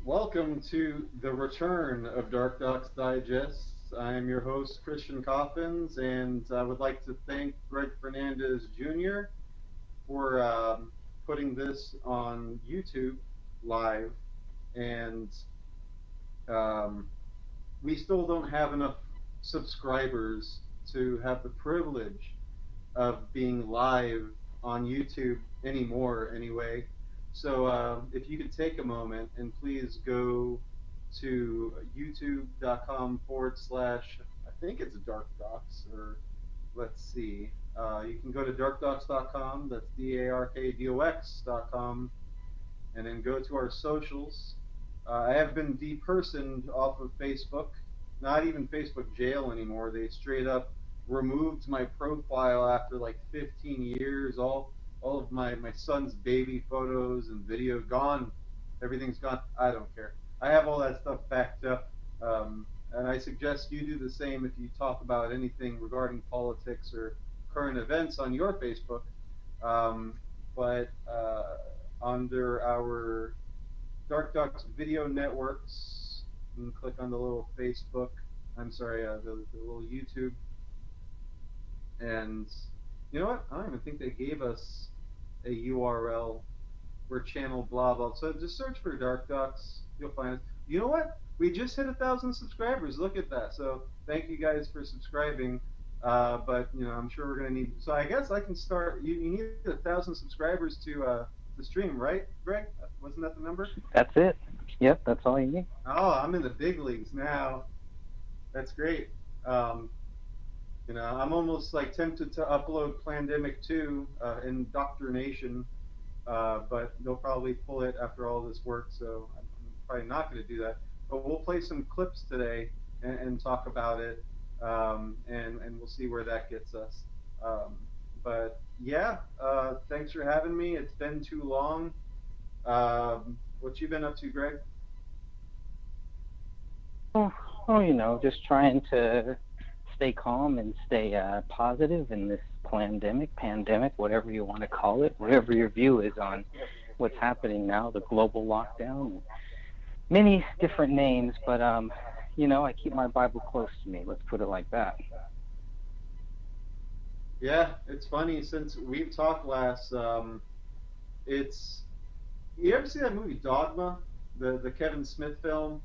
Welcome to the return of Dox Digest. I am your host, Christian Coffins, and I would like to thank Greg Fernandez Jr. for putting this on YouTube live. And um, we still don't have enough subscribers to have the privilege of being live on YouTube anymore, anyway. So if you could take a moment and please go to youtube.com/, I think it's Dark Docs, or let's see. You can go to darkdocs.com, that's DARKDOX.com, and then go to our socials. I have been depersoned off of Facebook, not even Facebook jail anymore. They straight up removed my profile after like 15 years. All of my son's baby photos and video gone. Everything's gone. I don't care. I have all that stuff backed up. And I suggest you do the same if you talk about anything regarding politics or current events on your Facebook. Um, but under our Dark Ducks video networks, you can click on the little Facebook. I'm sorry, the little YouTube. And you know what? I don't even think they gave us a URL or channel blah blah. So just search for Dark Ducks. You'll find us. You know what? We just hit 1,000 subscribers. Look at that. So thank you guys for subscribing. But I'm sure we're gonna need. So I guess I can start. You need 1,000 subscribers to stream, right, Greg? Wasn't that the number? That's it. Yep, that's all you need. Oh, I'm in the big leagues now. That's great. Um, I'm almost like tempted to upload Plandemic 2, Indoctrination, but they'll probably pull it after all this work, so I'm probably not going to do that. But we'll play some clips today and talk about it, and we'll see where that gets us. But yeah, thanks for having me. It's been too long. What you been up to, Greg? Just trying to stay calm and stay positive in this pandemic, whatever you want to call it, whatever your view is on what's happening now, the global lockdown, many different names, but I keep my Bible close to me. Let's put it like that. Yeah, it's funny since we've talked last. It's You ever see that movie Dogma, the Kevin Smith film?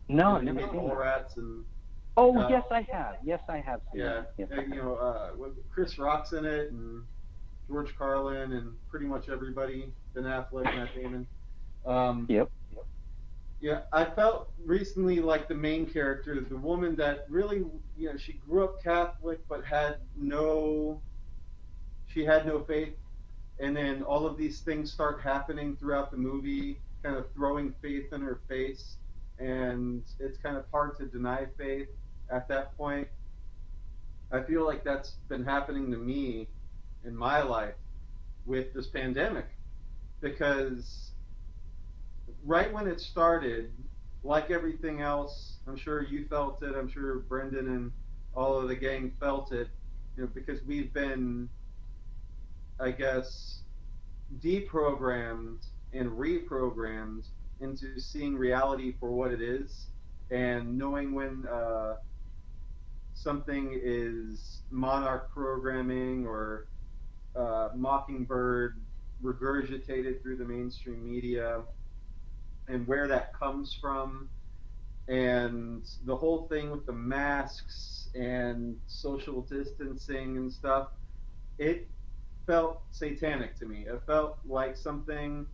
No, You know, I've he never made seen that. Mallrats and Oh, uh, yes, I have. Yes, I have seen yeah, that. Yes, I have. Chris Rock's in it and George Carlin and pretty much everybody. Ben Affleck, Matt Damon. Um, Yep. yeah, I felt recently like the main character, the woman that really, she grew up Catholic but she had no faith, and then all of these things start happening throughout the movie, kind of throwing faith in her face, and it's kind of hard to deny faith at that point. I feel like that's been happening to me in my life with this pandemic because right when it started, like everything else, I'm sure you felt it. I'm sure Brendan and all of the gang felt it. Because we've been, I guess, deprogrammed and reprogrammed into seeing reality for what it is, and knowing when something is monarch programming or Mockingbird regurgitated through the mainstream media, and where that comes from, and the whole thing with the masks and social distancing and stuff. It felt satanic to me. It felt like something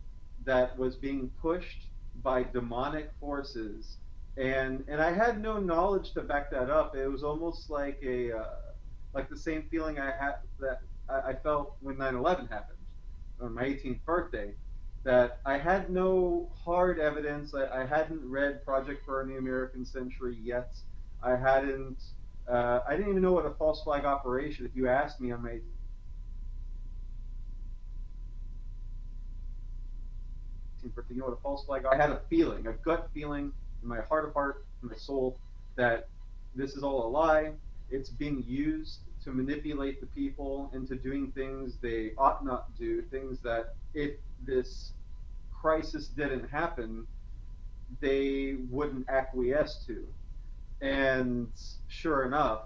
that was being pushed by demonic forces, and I had no knowledge to back that up. It was almost like the same feeling I felt when 9/11 happened on my 18th birthday. That I had no hard evidence. I hadn't read Project Burn the American Century yet. I hadn't. I didn't even know what a false flag operation. If you asked me on my 18th birthday, you know what a false flag? I had a feeling, a gut feeling in my heart of heart, in my soul, that this is all a lie. It's being used to manipulate the people into doing things they ought not do, things that if this crisis didn't happen, they wouldn't acquiesce to. And sure enough,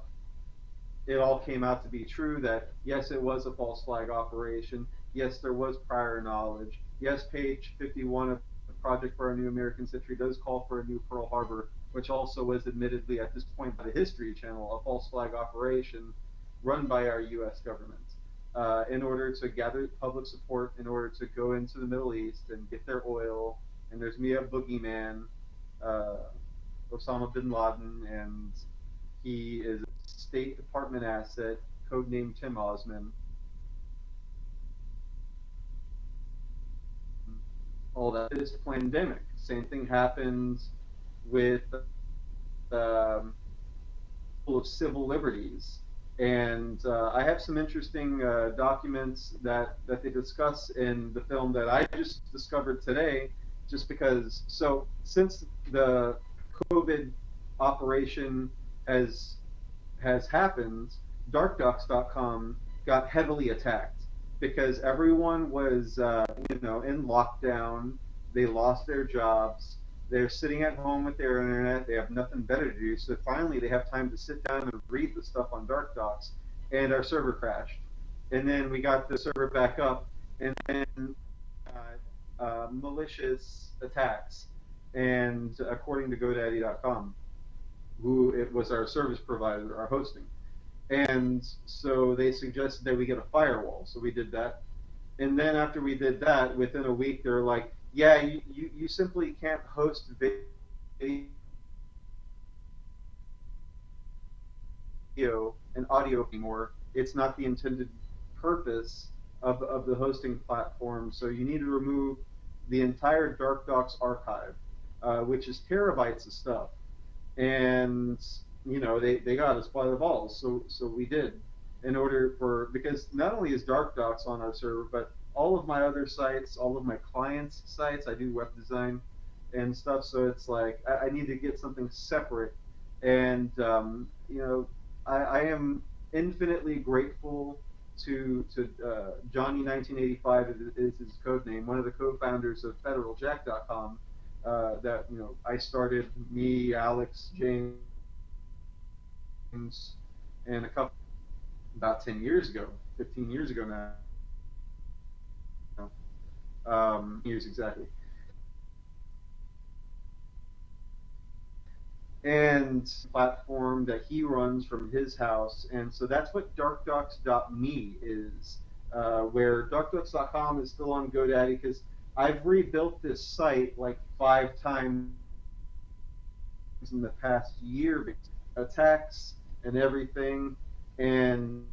it all came out to be true that yes, it was a false flag operation. Yes, there was prior knowledge. Yes, page 51 of Project for a New American Century does call for a new Pearl Harbor, which also was admittedly at this point by the History Channel a false flag operation run by our U.S. government in order to gather public support, in order to go into the Middle East and get their oil. And there's me, a boogeyman, uh, Osama bin Laden, and he is a State Department asset, codenamed Tim Osman. All that is pandemic. Same thing happens with um, of civil liberties. And I have some interesting documents that they discuss in the film that I just discovered today, just because. So since the COVID operation has has happened, darkdocs.com got heavily attacked because everyone was, in lockdown. They lost their jobs. They're sitting at home with their internet. They have nothing better to do. So finally, they have time to sit down and read the stuff on DarkDocs. And our server crashed. And then we got the server back up. And then malicious attacks. And according to GoDaddy.com, who it was our service provider, our hosting. And so they suggested that we get a firewall. So we did that. And then after we did that, within a week, they're like, yeah, you simply can't host video and audio anymore. It's not the intended purpose of the hosting platform. So you need to remove the entire DarkDocs archive, which is terabytes of stuff. And they got us by the balls. So we did, in order for, because not only is DarkDocs on our server, but all of my other sites, all of my clients' sites, I do web design and stuff. So it's like I need to get something separate, and I am infinitely grateful to Johnny 1985 is his code name, one of the co-founders of FederalJack.com. That I started, me, Alex, James, and a couple about 10 years ago, 15 years ago now, years exactly. And platform that he runs from his house, and so that's what darkdocs.me is, where darkdocs.com is still on GoDaddy because I've rebuilt this site like 5 times in the past year, attacks and everything, and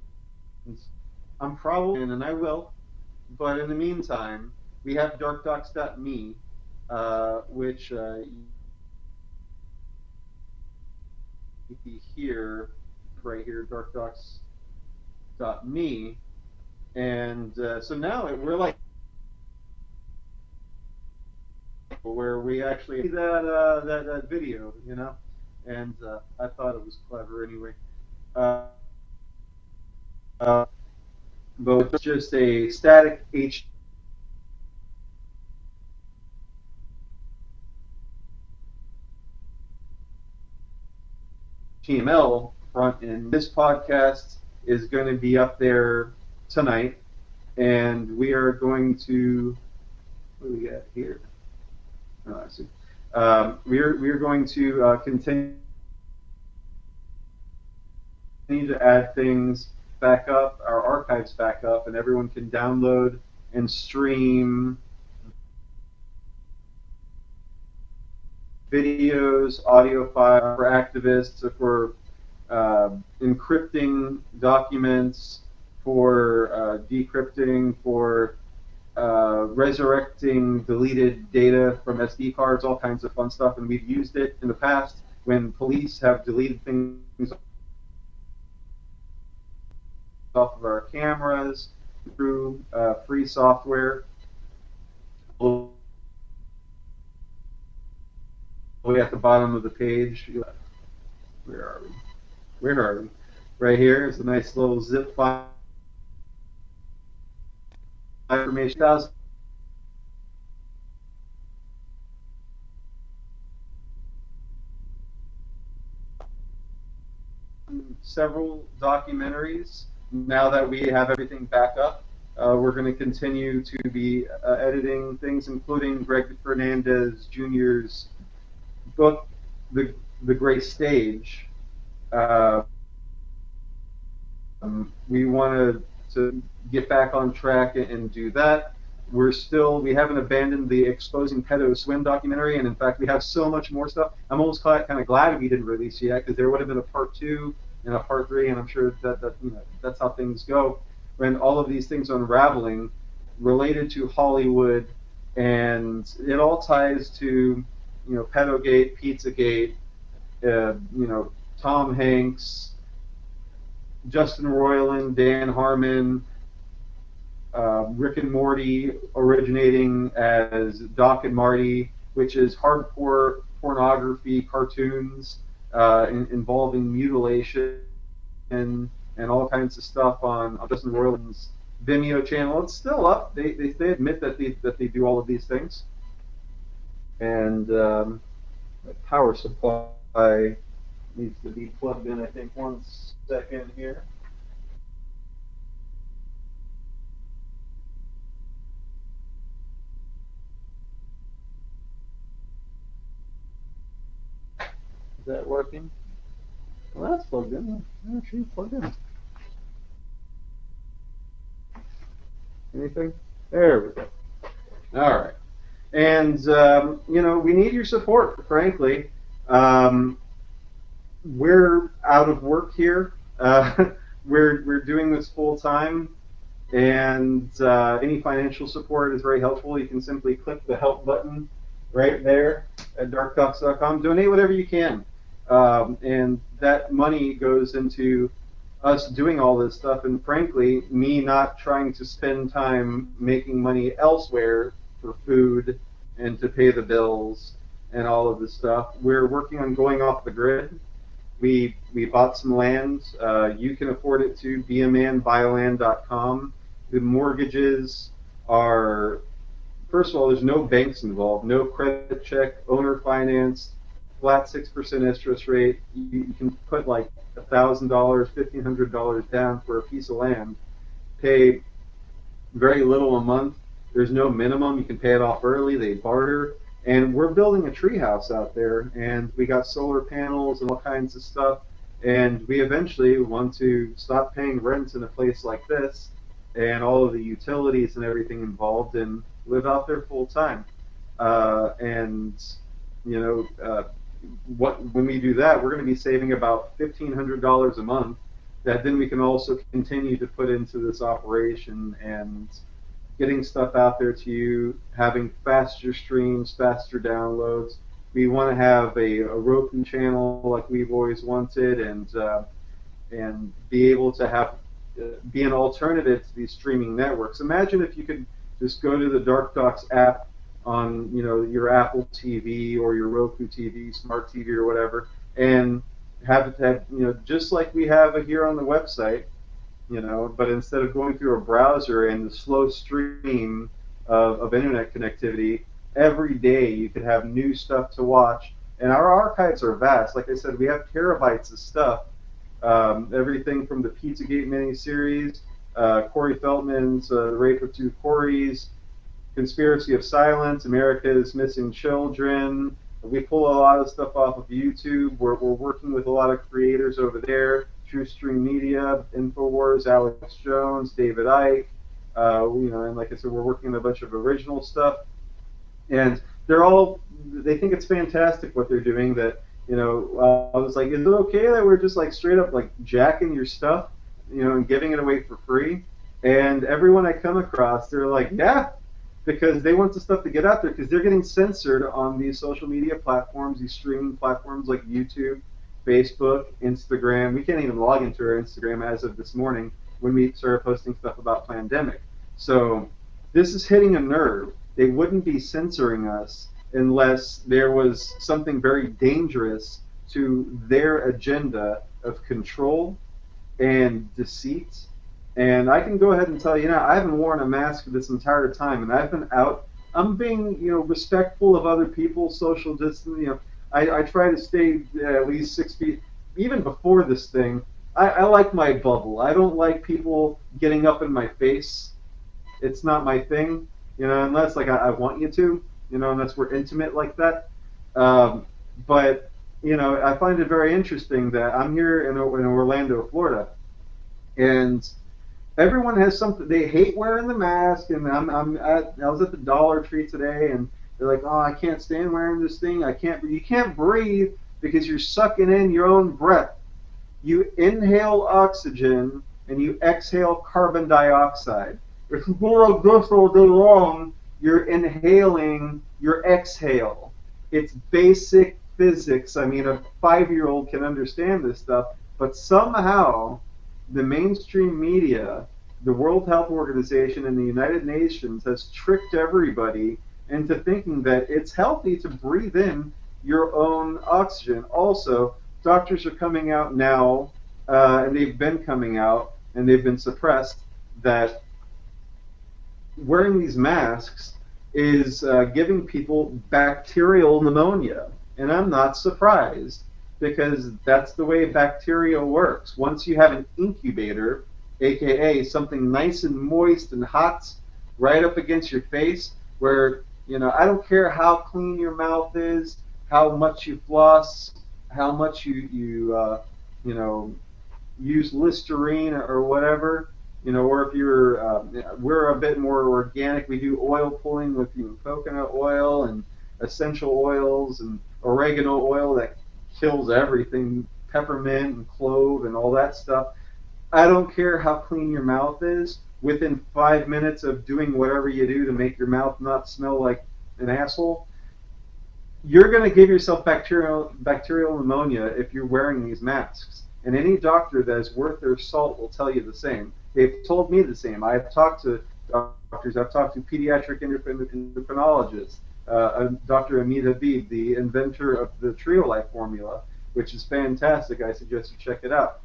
I'm probably, and I will, but in the meantime, we have darkdocs.me, which you can hear right here, darkdocs.me, and so now we're like where we actually see that video, and I thought it was clever anyway. Uh, uh, but it's just a static HTML front end. This podcast is going to be up there tonight, and we are going to. What do we got here? Oh, I see. We are going to continue to add things back up, our archives back up, and everyone can download and stream videos, audio files for activists, for encrypting documents, for decrypting, for resurrecting deleted data from SD cards, all kinds of fun stuff. And we've used it in the past when police have deleted things off of our cameras through free software. Way at the bottom of the page. Where are we? Where are we? Right here is a nice little zip file information. several documentaries now that we have everything back up. We're going to continue to be editing things, including Greg Fernandez Jr.'s book, The, the Great Stage. We wanted to get back on track and do that. We haven't abandoned the Exposing Pedo Swim documentary, and in fact, we have so much more stuff. I'm almost kind of glad we didn't release it yet, because there would have been a part 2 and a part 3, and I'm sure that's how things go when all of these things are unraveling related to Hollywood, and it all ties to Pedogate, Pizzagate, Tom Hanks, Justin Roiland, Dan Harmon, Rick and Morty originating as Doc and Marty, which is hardcore pornography cartoons involving mutilation and all kinds of stuff on Justin Roiland's Vimeo channel. It's still up. They admit that they do all of these things. And the power supply needs to be plugged in, I think. 1 second here. Is that working? Well, that's plugged in. Actually, plugged in. Anything? There we go. All right. And, we need your support, frankly. We're out of work here. We're doing this full time, and any financial support is very helpful. You can simply click the help button right there at darkdox.com. Donate whatever you can, and that money goes into us doing all this stuff, and frankly, me not trying to spend time making money elsewhere for food and to pay the bills and all of this stuff. We're working on going off the grid. We bought some land. You can afford it too. beamanbuyland.com. The mortgages are, first of all, there's no banks involved, no credit check, owner finance, flat 6% interest rate. You can put like $1,000, $1,500 down for a piece of land, pay very little a month. There's no minimum. You can pay it off early. They barter. And we're building a treehouse out there, and we got solar panels and all kinds of stuff. And we eventually want to stop paying rent in a place like this and all of the utilities and everything involved, and live out there full time. And when we do that, we're going to be saving about $1,500 a month. That then we can also continue to put into this operation and getting stuff out there to you, having faster streams, faster downloads. We want to have a Roku channel like we've always wanted, and be able to have be an alternative to these streaming networks. Imagine if you could just go to the Dark Docs app on your Apple TV or your Roku TV, Smart TV or whatever, and have it have just like we have it here on the website. But instead of going through a browser and the slow stream of internet connectivity, every day you could have new stuff to watch. And our archives are vast. Like I said, we have terabytes of stuff. Everything from the Pizzagate miniseries, Corey Feldman's The Rape of Two Corys, Conspiracy of Silence, America's Missing Children. We pull a lot of stuff off of YouTube. We're working with a lot of creators over there. True Stream Media, InfoWars, Alex Jones, David Icke, and like I said, we're working on a bunch of original stuff, and they think it's fantastic what they're doing. That I was like, is it okay that we're just like straight up like jacking your stuff, and giving it away for free? And everyone I come across, they're like, yeah, because they want the stuff to get out there, because they're getting censored on these social media platforms, these streaming platforms like YouTube, Facebook, Instagram. We can't even log into our Instagram as of this morning when we started posting stuff about pandemic. So this is hitting a nerve. They wouldn't be censoring us unless there was something very dangerous to their agenda of control and deceit. And I can go ahead and tell you now, I haven't worn a mask this entire time, and I've been out. I'm being, respectful of other people, social distance. I try to stay at least 6 feet. Even before this thing, I like my bubble. I don't like people getting up in my face. It's not my thing, unless like I want you to, unless we're intimate like that. Um, but I find it very interesting that I'm here in Orlando, Florida, and everyone has something. They hate wearing the mask, and I was at the Dollar Tree today, and they're like, "Oh, I can't stand wearing this thing. I can't. You can't breathe because you're sucking in your own breath. You inhale oxygen and you exhale carbon dioxide. If you go like this all day long, you're inhaling your exhale. It's basic physics. I mean, a 5-year-old can understand this stuff, but somehow the mainstream media, the World Health Organization, and the United Nations has tricked everybody into thinking that it's healthy to breathe in your own oxygen. Also, doctors are coming out now, and they've been coming out, and they've been suppressed, that wearing these masks is giving people bacterial pneumonia. And I'm not surprised because that's the way bacteria works. Once you have an incubator, aka something nice and moist and hot right up against your face, where, I don't care how clean your mouth is, how much you floss, how much you know, use Listerine or whatever, or if we're a bit more organic. We do oil pulling with coconut oil and essential oils and oregano oil that kills everything, peppermint and clove and all that stuff. I don't care how clean your mouth is. Within 5 minutes of doing whatever you do to make your mouth not smell like an asshole, you're going to give yourself bacterial pneumonia if you're wearing these masks. And any doctor that is worth their salt will tell you the same. They've told me the same. I've talked to doctors. I've talked to pediatric endocrinologists. Dr. Amit Habib, the inventor of the Trio Life formula, which is fantastic. I suggest you check it out.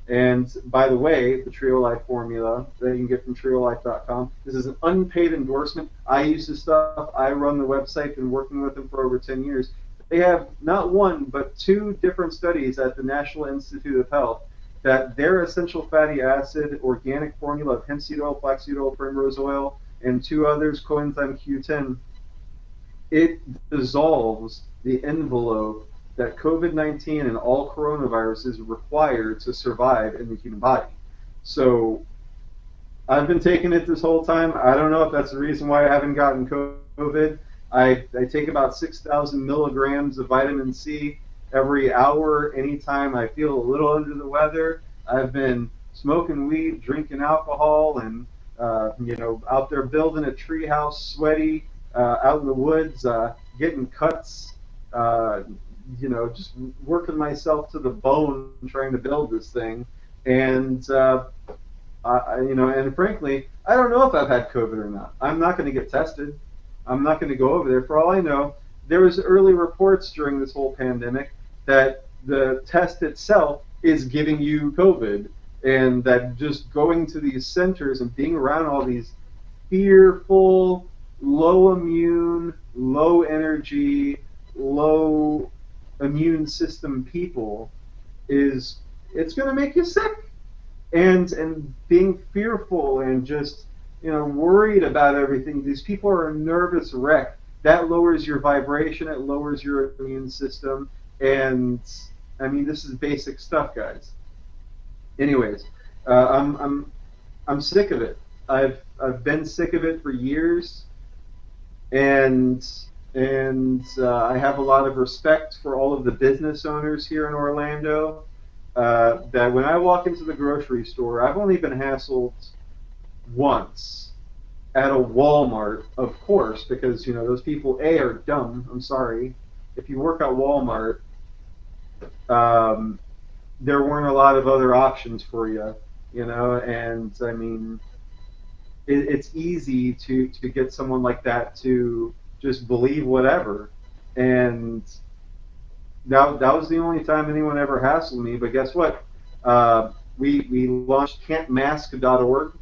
And by the way, the Trio Life formula that you can get from triolife.com, this is an unpaid endorsement. I use this stuff. I run the website, been working with them for over 10 years. They have not one, but 2 different studies at the National Institute of Health that their essential fatty acid organic formula of hemp seed oil, flaxseed oil, primrose oil, and 2 others, coenzyme Q10, it dissolves the envelope that COVID-19 and all coronaviruses require to survive in the human body. So I've been taking it this whole time. I don't know if that's the reason why I haven't gotten COVID. I take about 6,000 milligrams of vitamin C every hour anytime I feel a little under the weather. I've been smoking weed, drinking alcohol, and out there building a treehouse, sweaty, out in the woods, getting cuts, just working myself to the bone trying to build this thing. And and frankly, I don't know if I've had COVID or not. I'm not going to get tested. I'm not going to go over there. For all I know, there was early reports during this whole pandemic that the test itself is giving you COVID, and that just going to these centers and being around all these fearful, low immune, low energy, low immune system people it's going to make you sick. And being fearful and just worried about everything. These people are a nervous wreck. That lowers your vibration. It lowers your immune system. And I mean, this is basic stuff, guys. Anyways, I'm sick of it. I've been sick of it for years, and I have a lot of respect for all of the business owners here in Orlando. That when I walk into the grocery store, I've only been hassled once at a Walmart, of course, because those people are dumb. I'm sorry. If you work at Walmart, there weren't a lot of other options for you, and I mean, it's easy to get someone like that to just believe whatever, and that was the only time anyone ever hassled me. But guess what? We launched campmask.org,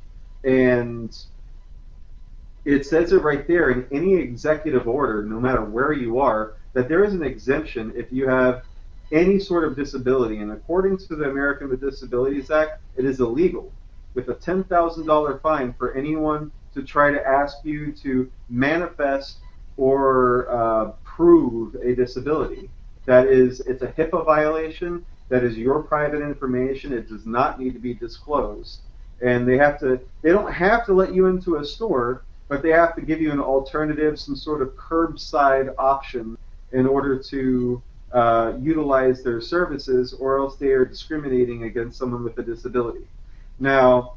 and it says it right there in any executive order, no matter where you are, that there is an exemption if you have any sort of disability. And according to the American with Disabilities Act, it is illegal with a $10,000 fine for anyone to try to ask you to manifest or prove a disability. That is, it's a HIPAA violation. That is your private information. It does not need to be disclosed. And they don't have to let you into a store, but they have to give you an alternative, some sort of curbside option in order to utilize their services, or else they are discriminating against someone with a disability. Now,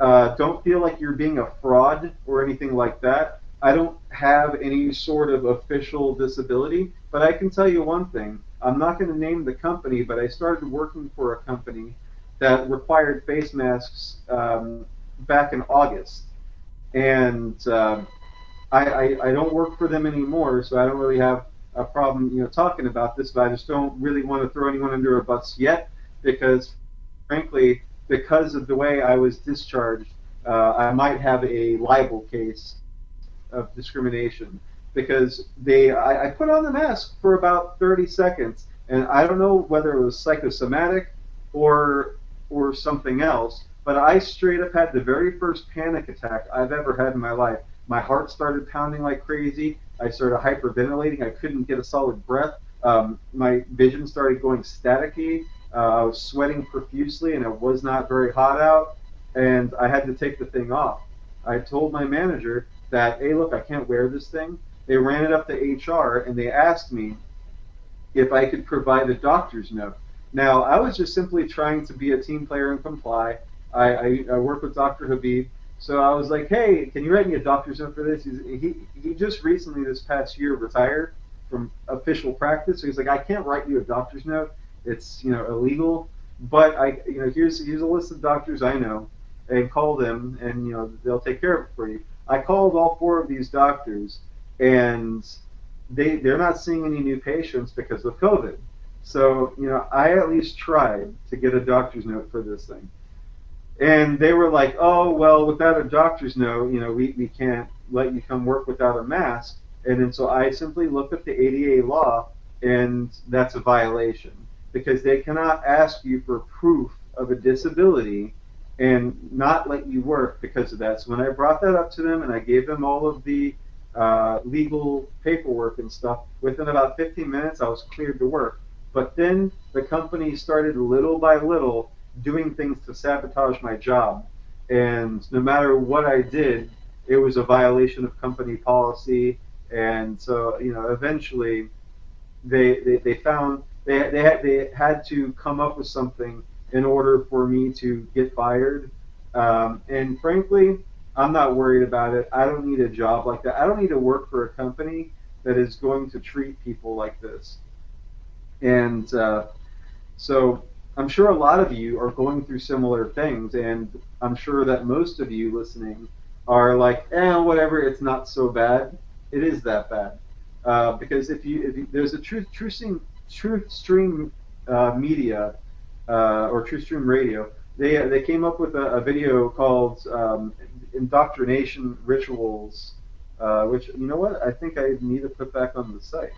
don't feel like you're being a fraud or anything like that. I don't have any sort of official disability, but I can tell you one thing. I'm not going to name the company, but I started working for a company that required face masks back in August. And I don't work for them anymore, so I don't really have a problem, talking about this. But I just don't really want to throw anyone under a bus yet, because frankly, because of the way I was discharged, I might have a libel case of discrimination, because I put on the mask for about 30 seconds, and I don't know whether it was psychosomatic or something else, but I straight up had the very first panic attack I've ever had in my life. My heart started pounding like crazy. I started hyperventilating. I couldn't get a solid breath. My vision started going staticky. I was sweating profusely, and it was not very hot out, and I had to take the thing off. I told my manager that, hey, look, I can't wear this thing. They ran it up to HR, and they asked me if I could provide a doctor's note. Now, I was just simply trying to be a team player and comply. I work with Dr. Habib, so I was like, hey, can you write me a doctor's note for this? He just recently, this past year, retired from official practice, so he's like, I can't write you a doctor's note. It's illegal, but here's a list of doctors I know, and call them, and they'll take care of it for you. I called all four of these doctors, and they're not seeing any new patients because of COVID. So I at least tried to get a doctor's note for this thing, and they were like, oh well, without a doctor's note, we can't let you come work without a mask. And then so I simply looked at the ADA law, and that's a violation, because they cannot ask you for proof of a disability and not let you work because of that. So when I brought that up to them and I gave them all of the legal paperwork and stuff, within about 15 minutes I was cleared to work. But then the company started little by little doing things to sabotage my job. And no matter what I did, it was a violation of company policy. And so, eventually they found they had to come up with something in order for me to get fired. And frankly, I'm not worried about it. I don't need a job like that. I don't need to work for a company that is going to treat people like this. And so I'm sure a lot of you are going through similar things, and I'm sure that most of you listening are like, whatever, it's not so bad. It is that bad. Because if you there's a truth stream media or truth stream radio, they came up with a video called indoctrination rituals, which, you know what, I think I need to put back on the site.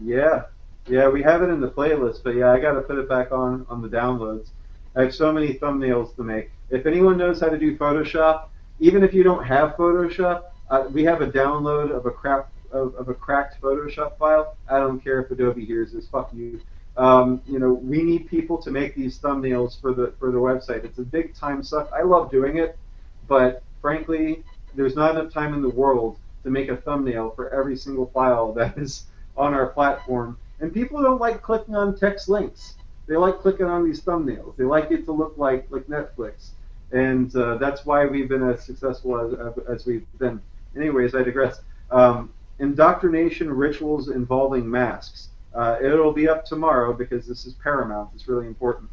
Yeah, we have it in the playlist, but yeah, I got to put it back on the downloads. I have so many thumbnails to make. If anyone knows how to do Photoshop, even if you don't have Photoshop, we have a download of a cracked Photoshop file. I don't care if Adobe hears this. Fuck you. We need people to make these thumbnails for the website. It's a big time suck. I love doing it, but frankly, there's not enough time in the world to make a thumbnail for every single file that is on our platform. And people don't like clicking on text links. They like clicking on these thumbnails. They like it to look like Netflix. And that's why we've been as successful as we've been. Anyways, I digress. Indoctrination rituals involving masks. It'll be up tomorrow because this is paramount. It's really important.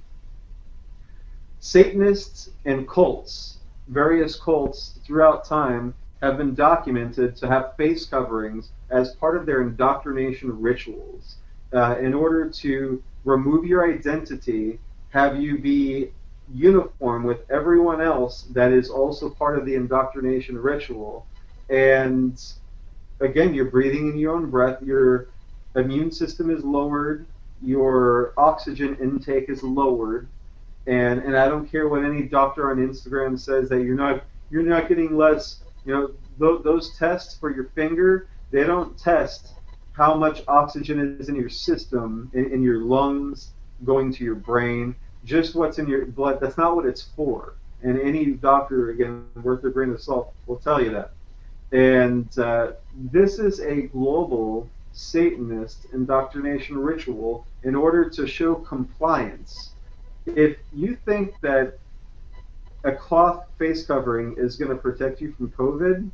Satanists and cults, various cults throughout time, have been documented to have face coverings as part of their indoctrination rituals. In order to remove your identity, have you be uniform with everyone else that is also part of the indoctrination ritual. And again, you're breathing in your own breath, your immune system is lowered, your oxygen intake is lowered, and I don't care what any doctor on Instagram says that you're not getting less. Those tests for your finger, they don't test how much oxygen is in your system, in your lungs, going to your brain. Just what's in your blood. That's not what it's for. And any doctor, again, worth their grain of salt, will tell you that. And this is a global Satanist indoctrination ritual in order to show compliance. If you think that a cloth face covering is going to protect you from COVID,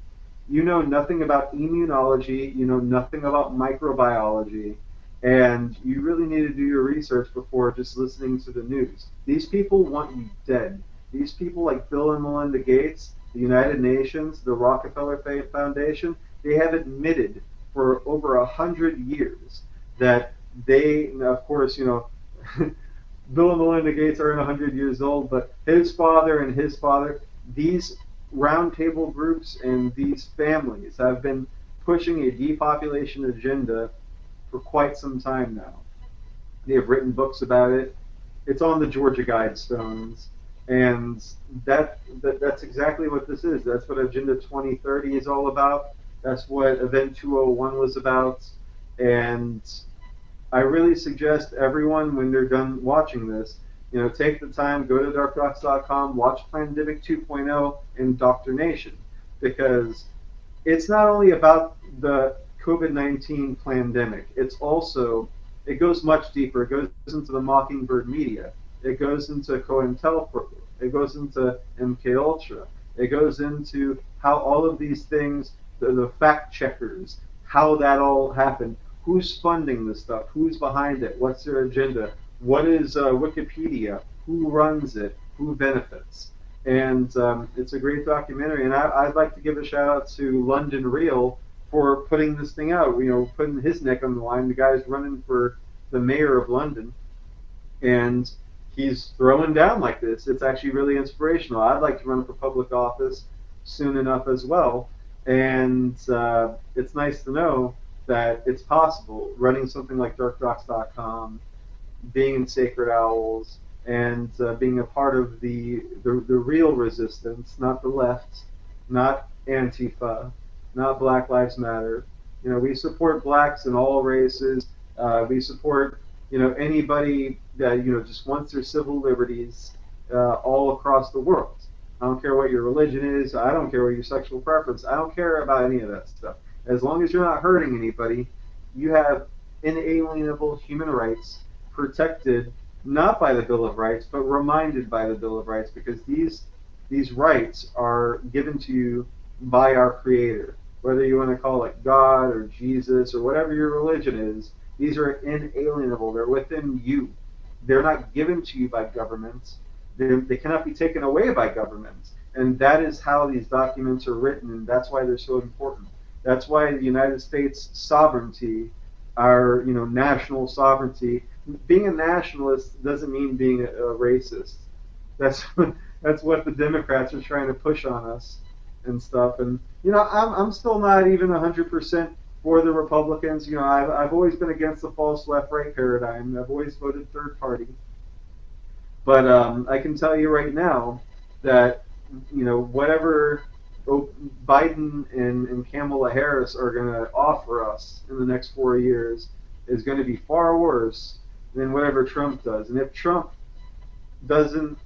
you know nothing about immunology, you know nothing about microbiology, and you really need to do your research before just listening to the news. These people want you dead. These people like Bill and Melinda Gates, the United Nations, the Rockefeller Foundation, they have admitted for over 100 years that they, of course, Bill and Melinda Gates aren't 100 years old, but his father and his father, these roundtable groups and these families have been pushing a depopulation agenda for quite some time now. They have written books about it. It's on the Georgia Guidestones, and that's exactly what this is. That's what Agenda 2030 is all about. That's what Event 201 was about, and I really suggest everyone, when they're done watching this, take the time, go to darkdocs.com, watch Pandemic 2.0 and Doctrination, because it's not only about the COVID-19 pandemic. It goes much deeper. It goes into the Mockingbird media. It goes into COINTELPRO. It goes into MK Ultra. It goes into how all of these things, the fact checkers, how that all happened. Who's funding this stuff? Who's behind it? What's their agenda? What is Wikipedia? Who runs it? Who benefits? And it's a great documentary. And I'd like to give a shout out to London Real for putting this thing out. Putting his neck on the line. The guy's running for the mayor of London, and he's throwing down like this. It's actually really inspirational. I'd like to run for public office soon enough as well. And it's nice to know that it's possible running something like darkdocs.com, being in Sacred Owls, and being a part of the real resistance, not the left, not Antifa, not Black Lives Matter. We support blacks in all races. We support anybody that just wants their civil liberties all across the world. I don't care what your religion is. I don't care what your sexual preference. I don't care about any of that stuff. As long as you're not hurting anybody, you have inalienable human rights protected not by the Bill of Rights, but reminded by the Bill of Rights, because these rights are given to you by our Creator. Whether you want to call it God or Jesus or whatever your religion is, these are inalienable. They're within you. They're not given to you by governments. They cannot be taken away by governments. And that is how these documents are written, and that's why they're so important. That's why the United States sovereignty, our national sovereignty. Being a nationalist doesn't mean being a racist. That's that's what the Democrats are trying to push on us and stuff. And I'm still not even 100% for the Republicans. I've always been against the false left-right paradigm. I've always voted third party. But I can tell you right now that whatever Biden and Kamala Harris are going to offer us in the next 4 years is going to be far worse than whatever Trump does. And if Trump doesn't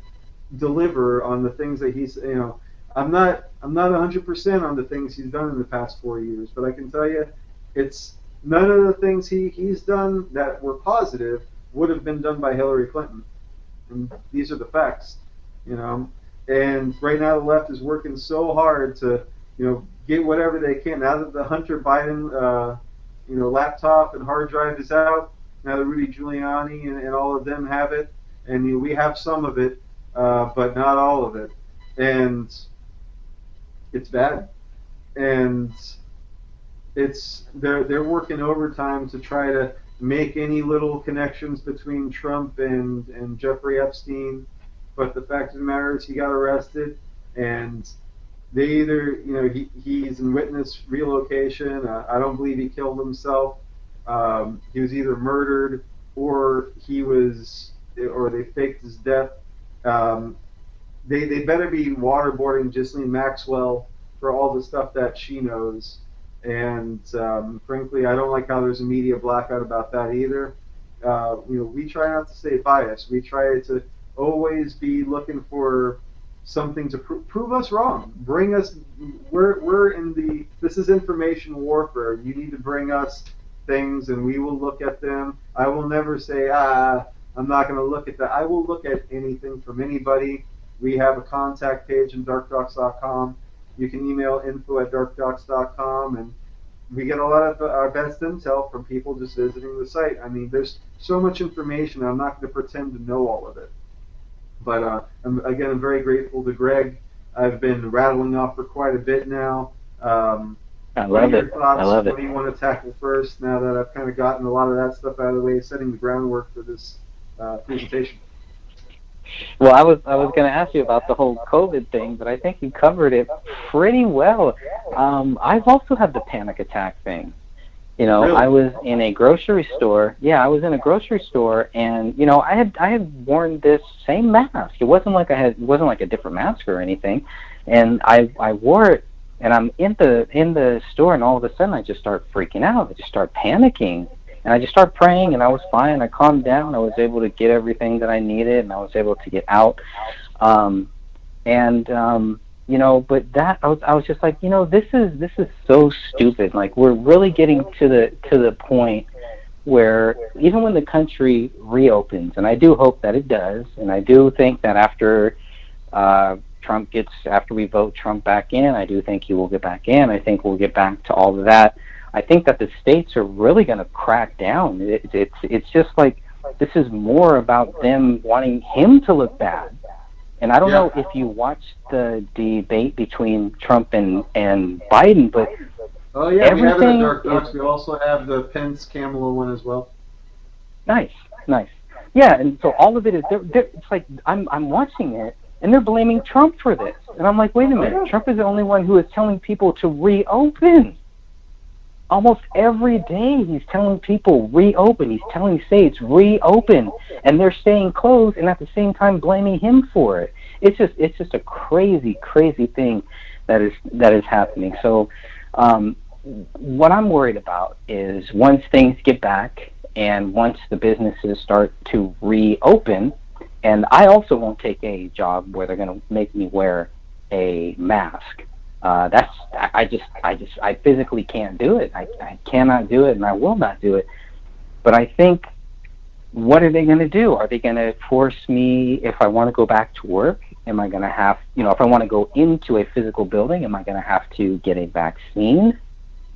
deliver on the things that he's, I'm not 100% on the things he's done in the past 4 years, but I can tell you, it's none of the things he's done that were positive would have been done by Hillary Clinton. And these are the facts, And right now the left is working so hard to, get whatever they can. Now that the Hunter Biden, laptop and hard drive is out, now that Rudy Giuliani and all of them have it, and we have some of it, but not all of it, and it's bad. And they're working overtime to try to make any little connections between Trump and Jeffrey Epstein, but the fact of the matter is he got arrested, and they either, he's in witness relocation. I don't believe he killed himself. He was either murdered or he was, or they faked his death. Um, they better be waterboarding Ghislaine Maxwell for all the stuff that she knows. And frankly, I don't like how there's a media blackout about that either. We try not to stay biased. We try to always be looking for something to prove us wrong. Bring us. We're in the. This is information warfare. You need to bring us things, and we will look at them. I will never say, I'm not going to look at that. I will look at anything from anybody. We have a contact page in darkdocs.com. You can email info@darkdocs.com, and we get a lot of our best intel from people just visiting the site. I mean, there's so much information. I'm not going to pretend to know all of it. But I'm very grateful to Greg. I've been rattling off for quite a bit now. I What are love your it. I thoughts? love What it. do you want to tackle first now that I've kind of gotten a lot of that stuff out of the way, setting the groundwork for this presentation? Well, I was going to ask you about the whole COVID thing, but I think you covered it pretty well. I've also had the panic attack thing. I Really? was in a grocery store. Yeah, I was in a grocery store, and I had worn this same mask. It wasn't like a different mask or anything, and I wore it, and I'm in the store, and all of a sudden I just start freaking out. I just start panicking, and I just start praying, and I was fine. I calmed down. I was able to get everything that I needed, and I was able to get out. Um, and but that I was just like, this is so stupid. Like, we're really getting to the point where even when the country reopens, and I do hope that it does, and I do think that after we vote Trump back in, I do think he will get back in. I think we'll get back to all of that. I think that the states are really going to crack down. It's just like, this is more about them wanting him to look bad. And I don't Yeah. know if you watched the debate between Trump and Biden, but Oh yeah, we have it at everything Dark is Docs. We also have the Pence Kamala one as well. nice, nice. Yeah, and so all of it is it's like I'm watching it, and they're blaming Trump for this, and I'm like, wait a Oh minute, yeah. Trump is the only one who is telling people to reopen. Almost every day he's telling people reopen. He's telling states reopen, and they're staying closed, and at the same time blaming him for it. It's just a crazy, crazy thing that is happening. So, um, what I'm worried about is, once things get back and once the businesses start to reopen, and I also won't take a job where they're going to make me wear a mask. That's I physically can't do it. I cannot do it, and I will not do it. But I think, what are they going to do? Are they going to force me, if I want to go back to work? Am I going to have, if I want to go into a physical building, am I going to have to get a vaccine?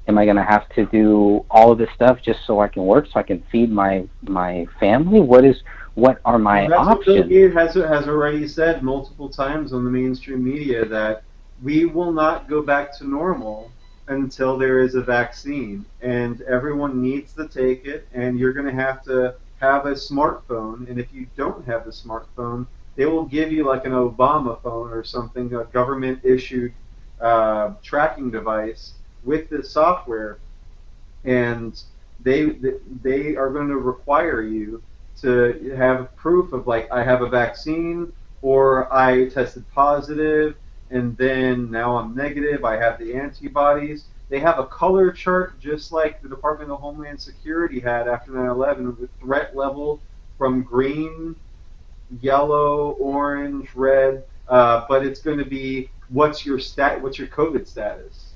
Am I going to have to do all of this stuff just so I can work, so I can feed my family? What are Well, my that's what Bill options? Gates has already said multiple times on the mainstream media, that we will not go back to normal until there is a vaccine, and everyone needs to take it. And you're going to have a smartphone, and if you don't have the smartphone, they will give you like an Obama phone or something, a government issued tracking device with this software, and they they are going to require you to have proof of, like, I have a vaccine, or I tested positive and then now I'm negative, I have the antibodies. They have a color chart just like the Department of Homeland Security had after 9/11, with threat level from green, yellow, orange, red, but it's going to be what's your COVID status,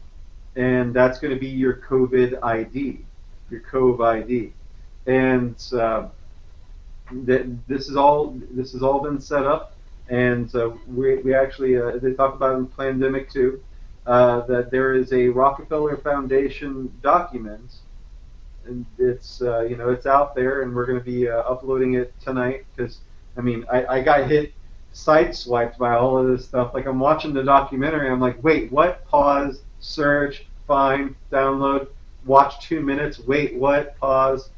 and that's going to be your COVID ID, your COVID ID, and this has all been set up, and we actually they talk about in pandemic too, that there is a Rockefeller Foundation document, and it's out there, and we're going to be uploading it tonight, because I mean I got hit sideswiped by all of this stuff. Like, I'm watching the documentary, I'm like, wait, what? Pause, search, find, download, watch 2 minutes, wait, what? Pause,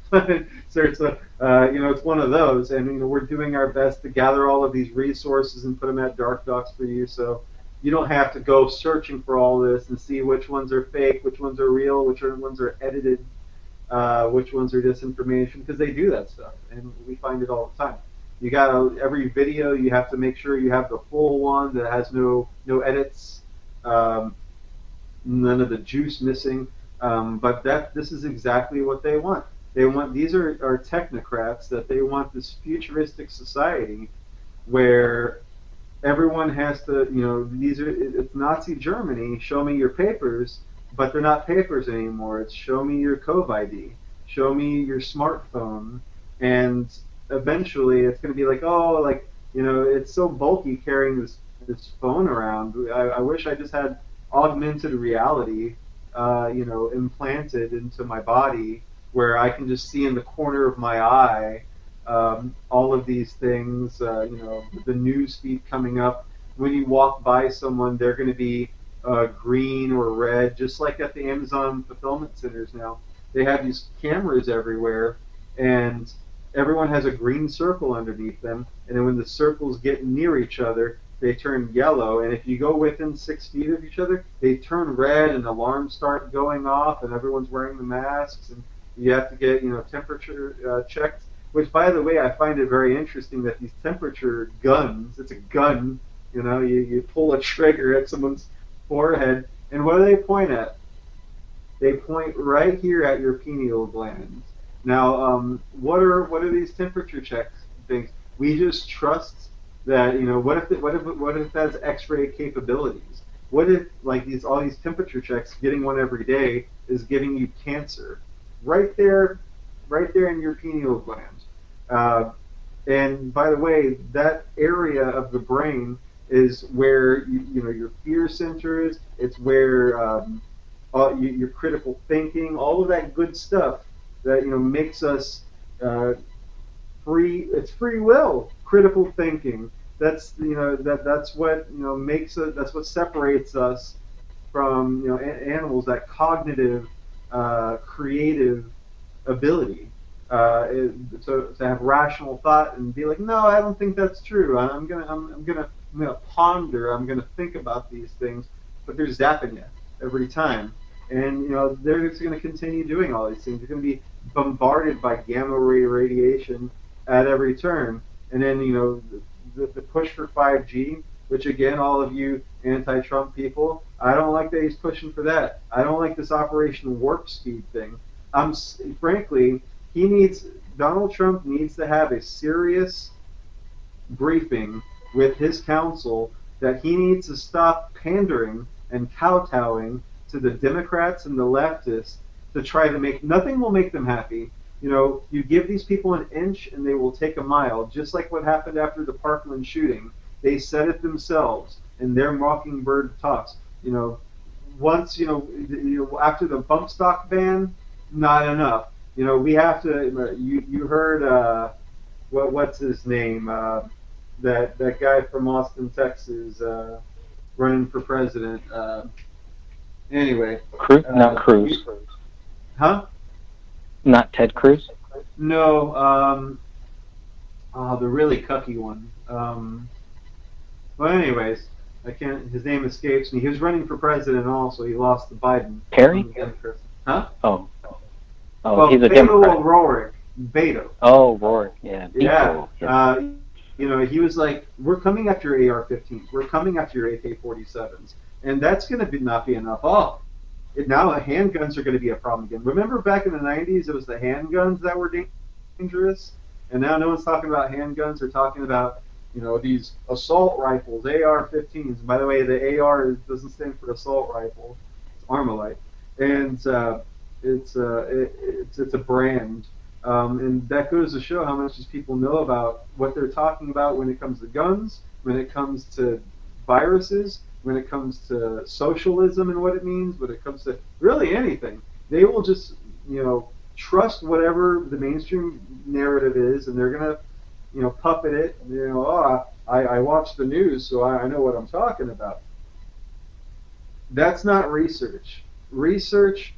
search. It's one of those, and we're doing our best to gather all of these resources and put them at Dark Docs for you, so you don't have to go searching for all this and see which ones are fake, which ones are real, which ones are edited. which ones are disinformation, because they do that stuff, and we find it all the time. You got every video, you have to make sure you have the full one that has no edits, um, none of the juice missing. But this is exactly what they want. They want these are technocrats that they want this futuristic society where everyone has to, it's Nazi Germany. Show me your papers, but they're not papers anymore. It's show me your Cove ID, show me your smartphone, and eventually it's going to be like, oh, like it's so bulky carrying this phone around. I wish I just had augmented reality, implanted into my body where I can just see in the corner of my eye all of these things, the news feed coming up. When you walk by someone, they're going to be green or red, just like at the Amazon fulfillment centers now. They have these cameras everywhere, and everyone has a green circle underneath them. And then when the circles get near each other, they turn yellow. And if you go within 6 feet of each other, they turn red, and alarms start going off, and everyone's wearing the masks, and you have to get temperature checked. Which, by the way, I find it very interesting that these temperature guns, it's a gun, you pull a trigger at someone's forehead, and what do they point at? They point right here at your pineal gland. Now, what are these temperature checks things? We just trust that, what if that's X-ray capabilities? What if like all these temperature checks, getting one every day, is giving you cancer? Right there in your pineal gland. Uh, and by the way, that area of the brain is where your fear center is. It's where your critical thinking, all of that good stuff that makes us free. It's free will, critical thinking. That's what makes us. That's what separates us from animals. That cognitive, creative ability. To have rational thought and be like, no, I don't think that's true. I'm gonna ponder. I'm gonna think about these things. But they're zapping you every time, and they're just gonna continue doing all these things. You're gonna be bombarded by gamma ray radiation at every turn, and then the push for 5G. Which again, all of you anti-Trump people, I don't like that he's pushing for that. I don't like this Operation Warp Speed thing. Frankly, Donald Trump needs to have a serious briefing with his counsel that he needs to stop pandering and kowtowing to the Democrats and the leftists to try to nothing will make them happy. You give these people an inch and they will take a mile, just like what happened after the Parkland shooting. They said it themselves in their Mockingbird talks. Once after the bump stock ban, not enough. We have to. You heard what's his name? That guy from Austin, Texas, running for president. Anyway. Cruz? Not Cruz. Huh? Not Ted Cruz? No. The really cucky one. Well, anyways, I can't. His name escapes me. He was running for president also. He lost to Biden. Perry? Huh? Oh, well, he's a Beto Democrat. O'Rourke. Beto. Oh, Rourke. Yeah. Yeah. Yeah. He was like, "We're coming after your AR-15s. We're coming after your AK-47s, and that's going to not be enough." Oh, now handguns are going to be a problem again. Remember back in the '90s, it was the handguns that were dangerous, and now no one's talking about handguns. They're talking about these assault rifles, AR-15s. And by the way, the AR doesn't stand for assault rifle; it's Armalite, and it's a brand. And that goes to show how much these people know about what they're talking about when it comes to guns, when it comes to viruses, when it comes to socialism and what it means, when it comes to really anything. They will just, trust whatever the mainstream narrative is, and they're going to, puppet it. I watch the news, so I know what I'm talking about. That's not research. Research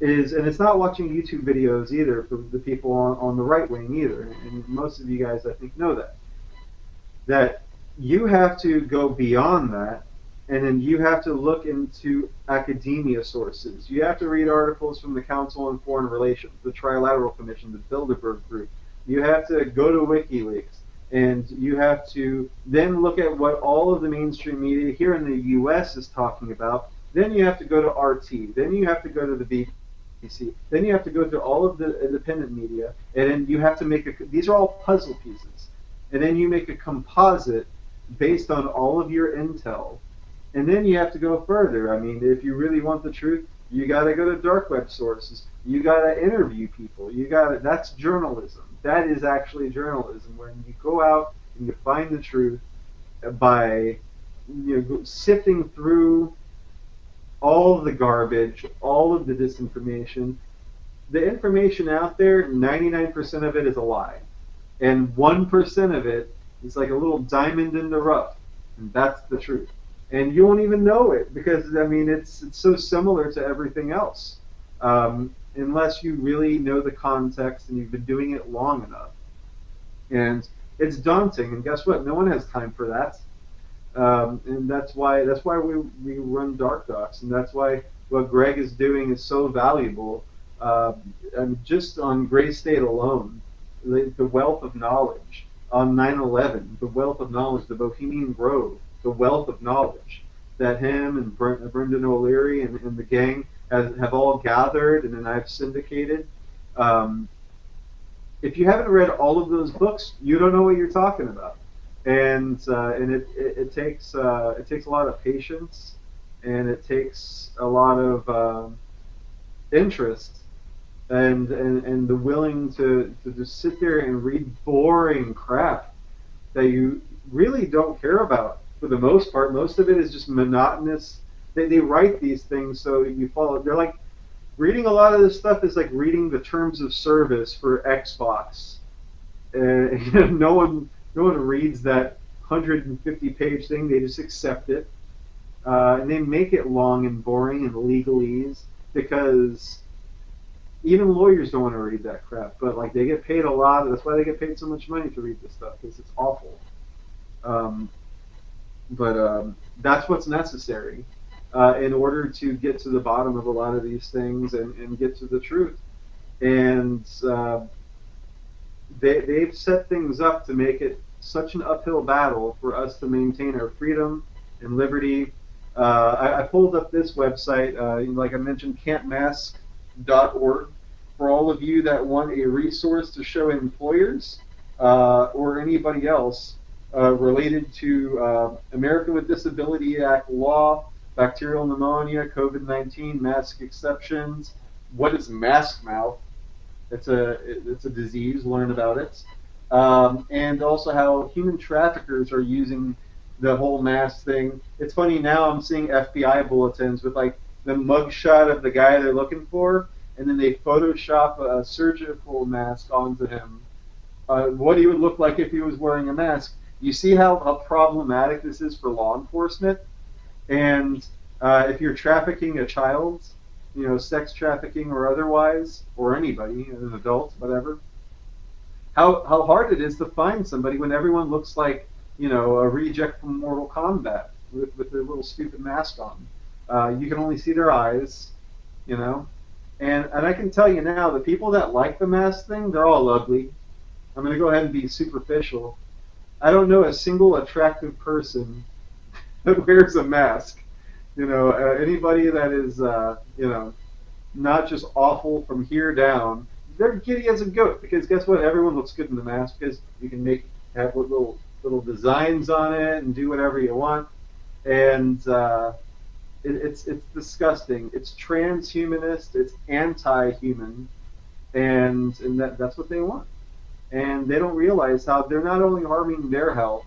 and it's not watching YouTube videos either for the people on the right wing either, and most of you guys I think know that you have to go beyond that and then you have to look into academia sources. You have to read articles from the Council on Foreign Relations, the Trilateral Commission, the Bilderberg Group. You have to go to WikiLeaks, and you have to then look at what all of the mainstream media here in the U.S. is talking about. Then you have to go to RT. Then you have to go to the BBC. Then you have to go through all of the independent media, and then you have to make these are all puzzle pieces, and then you make a composite based on all of your intel, and then you have to go further. I mean, if you really want the truth, you got to go to dark web sources. You got to interview people. You got to. That's journalism. That is actually journalism, when you go out and you find the truth by sifting through all of the garbage, all of the disinformation. The information out there, 99% of it is a lie, and 1% of it is like a little diamond in the rough, and that's the truth. And you won't even know it because I mean it's so similar to everything else, unless you really know the context and you've been doing it long enough. And it's daunting. And guess what? No one has time for that. And that's why we run Dark Docs, and that's why what Greg is doing is so valuable. And just on Gray State alone, the wealth of knowledge on 9/11, the wealth of knowledge, the Bohemian Grove, the wealth of knowledge that him and Brendan O'Leary and the gang have all gathered, and then I've syndicated. If you haven't read all of those books, you don't know what you're talking about. And it takes a lot of patience, and it takes a lot of interest, and the willing to just sit there and read boring crap that you really don't care about for the most part. Most of it is just monotonous. They write these things so you follow. They're like reading a lot of this stuff is like reading the terms of service for Xbox. No one reads that 150-page thing. They just accept it, and they make it long and boring and legalese because even lawyers don't want to read that crap. But like they get paid a lot. That's why they get paid so much money to read this stuff, because it's awful. But that's what's necessary in order to get to the bottom of a lot of these things and get to the truth. And they've set things up to make it such an uphill battle for us to maintain our freedom and liberty. I pulled up this website, like I mentioned, campmask.org, for all of you that want a resource to show employers or anybody else related to American with Disability Act law, bacterial pneumonia, COVID-19, mask exceptions. What is mask mouth? It's a disease. Learn about it, and also how human traffickers are using the whole mask thing. It's funny now. I'm seeing FBI bulletins with like the mugshot of the guy they're looking for, and then they Photoshop a surgical mask onto him. What he would look like if he was wearing a mask. You see how problematic this is for law enforcement, and if you're trafficking a child, sex trafficking or otherwise, or anybody, an adult, whatever, how hard it is to find somebody when everyone looks like, a reject from Mortal Kombat with their little stupid mask on. You can only see their eyes, and I can tell you now, the people that like the mask thing, they're all ugly. I'm going to go ahead and be superficial. I don't know a single attractive person that wears a mask. Anybody that is, not just awful from here down, they're giddy as a goat. Because guess what? Everyone looks good in the mask because you can have little designs on it and do whatever you want. And it's disgusting. It's transhumanist. It's anti-human, and that's what they want. And they don't realize how they're not only harming their health,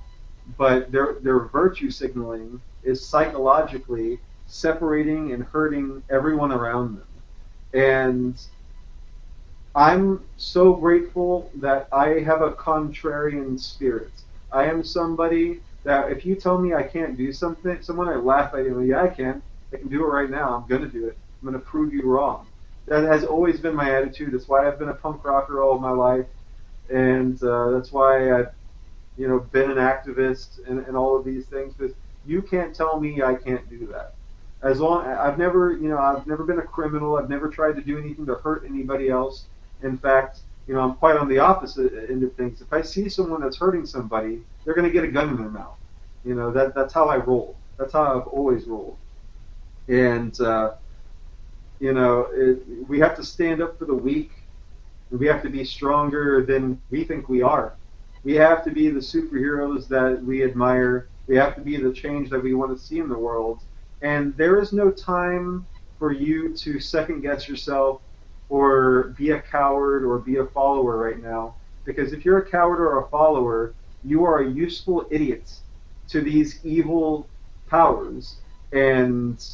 but their virtue signaling is psychologically separating and hurting everyone around them. And I'm so grateful that I have a contrarian spirit. I am somebody that if you tell me I can't do someone, I laugh at you. Yeah, I can. I can do it right now. I'm going to do it. I'm going to prove you wrong. That has always been my attitude. That's why I've been a punk rocker all my life. And that's why I've been an activist and all of these things. Because You can't tell me I can't do that. As long I've never been a criminal. I've never tried to do anything to hurt anybody else. In fact, I'm quite on the opposite end of things. If I see someone that's hurting somebody, they're going to get a gun in their mouth. That's how I roll. That's how I've always rolled. And we have to stand up for the weak. We have to be stronger than we think we are. We have to be the superheroes that we admire. We have to be the change that we want to see in the world. And there is no time for you to second guess yourself or be a coward or be a follower right now. Because if you're a coward or a follower, you are a useful idiot to these evil powers. And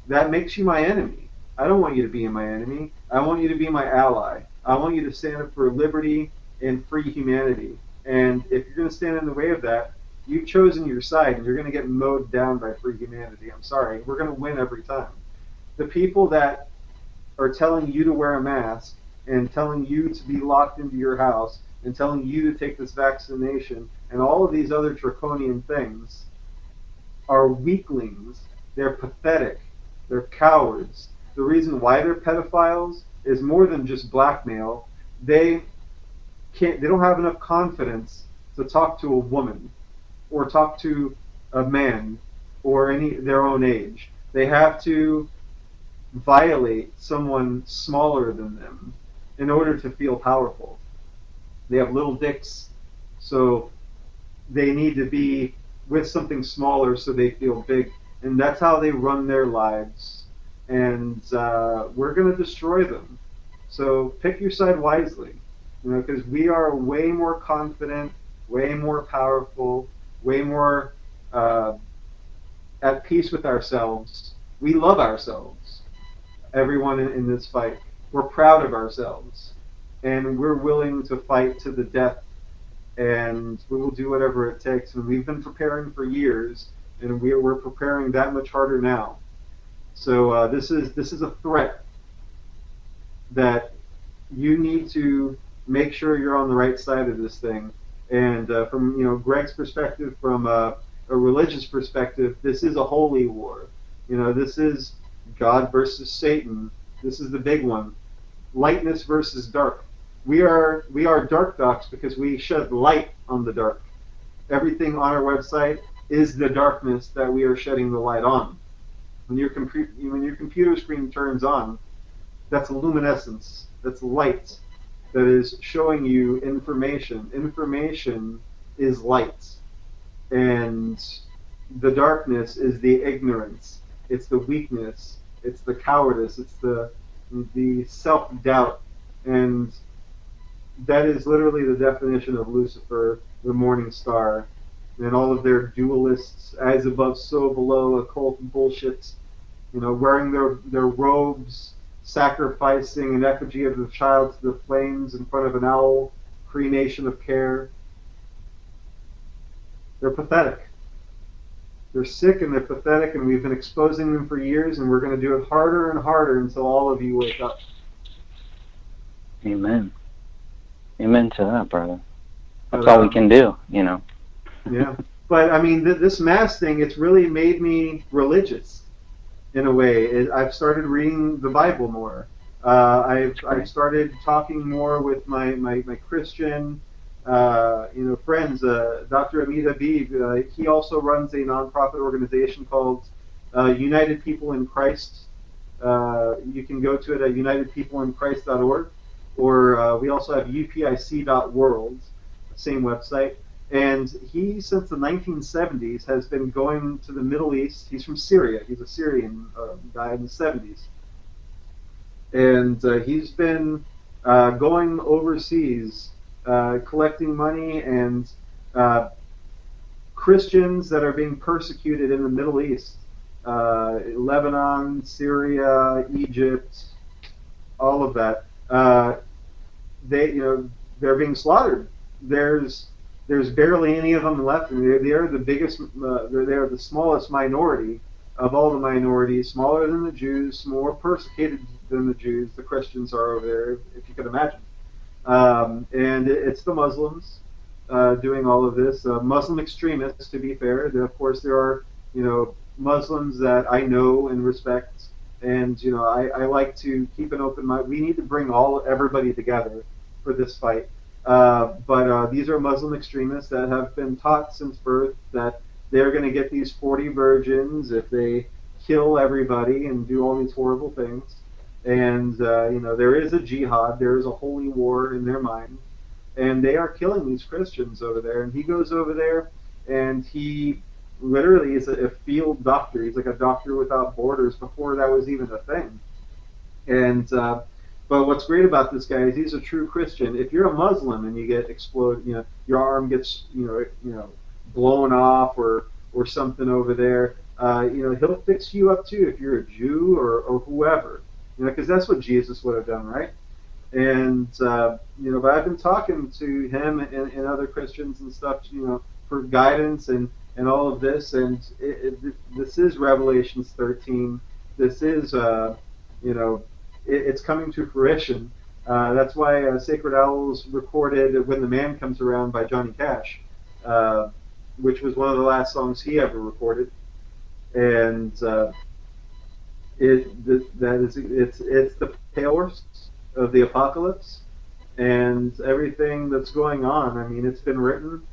that makes you my enemy. I don't want you to be my enemy. I want you to be my ally. I want you to stand up for liberty and free humanity. And if you're going to stand in the way of that, you've chosen your side, and you're going to get mowed down by free humanity. I'm sorry. We're going to win every time. The people that are telling you to wear a mask and telling you to be locked into your house and telling you to take this vaccination and all of these other draconian things are weaklings. They're pathetic. They're cowards. The reason why they're pedophiles is more than just blackmail. They can't. They don't have enough confidence to talk to a woman or talk to a man or any their own age. They have to violate someone smaller than them in order to feel powerful. They have little dicks, so they need to be with something smaller so they feel big. And that's how they run their lives. And we're going to destroy them. So pick your side wisely, because we are way more confident, way more powerful, way more at peace with ourselves. We love ourselves, everyone in this fight. We're proud of ourselves. And we're willing to fight to the death, and we will do whatever it takes. And we've been preparing for years, and we're preparing that much harder now. So this is a threat that you need to make sure you're on the right side of this thing. And from Greg's perspective, from a religious perspective, this is a holy war. This is God versus Satan. This is the big one. Lightness versus dark. We are Dark Dox because we shed light on the dark. Everything on our website is the darkness that we are shedding the light on. When your computer screen turns on, that's luminescence. That's light that is showing you information. Information is light. And the darkness is the ignorance. It's the weakness. It's the cowardice. It's the self-doubt. And that is literally the definition of Lucifer, the morning star, and all of their dualists, as above, so below, occult bullshit, wearing their robes, sacrificing an effigy of the child to the flames in front of an owl, cremation of care. They're pathetic. They're sick and they're pathetic, and we've been exposing them for years, and we're going to do it harder and harder until all of you wake up. Amen. Amen to that, brother. That's all we can do, Yeah. But, I mean, this mass thing, it's really made me religious in a way. I've started reading the Bible more. I've started talking more with my Christian friends. Dr. Amit Habib, he also runs a nonprofit organization called United People in Christ. You can go to it at unitedpeopleinchrist.org, or we also have upic.world, same website. And he, since the 1970s, has been going to the Middle East. He's from Syria. He's a Syrian guy in the 70s. And he's been going overseas, collecting money, and Christians that are being persecuted in the Middle East, Lebanon, Syria, Egypt, all of that. They're being slaughtered. There's barely any of them left, and they are the biggest. They are the smallest minority of all the minorities, smaller than the Jews, more persecuted than the Jews. The Christians are over there, if you could imagine. And it's the Muslims doing all of this. Muslim extremists, to be fair. Of course, there are Muslims that I know and respect, and I like to keep an open mind. We need to bring everybody together for this fight. But these are Muslim extremists that have been taught since birth that they're going to get these 40 virgins if they kill everybody and do all these horrible things. And there is a jihad, there is a holy war in their mind, and they are killing these Christians over there. And he goes over there, and he literally is a field doctor. He's like a doctor without borders before that was even a thing. And but what's great about this guy is he's a true Christian. If you're a Muslim and you get exploded, your arm gets blown off or something over there, he'll fix you up too if you're a Jew or whoever, because that's what Jesus would have done, right? And but I've been talking to him and other Christians and stuff, for guidance and all of this, and this is Revelations 13. This is it's coming to fruition. That's why Sacred Owls recorded "When the Man Comes Around" by Johnny Cash, uh, which was one of the last songs he ever recorded, and it's the pale horse of the apocalypse and everything that's going on. I mean, it's been written,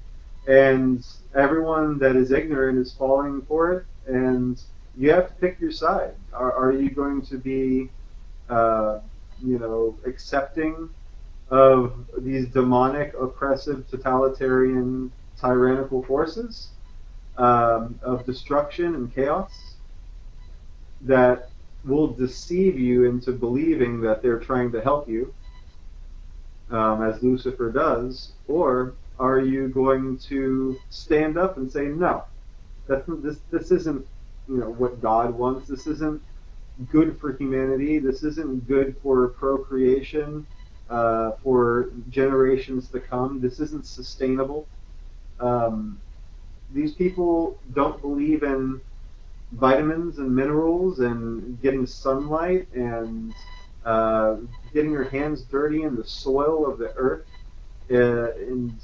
and everyone that is ignorant is falling for it. And you have to pick your side. Are you going to be, accepting of these demonic, oppressive, totalitarian, tyrannical forces of destruction and chaos that will deceive you into believing that they're trying to help you, as Lucifer does, or are you going to stand up and say no? This isn't what God wants. This isn't good for humanity. This isn't good for procreation for generations to come. This isn't sustainable. Um, these people don't believe in vitamins and minerals and getting sunlight and uh, getting your hands dirty in the soil of the earth, and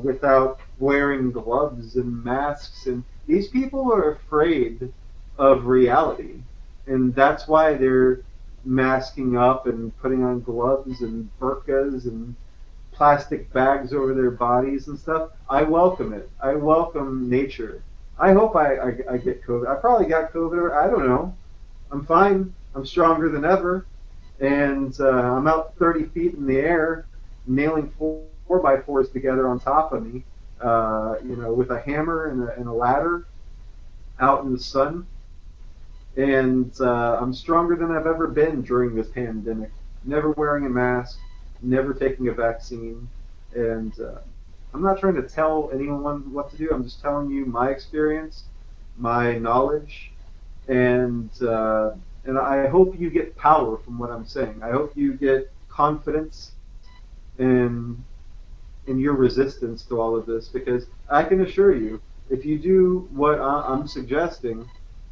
without wearing gloves and masks. And these people are afraid of reality, and that's why they're masking up and putting on gloves and burqas and plastic bags over their bodies and stuff. I welcome it. I welcome nature. I hope I get COVID. I probably got COVID. I don't know. I'm fine. I'm stronger than ever. And I'm out 30 feet in the air, nailing four by fours together on top of me, with a hammer and a ladder out in the sun. And I'm stronger than I've ever been during this pandemic. Never wearing a mask, never taking a vaccine, and I'm not trying to tell anyone what to do. I'm just telling you my experience, my knowledge, and I hope you get power from what I'm saying. I hope you get confidence in your resistance to all of this, because I can assure you, if you do what I'm suggesting,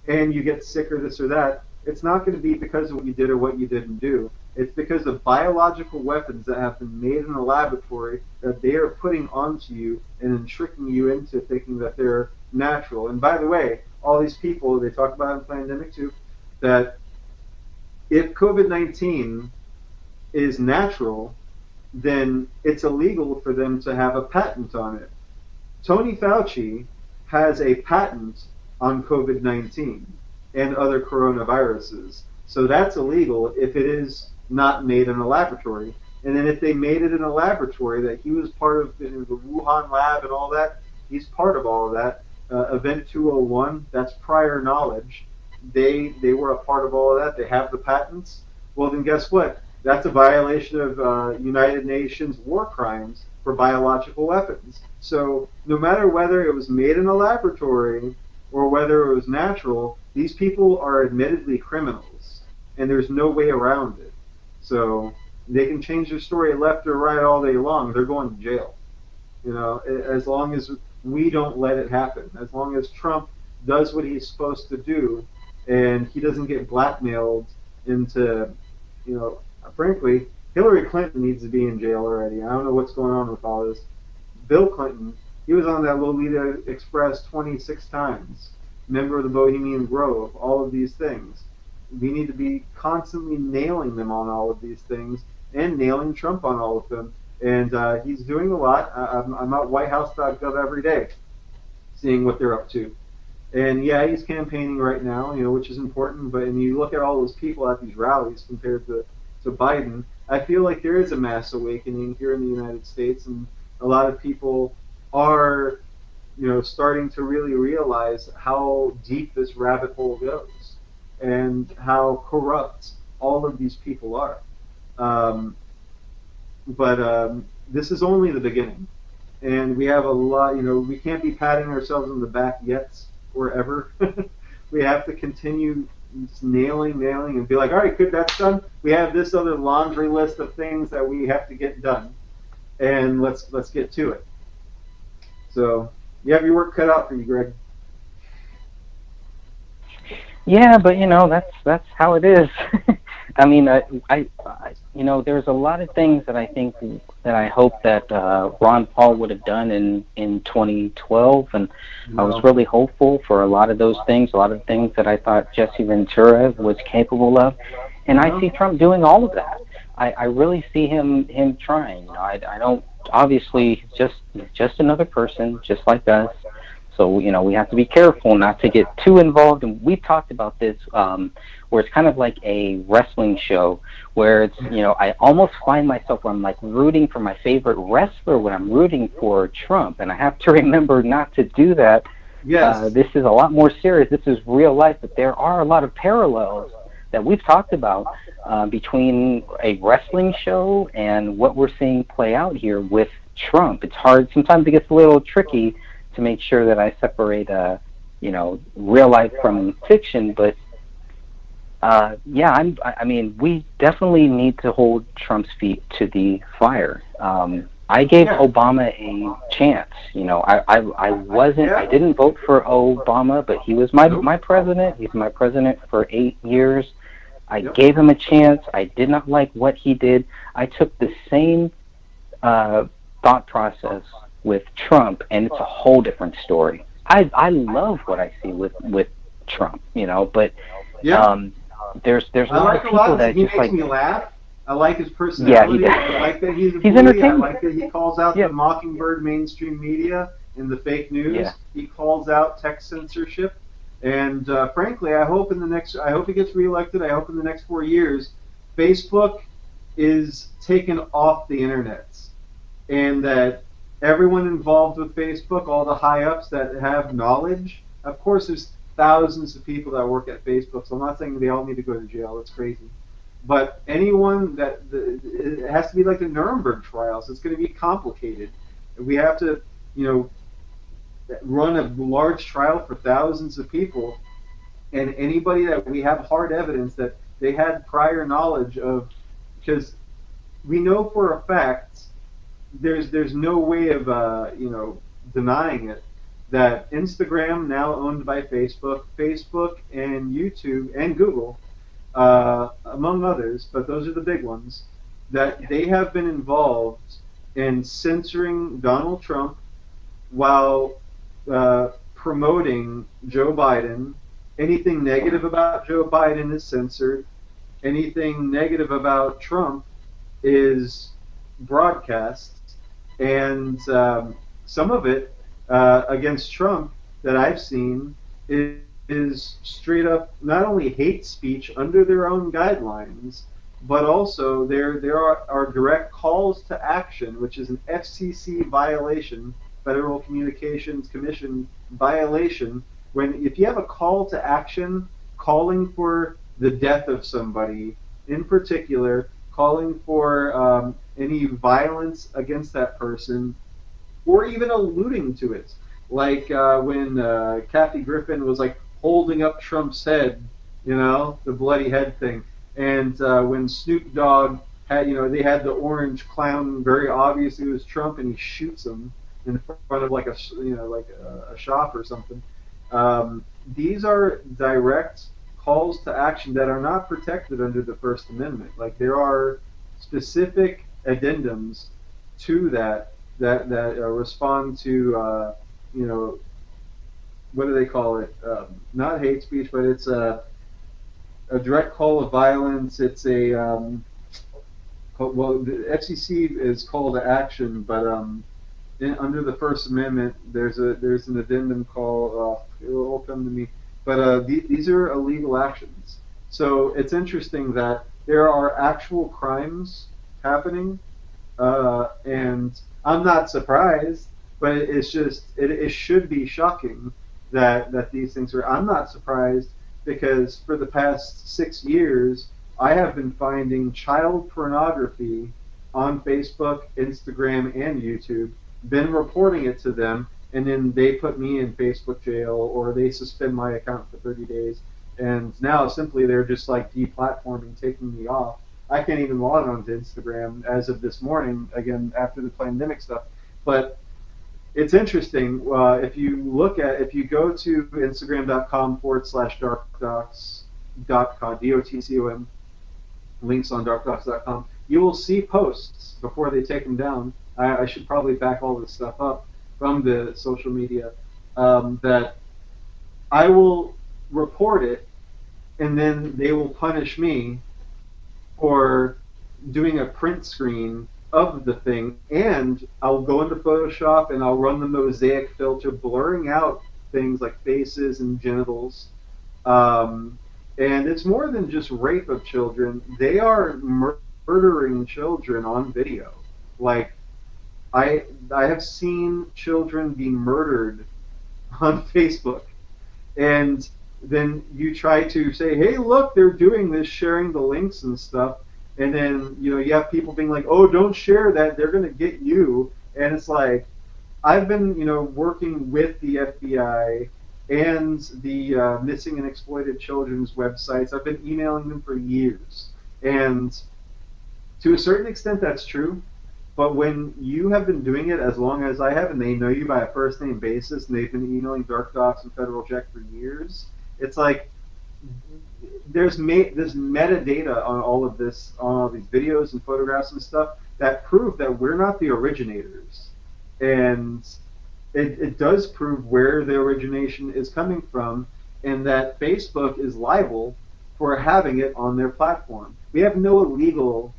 and you get sick or this or that, it's not going to be because of what you did or what you didn't do. It's because of biological weapons that have been made in a laboratory that they are putting onto you and then tricking you into thinking that they're natural. And by the way, all these people, they talk about in pandemic too, that if COVID-19 is natural, then it's illegal for them to have a patent on it. Tony Fauci has a patent on COVID-19 and other coronaviruses. So that's illegal if it is not made in a laboratory. And then if they made it in a laboratory, that he was part of the Wuhan lab and all that, he's part of all of that. Event 201, that's prior knowledge. They were a part of all of that. They have the patents. Well, then guess what? That's a violation of United Nations war crimes for biological weapons. So no matter whether it was made in a laboratory or whether it was natural, these people are admittedly criminals, and there's no way around it. So they can change their story left or right all day long. They're going to jail. As long as we don't let it happen, as long as Trump does what he's supposed to do, and he doesn't get blackmailed into, you know, frankly, Hillary Clinton needs to be in jail already. I don't know what's going on with all this. Bill Clinton, he was on that Lolita Express 26 times. member of the Bohemian Grove, all of these things. We need to be constantly nailing them on all of these things and nailing Trump on all of them. And he's doing a lot. I'm at whitehouse.gov every day seeing what they're up to. And yeah, he's campaigning right now, which is important. But and you look at all those people at these rallies compared to Biden, I feel like there is a mass awakening here in the United States, and a lot of people are, starting to really realize how deep this rabbit hole goes and how corrupt all of these people are. Um, but this is only the beginning, and we have a lot. We can't be patting ourselves on the back yet or ever. We have to continue nailing, and be like, all right, good, that's done. We have this other laundry list of things that we have to get done, and let's get to it. So you have your work cut out for you, Greg. Yeah, but that's how it is. I mean, there's a lot of things that I think that I hope that Ron Paul would have done in 2012, and I was No. really hopeful for a lot of those things, a lot of things that I thought Jesse Ventura was capable of, and I see No. Trump doing all of that. I really see him trying. I don't obviously just another person, just like us. So we have to be careful not to get too involved. And we've talked about this, where it's kind of like a wrestling show, where it's I almost find myself where I'm like rooting for my favorite wrestler when I'm rooting for Trump, and I have to remember not to do that. Yes. This is a lot more serious. This is real life, but there are a lot of parallels that we've talked about between a wrestling show and what we're seeing play out here with Trump. It's hard. Sometimes it gets a little tricky to make sure that I separate, real life from fiction. But yeah, I mean, we definitely need to hold Trump's feet to the fire. I gave Yeah. Obama a chance. I wasn't. I Yeah. didn't vote for Obama, but he was my Nope. president. He's my president for 8 years. I Yep. gave him a chance. I did not like what he did. I took the same uh, thought process with Trump, and it's a whole different story. I love what I see with Trump, but Yeah. um, there's a I lot like of a people lot. that He just makes like, me laugh. I like his yeah, he personality. I does. like that he's a He's bully. I entertaining. like that he calls out the Yeah, mockingbird mainstream media and the fake yeah, news. He calls out tech censorship. And frankly, I hope he gets reelected. I hope in the next 4 years, Facebook is taken off the internet, and that everyone involved with Facebook, all the high ups that have knowledge, of course, there's thousands of people that work at Facebook, so I'm not saying they all need to go to jail. It's crazy. But anyone it has to be like the Nuremberg trials. It's going to be complicated. We have to, you know, run a large trial for thousands of people, and anybody that we have hard evidence that they had prior knowledge of, because we know for a fact there's no way of denying it that Instagram, now owned by Facebook and YouTube and Google, among others, but those are the big ones, that they have been involved in censoring Donald Trump while promoting Joe Biden. Anything negative about Joe Biden is censored. Anything negative about Trump is broadcast, and some of it against Trump that I've seen is straight up not only hate speech under their own guidelines, but also there are direct calls to action, which is an FCC violation, Federal Communications Commission violation. When if you have a call to action calling for the death of somebody in particular, calling for any violence against that person, or even alluding to it. Like when Kathy Griffin was like holding up Trump's head, the bloody head thing. And when Snoop Dogg had, they had the orange clown, very obviously it was Trump, and he shoots him in front of like a shop or something. These are direct calls to action that are not protected under the First Amendment. Like there are specific addendums to that respond to you know what do they call it? Not hate speech, but it's a direct call of violence. It's a well, the FCC is call to action, but under the First Amendment, there's an addendum called it'll come to me, but these are illegal actions. So it's interesting that there are actual crimes happening, and I'm not surprised, but it's just it should be shocking that these things are. I'm not surprised because for the past 6 years, I have been finding child pornography on Facebook, Instagram, and YouTube. Been reporting it to them, and then they put me in Facebook jail or they suspend my account for 30 days. And now simply they're just like deplatforming, taking me off. I can't even log onto Instagram as of this morning, again, after the pandemic stuff. But it's interesting. If you go to Instagram.com/darkdocs.com, DOTCOM, links on darkdocs.com, you will see posts before they take them down. I should probably back all this stuff up from the social media, that I will report it, and then they will punish me for doing a print screen of the thing, and I'll go into Photoshop and I'll run the mosaic filter, blurring out things like faces and genitals. Um, and it's more than just rape of children. They are murdering children on video. Like I have seen children be murdered on Facebook, and then you try to say, hey, look, they're doing this, sharing the links and stuff, and then you have people being like, oh, don't share that, they're going to get you. And it's like, I've been working with the FBI and the missing and exploited children's websites. I've been emailing them for years, and to a certain extent that's true. But when you have been doing it as long as I have, and they know you by a first name basis, and they've been emailing Dark Docs and Federal Check for years, it's like there's metadata on all of this, on all these videos and photographs and stuff that prove that we're not the originators, and it does prove where the origination is coming from, and that Facebook is liable for having it on their platform. We have no illegal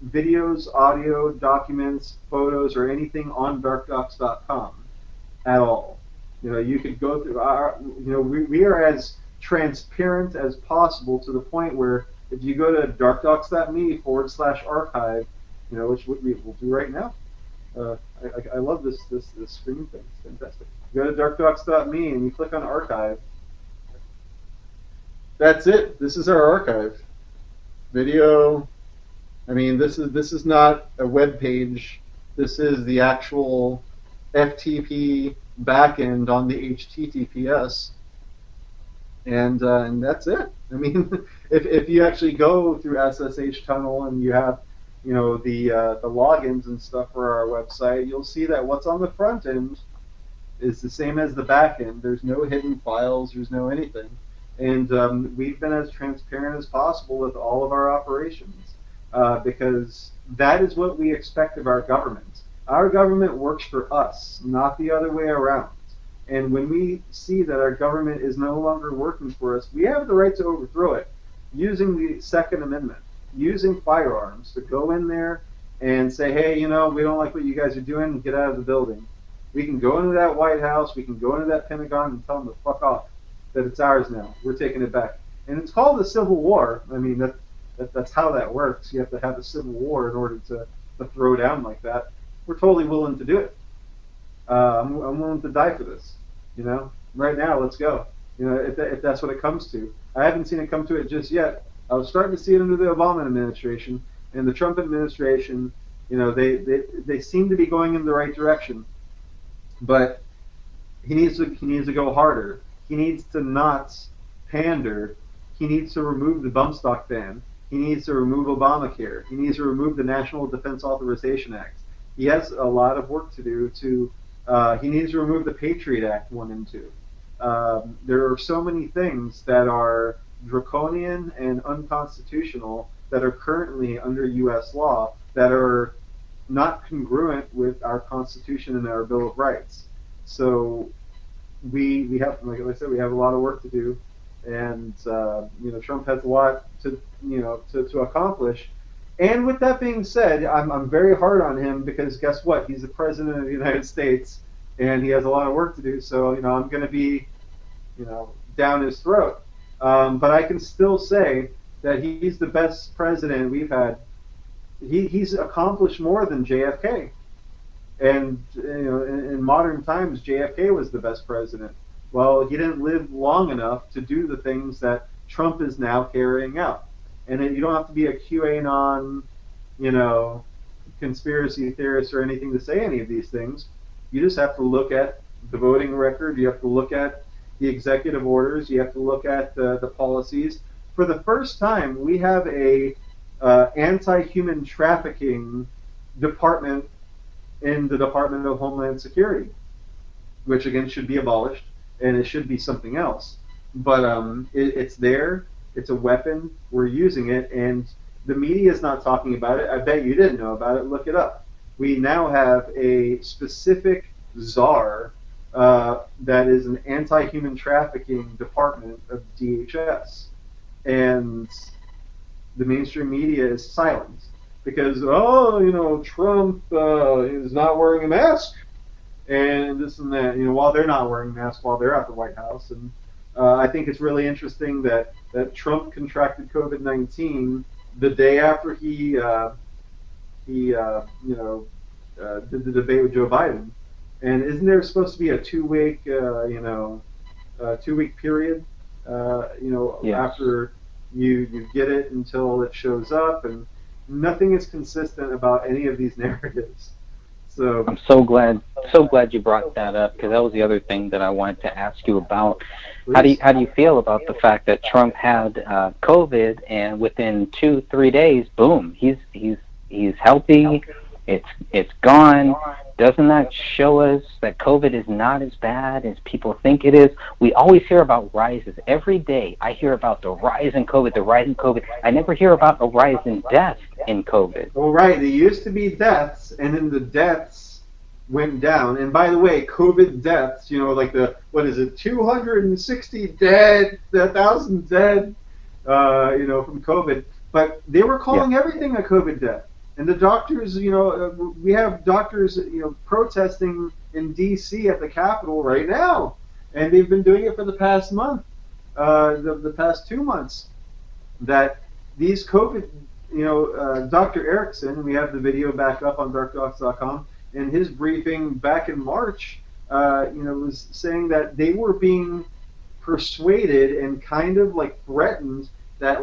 videos, audio, documents, photos, or anything on darkdocs.com at all. You could go through our, we are as transparent as possible, to the point where if you go to darkdocs.me/archive, which we will do right now. I love this screen thing. It's fantastic. You go to darkdocs.me and you click on archive. That's it. This is our archive. Video. I mean, this is not a web page. This is the actual FTP backend on the HTTPS, and that's it. I mean, if you actually go through SSH tunnel and you have the logins and stuff for our website, you'll see that what's on the front end is the same as the back end. There's no hidden files. There's no anything, and we've been as transparent as possible with all of our operations. Because that is what we expect of our government. Our government works for us, not the other way around. And when we see that our government is no longer working for us, we have the right to overthrow it using the Second Amendment, using firearms to go in there and say, hey, we don't like what you guys are doing, get out of the building. We can go into that White House, we can go into that Pentagon and tell them to fuck off, that it's ours now, we're taking it back. And it's called a civil war. I mean, that's how that works. You have to have a civil war in order to throw down like that. We're totally willing to do it. I'm willing to die for this. Right now, let's go. If that's what it comes to. I haven't seen it come to it just yet. I was starting to see it under the Obama administration and the Trump administration. They seem to be going in the right direction, but he needs to go harder. He needs to not pander. He needs to remove the bump stock ban. He needs to remove Obamacare. He needs to remove the National Defense Authorization Act. He has a lot of work to do. He needs to remove the Patriot Act 1 and 2. There are so many things that are draconian and unconstitutional that are currently under U.S. law that are not congruent with our Constitution and our Bill of Rights. So we have, like I said, we have a lot of work to do, and Trump has a lot to to accomplish. And with that being said, I'm very hard on him because guess what? He's the president of the United States, and he has a lot of work to do. So I'm going to be down his throat. But I can still say that he's the best president we've had. He's accomplished more than JFK. And in modern times, JFK was the best president. Well, he didn't live long enough to do the things that Trump is now carrying out. And you don't have to be a QAnon, you know, conspiracy theorist or anything to say any of these things. You just have to look at the voting record. You have to look at the executive orders. You have to look at the policies. For the first time, we have a anti-human trafficking department in the Department of Homeland Security, which again should be abolished, and it should be something else. But it's there. It's a weapon. We're using it, and the media is not talking about it. I bet you didn't know about it. Look it up. We now have a specific czar that is an anti-human trafficking department of DHS, and the mainstream media is silent because Trump is not wearing a mask and this and that. While they're not wearing masks while they're at the White House, and I think it's really interesting that Trump contracted COVID-19 the day after he did the debate with Joe Biden. And isn't there supposed to be a 2 week 2 week period Yes. after you get it until it shows up, and nothing is consistent about any of these narratives. So I'm so glad you brought that up, because that was the other thing that I wanted to ask you about. please. How do you feel about the fact that Trump had COVID, and within 2-3 days, boom, he's healthy, it's gone? Doesn't that show us that COVID is not as bad as people think it is? We always hear about rises. Every day I hear about the rise in COVID, the rise in COVID. I never hear about a rise in death in COVID. Well, right, there used to be deaths, and then the deaths went down. And by the way, COVID deaths, like what is it, 260 dead, 1,000 dead, from COVID. But they were calling everything a COVID death. And the doctors, we have doctors, protesting in D.C. at the Capitol right now, and they've been doing it for the past month, the past 2 months. That these COVID, Dr. Erickson, we have the video back up on darkdocs.com, in his briefing back in March, was saying that they were being persuaded and kind of like threatened that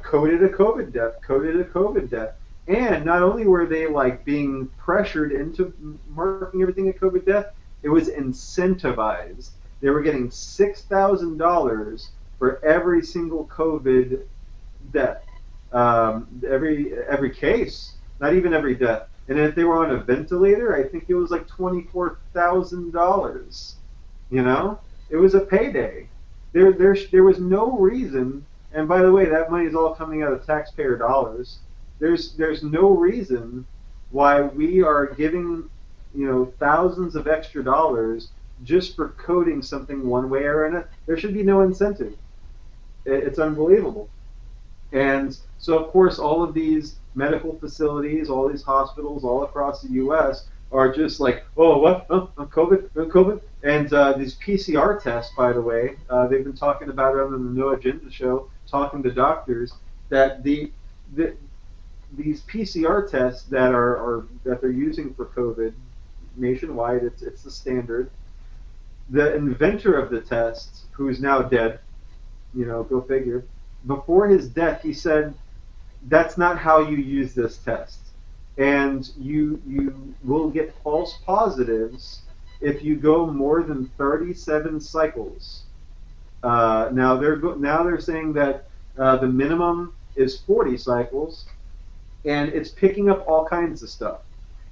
coded a COVID death, coded a COVID death. And not only were they being pressured into marking everything a COVID death, it was incentivized. They were getting $6,000 for every single COVID death, every case, not even every death. And if they were on a ventilator, I think it was like $24,000. It was a payday. There was no reason. And by the way, that money is all coming out of taxpayer dollars. There's no reason why we are giving thousands of extra dollars just for coding something one way or another. There should be no incentive. It's unbelievable. And so of course all of these medical facilities, all these hospitals all across the U.S. are just like, oh, what? Oh, COVID, COVID. And these PCR tests, by the way, they've been talking about it on the No Agenda show, talking to doctors, that these PCR tests that they're using for COVID nationwide, it's the standard. The inventor of the test, who is now dead, go figure, before his death, he said, that's not how you use this test. And you will get false positives if you go more than 37 cycles. Now they're saying that the minimum is 40 cycles, and it's picking up all kinds of stuff.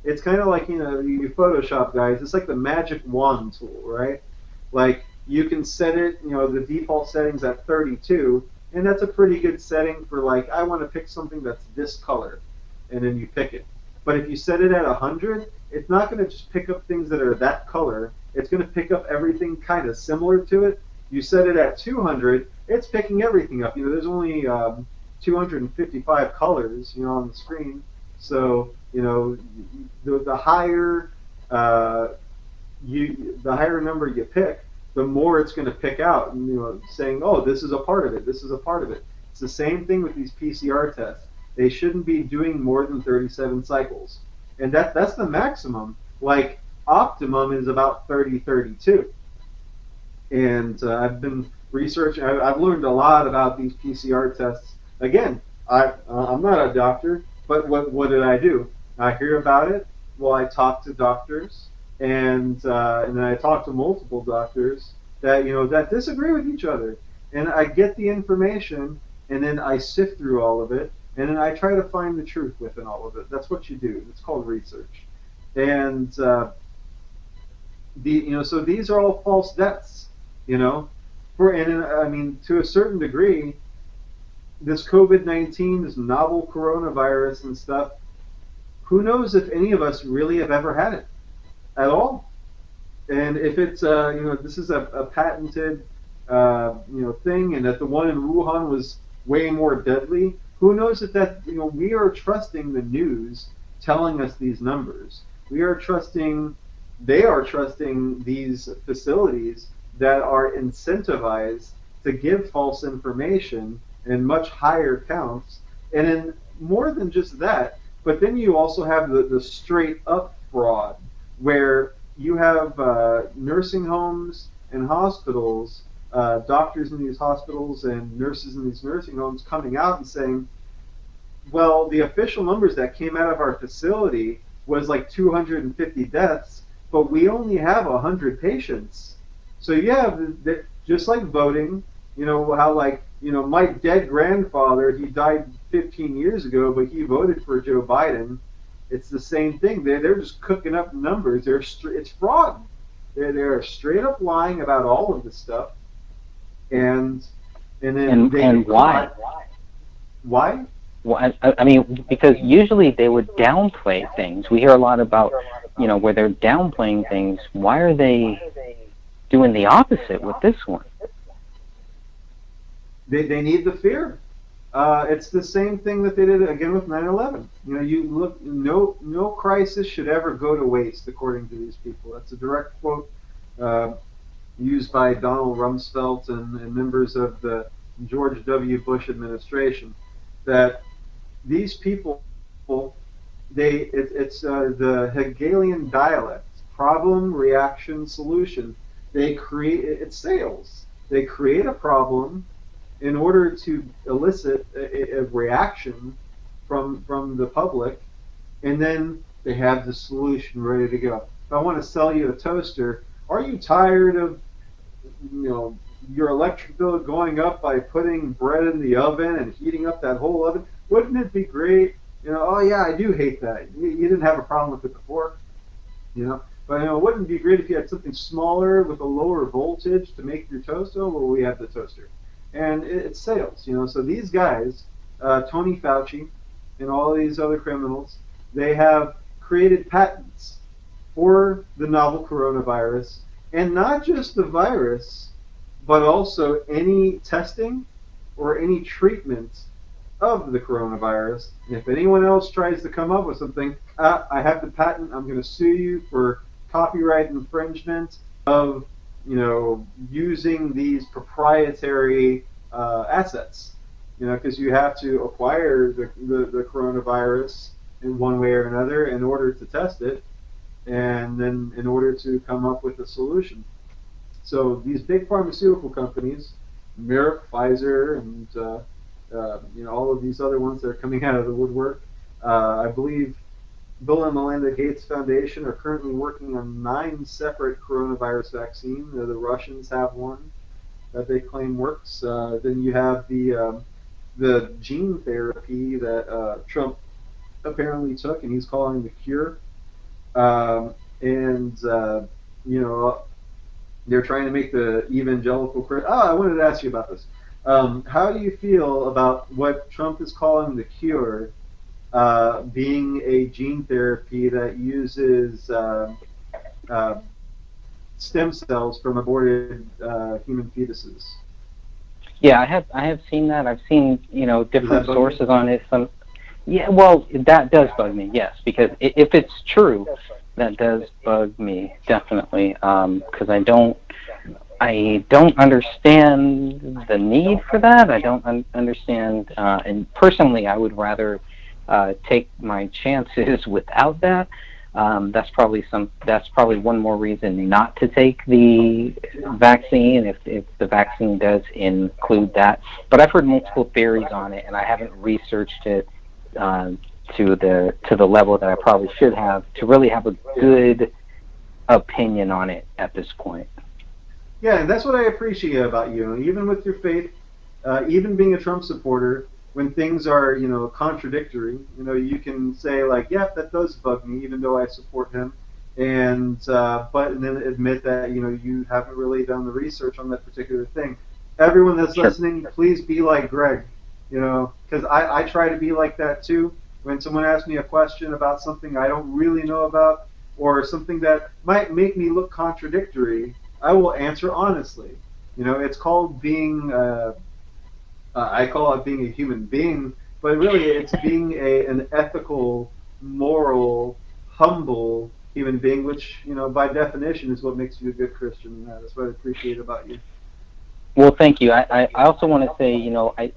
It's kind of like, you Photoshop guys, it's like the magic wand tool, right? Like, you can set it, the default setting's at 32, and that's a pretty good setting for I want to pick something that's this color, and then you pick it. But if you set it at 100, it's not going to just pick up things that are that color. it's going to pick up everything kind of similar to it. You set it at 200, it's picking everything up. There's only 255 colors, on the screen. So, the higher uh, the higher number you pick, the more it's going to pick out, and, saying, oh, this is a part of it. This is a part of it. It's the same thing with these PCR tests. They shouldn't be doing more than 37 cycles, and that's the maximum. Like optimum is about 30, 32. And I've been researching. I've learned a lot about these PCR tests. Again, I'm not a doctor, but what did I do? I hear about it. Well, I talk to doctors, and then I talk to multiple doctors that disagree with each other, and I get the information, and then I sift through all of it, and then I try to find the truth within all of it. That's what you do. It's called research, and so these are all false deaths, you know. And I mean, to a certain degree, this COVID-19, this novel coronavirus and stuff, who knows if any of us really have ever had it at all? And if it's this is a patented thing, and that the one in Wuhan was way more deadly, who knows if we are trusting the news telling us these numbers. They are trusting these facilities that are incentivized to give false information in much higher counts. And then more than just that, but then you also have the straight up fraud, where you have nursing homes and hospitals, doctors in these hospitals and nurses in these nursing homes coming out and saying, well, the official numbers that came out of our facility was like 250 deaths, but we only have 100 patients. So yeah, just like voting, how my dead grandfather, he died 15 years ago, but he voted for Joe Biden. It's the same thing. They're just cooking up numbers. It's fraud. They're straight up lying about all of this stuff, and and why? Why? Well, I mean, because usually they would downplay things. We hear a lot about, where they're downplaying things. Why are they doing the opposite with this one? They need the fear. It's the same thing that they did again with 9/11. You look, no crisis should ever go to waste, according to these people. That's a direct quote used by Donald Rumsfeld and members of the George W. Bush administration. That these people, it's the Hegelian dialect: problem, reaction, solution. It's sales. They create a problem in order to elicit a reaction from the public, and then they have the solution ready to go. If I want to sell you a toaster, are you tired of your electric bill going up by putting bread in the oven and heating up that whole oven? Wouldn't it be great? Oh yeah, I do hate that. You didn't have a problem with it before, But wouldn't it be great if you had something smaller with a lower voltage to make your toast? Oh, well, we have the toaster. And it's sales, So these guys, Tony Fauci and all these other criminals, they have created patents for the novel coronavirus, and not just the virus, but also any testing or any treatment of the coronavirus. And if anyone else tries to come up with something, I have the patent, I'm going to sue you for copyright infringement of using these proprietary assets, because you have to acquire the coronavirus in one way or another in order to test it, and then in order to come up with a solution. So these big pharmaceutical companies, Merck, Pfizer, and all of these other ones that are coming out of the woodwork, I believe Bill and Melinda Gates Foundation are currently working on 9 separate coronavirus vaccines. The Russians have one that they claim works. Then you have the gene therapy that Trump apparently took, and he's calling the cure. They're trying to make the evangelical. I wanted to ask you about this. How do you feel about what Trump is calling the cure? Being a gene therapy that uses stem cells from aborted human fetuses. Yeah, I have seen that. I've seen Does that different bug you? sources on it. Some Yeah, well, that does bug me. Yes, because if it's true, that does bug me definitely. Because I don't understand the need for that. I don't understand, and personally, I would rather take my chances without that. That's probably one more reason not to take the vaccine if the vaccine does include that. But I've heard multiple theories on it, and I haven't researched it uh, to the level that I probably should have to really have a Yeah. good opinion on it at this point. Yeah, and that's what I appreciate about you. Even with your faith, even being a Trump supporter, when things are contradictory, you can say like, "Yeah, that does bug me," even though I support him, and then admit that you haven't really done the research on that particular thing. Everyone that's Sure. listening, please be like Greg, because I try to be like that too. When someone asks me a question about something I don't really know about, or something that might make me look contradictory, I will answer honestly. It's called being, I call it being a human being, but really it's being an ethical, moral, humble human being, which, by definition is what makes you a good Christian. That's what I appreciate about you. Well, thank you. I also want to say,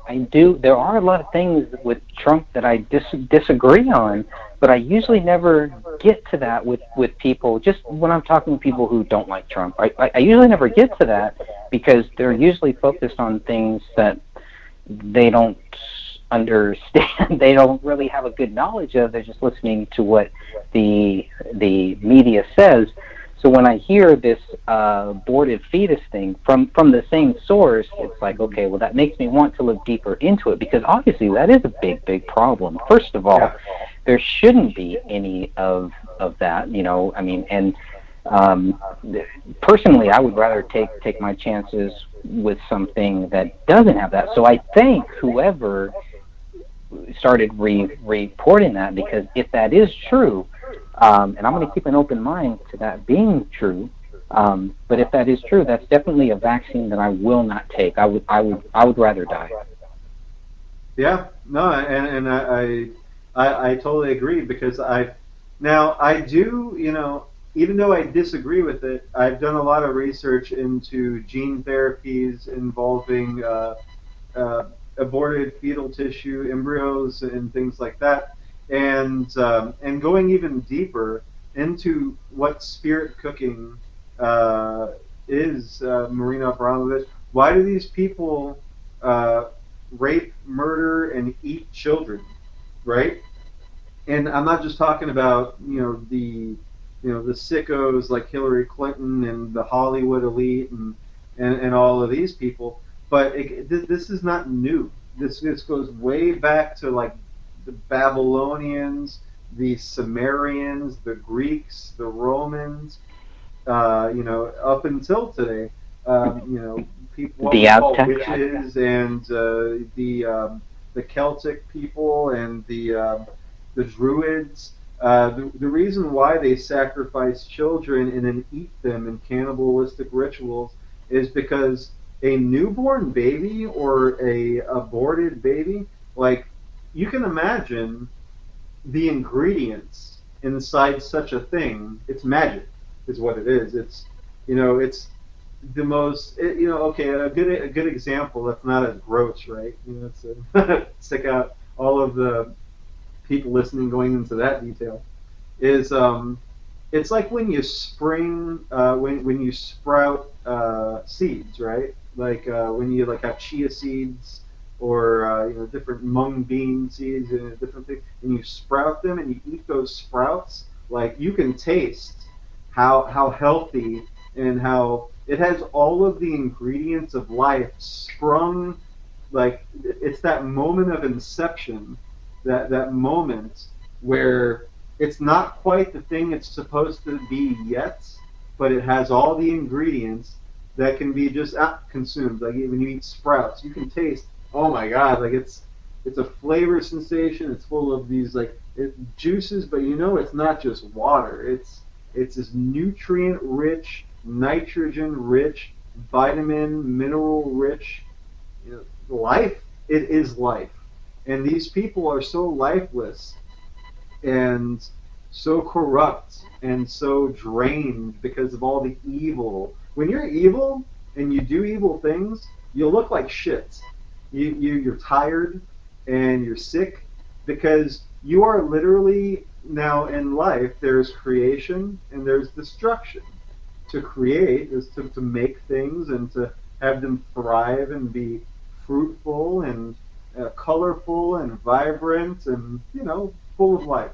I do. There are a lot of things with Trump that I disagree on, but I usually never get to that with people. Just when I'm talking to people who don't like Trump, I usually never get to that because they're usually focused on things that they don't understand. They don't really have a good knowledge of. They're just listening to what the media says. So when I hear this aborted fetus thing from the same source, it's like, Mm-hmm. okay, well, that makes me want to look deeper into it because obviously that is a big problem. First of all, Yeah. there shouldn't be any of that. I mean, and um, personally, I would rather take my chances with something that doesn't have that. So I thank whoever started reporting that because if that is true, and I'm going to keep an open mind to that being true. But if that is true, that's definitely a vaccine that I will not take. I would rather die. Yeah, no, and I totally agree because I do, even though I disagree with it, I've done a lot of research into gene therapies involving uh, aborted fetal tissue, embryos, and things like that, and going even deeper into what spirit cooking uh, is, Marina Abramovich. Why do these people uh, rape, murder, and eat children? Right? And I'm not just talking about the sickos like Hillary Clinton and the Hollywood elite and all of these people, but this is not new. This goes way back to like the Babylonians, the Sumerians, the Greeks, the Romans, up until today. People what The we call Aztecs. witches and the Celtic people and the Druids. The reason why they sacrifice children and then eat them in cannibalistic rituals is because a newborn baby or a aborted baby, like you can imagine the ingredients inside such a thing. It's magic, is what it is. It's the most, okay, a good example that's not as gross, right? It's stick out all of the people listening going into that detail is it's like when you spring when you sprout seeds, right? Like when you like have chia seeds or different mung bean seeds and different things, and you sprout them and you eat those sprouts. Like you can taste how healthy and how it has all of the ingredients of life sprung. Like it's that moment of inception, that moment where it's not quite the thing it's supposed to be yet, but it has all the ingredients that can be just consumed. Like when you eat sprouts, you can taste. Oh my god! Like it's a flavor sensation. It's full of these juices, but it's not just water. It's this nutrient rich, nitrogen-rich, vitamin, mineral-rich life. It is life, and these people are so lifeless and so corrupt and so drained because of all the evil. When you're evil and you do evil things, you look like shit. You're tired and you're sick because you are literally now in life. There's creation and there's destruction. To create is to make things and to have them thrive and be fruitful and colorful and vibrant and full of life.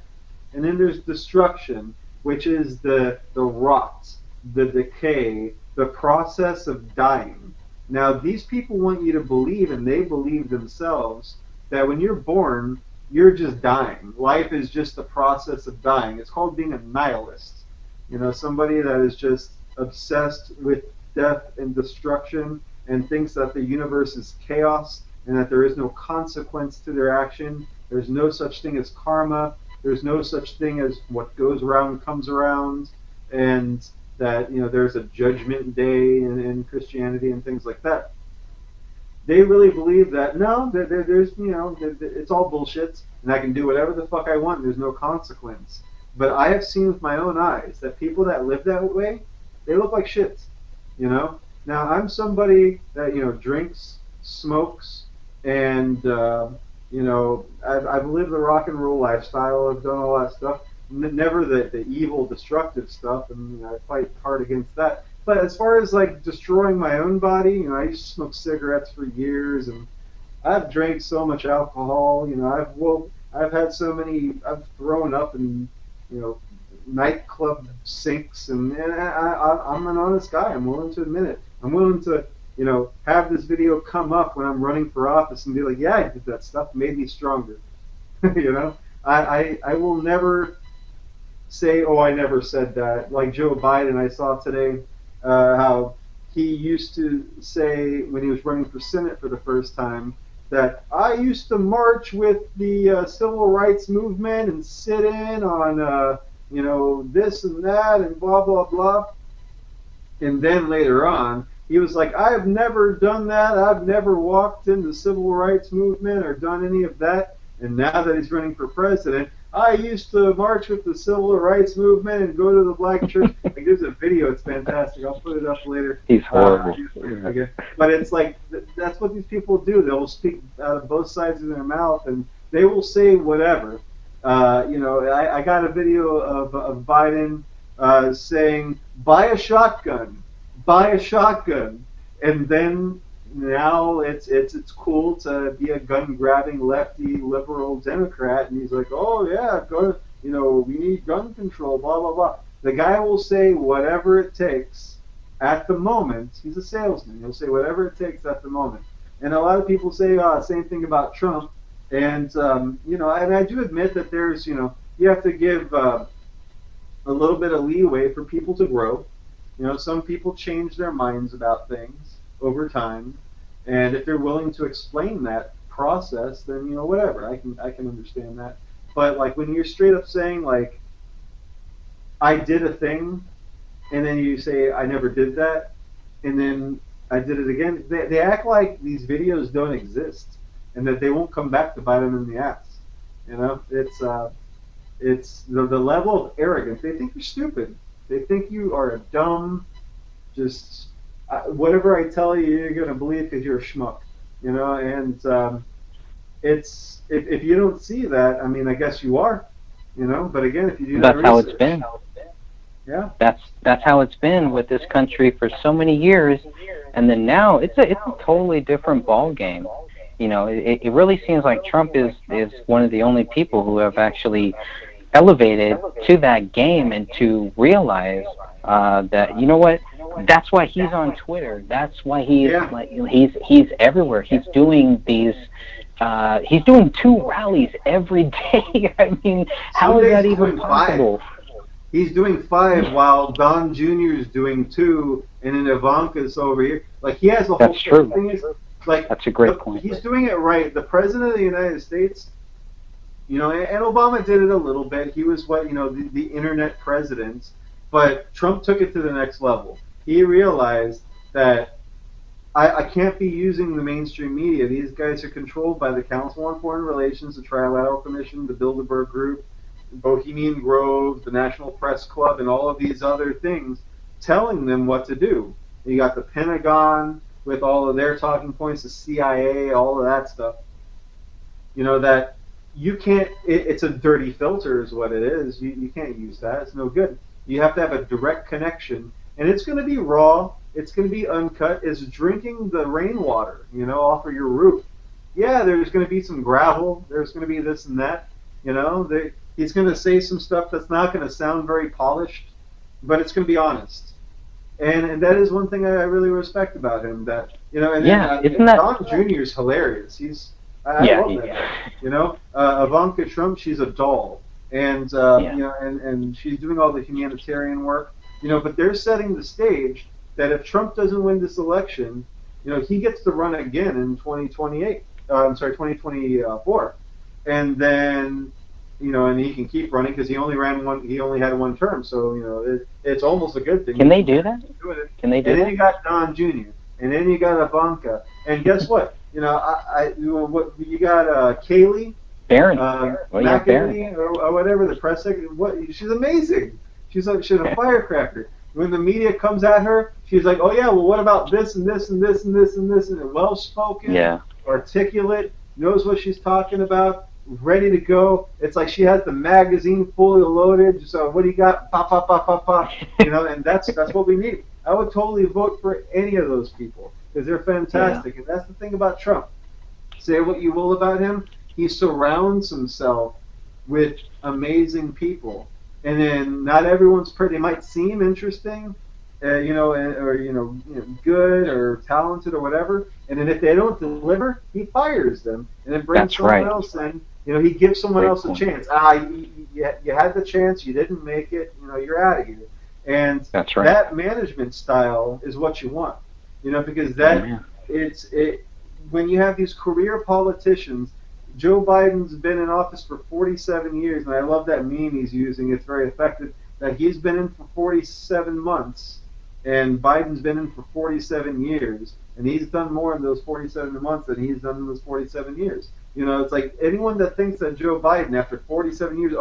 And then there's destruction, which is the rot, the decay, the process of dying. Now these people want you to believe, and they believe themselves, that when you're born, you're just dying. Life is just the process of dying. It's called being a nihilist. Somebody that is just obsessed with death and destruction and thinks that the universe is chaos and that there is no consequence to their action. There's no such thing as karma. There's no such thing as what goes around comes around, and that there's a judgment day in Christianity and things like that. They really believe that no, there's it's all bullshit, and I can do whatever the fuck I want. And there's no consequence. But I have seen with my own eyes that people that live that way, they look like shit. Now I'm somebody that drinks, smokes, and I've lived the rock and roll lifestyle. I've done all that stuff. Never the evil, destructive stuff, and I fight hard against that. But as far as like destroying my own body, I used to smoke cigarettes for years, and I've drank so much alcohol. I've had so many. I've thrown up in nightclub sinks, and I'm an honest guy. I'm willing to admit it. I'm willing to have this video come up when I'm running for office and be like, yeah, I did that stuff. It made me stronger. I will never say, oh, I never said that. Like Joe Biden, I saw today how he used to say when he was running for Senate for the first time that I used to march with the civil rights movement and sit in on this and that and blah blah blah. And then later on, he was like, I've never done that. I've never walked in the civil rights movement or done any of that. And now that he's running for president, I used to march with the civil rights movement and go to the black church. Like, there's a video. It's fantastic. I'll put it up later. He's horrible. Okay. But it's like, that's what these people do. They'll speak out of both sides of their mouth, and they will say whatever. I got a video of Biden saying, buy a shotgun, and then now it's cool to be a gun grabbing lefty liberal Democrat, and he's like, oh yeah, we need gun control, blah blah blah. The guy will say whatever it takes at the moment. He's a salesman. He'll say whatever it takes at the moment. And a lot of people say same thing about Trump. And and I do admit that there's you have to give a little bit of leeway for people to grow. Some people change their minds about things over time, and if they're willing to explain that process, then whatever, I can understand that. But like when you're straight up saying like I did a thing, and then you say I never did that, and then I did it again, they act like these videos don't exist and that they won't come back to bite them in the ass. It's the level of arrogance. They think you're stupid. They think you are a dumb, just whatever I tell you, you're gonna believe because you're a schmuck. And it's if you don't see that, I mean, I guess you are. But again, if you do that research, how it's been. Yeah. That's how it's been with this country for so many years, and then now it's a totally different ball game. It really seems like Trump is one of the only people who have actually elevated to that game and to realize that what, that's why he's on Twitter. That's why he's he's everywhere. He's doing these. He's doing 2 rallies every day. I mean, how is that even possible? 5. He's doing 5 while Don Jr. is doing 2, and then Ivanka's over here. Like he has a whole. That's true. Thing is, like that's a great point. He's doing it right. The president of the United States. And Obama did it a little bit. He was the internet president, but Trump took it to the next level. he realized that I can't be using the mainstream media. These guys are controlled by the Council on Foreign Relations, the Trilateral Commission, the Bilderberg Group, Bohemian Grove, the National Press Club, and all of these other things telling them what to do. You got the Pentagon with all of their talking points, the CIA, all of that stuff. That you can't. It's a dirty filter, is what it is. You can't use that. It's no good. You have to have a direct connection, and it's going to be raw. It's going to be uncut. It's drinking the rainwater, off of your roof. Yeah, there's going to be some gravel. There's going to be this and that. He's going to say some stuff that's not going to sound very polished, but it's going to be honest. And that is one thing I really respect about him. That and then Yeah, isn't that? Don Jr. is hilarious. I Yeah, love that guy. Ivanka Trump, she's a doll, and yeah, and she's doing all the humanitarian work. But they're setting the stage that if Trump doesn't win this election, he gets to run again in 2028. I'm sorry, 2024, and then and he can keep running because he only ran one. He only had one term, so it's almost a good thing. Can they do that? Can they do And then that? you got Don Jr. And then you got Ivanka. And guess what? What you got Kaylee Barron. Well, yeah, Barron. McEnany or whatever the press secretary. What? She's amazing. She's a firecracker. When the media comes at her, she's like, oh yeah, well what about this and this and this and this and this and well spoken, Yeah. articulate, knows what she's talking about, ready to go. It's like she has the magazine fully loaded. So what do you got? Pop, pop, pop, pop, pop. And that's what we need. I would totally vote for any of those people because they're fantastic. Yeah. And that's the thing about Trump. Say what you will about him, he surrounds himself with amazing people. And then not everyone's pretty. They might seem interesting, or good or talented or whatever. And then if they don't deliver, he fires them and then brings someone else in. He gives someone else a chance. You had the chance, you didn't make it. You're out of here. And that management style is what you want. Because when you have these career politicians. Joe Biden's been in office for 47 years, and I love that meme he's using. It's very effective. That he's been in for 47 months, and Biden's been in for 47 years, and he's done more in those 47 months than he's done in those 47 years. It's like anyone that thinks that Joe Biden, after 47 years,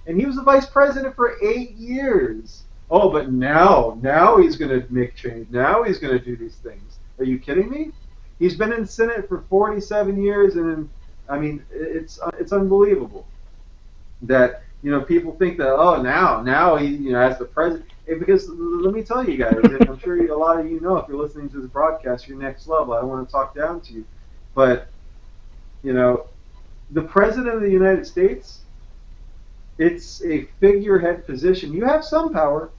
and he was the vice president for 8 years. Oh, but now he's going to make change. Now he's going to do these things. Are you kidding me? He's been in Senate for 47 years, and it's unbelievable that people think that now he as the president, because let me tell you guys, and I'm sure a lot of you know if you're listening to this broadcast, you're next level. I don't want to talk down to you, but the president of the United States, it's a figurehead position. You have some power.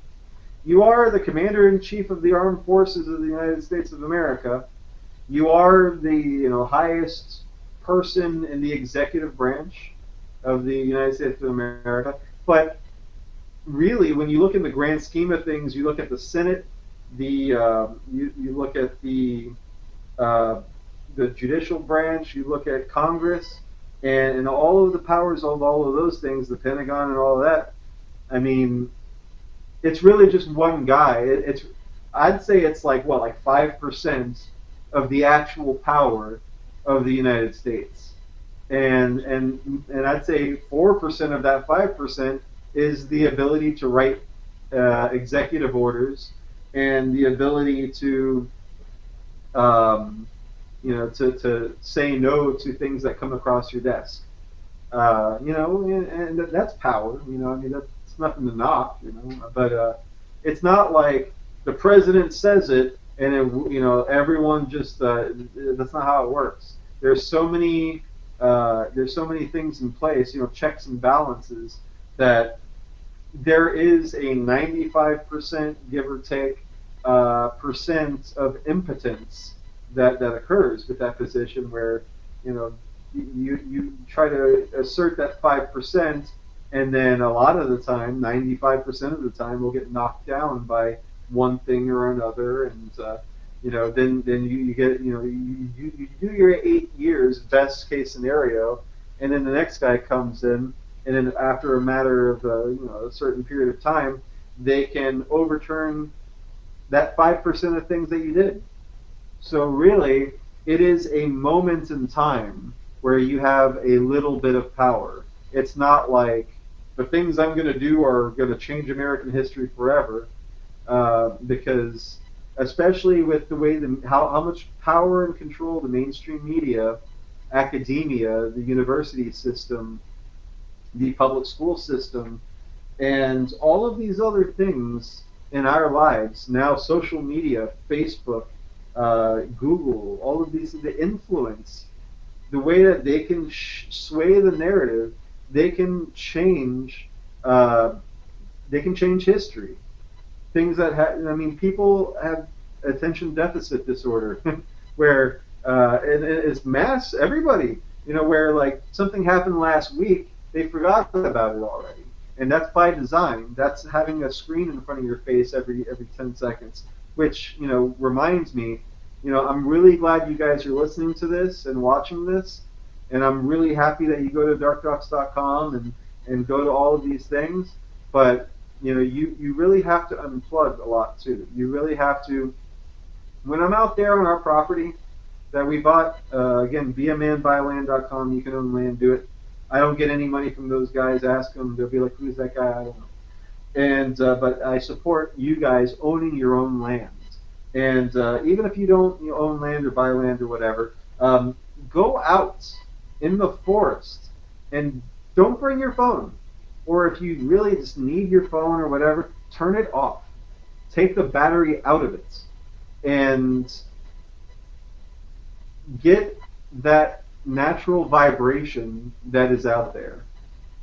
You are the commander-in-chief of the armed forces of the United States of America. You are the highest person in the executive branch of the United States of America. But really, when you look in the grand scheme of things, you look at the Senate, you look at the judicial branch, you look at Congress, and all of the powers of all of those things, the Pentagon and all of that. It's really just one guy. I'd say it's like 5% of the actual power of the United States, and I'd say 4% of that 5% is the ability to write executive orders and the ability to to say no to things that come across your desk. And that's power. That's nothing to knock. But it's not like the president says it and everyone just that's not how it works. There's so many things in place, checks and balances, that there is a 95% give or take percent of impotence that occurs with that position, where you try to assert that 5%, and then a lot of the time, 95% of the time, will get knocked down by one thing or another, and then you get you do your 8 years best case scenario, and then the next guy comes in, and then after a matter of a certain period of time, they can overturn that 5% of things that you did. So really, it is a moment in time where you have a little bit of power. It's not like the things I'm going to do are going to change American history forever, because especially with the way how much power and control the mainstream media, academia, the university system, the public school system, and all of these other things in our lives now, social media, Facebook, Google, all of these, the influence, the way that they can sway the narrative, they can change uh, they can change history. Things that I mean, people have attention deficit disorder, where and it's mass everybody. Where like something happened last week, they forgot about it already, and that's by design. That's having a screen in front of your face every 10 seconds, which reminds me. I'm really glad you guys are listening to this and watching this, and I'm really happy that you go to darkdocs.com and go to all of these things. But you really have to unplug a lot too. You really have to. When I'm out there on our property that we bought, again, beamanbuyland.com, you can own land, do it. I don't get any money from those guys. Ask them; they'll be like, "Who's that guy?" I don't know. And but I support you guys owning your own land. And even if you don't own land or buy land or whatever, go out in the forest and don't bring your phone. Or if you really just need your phone or whatever, turn it off. Take the battery out of it and get that natural vibration that is out there.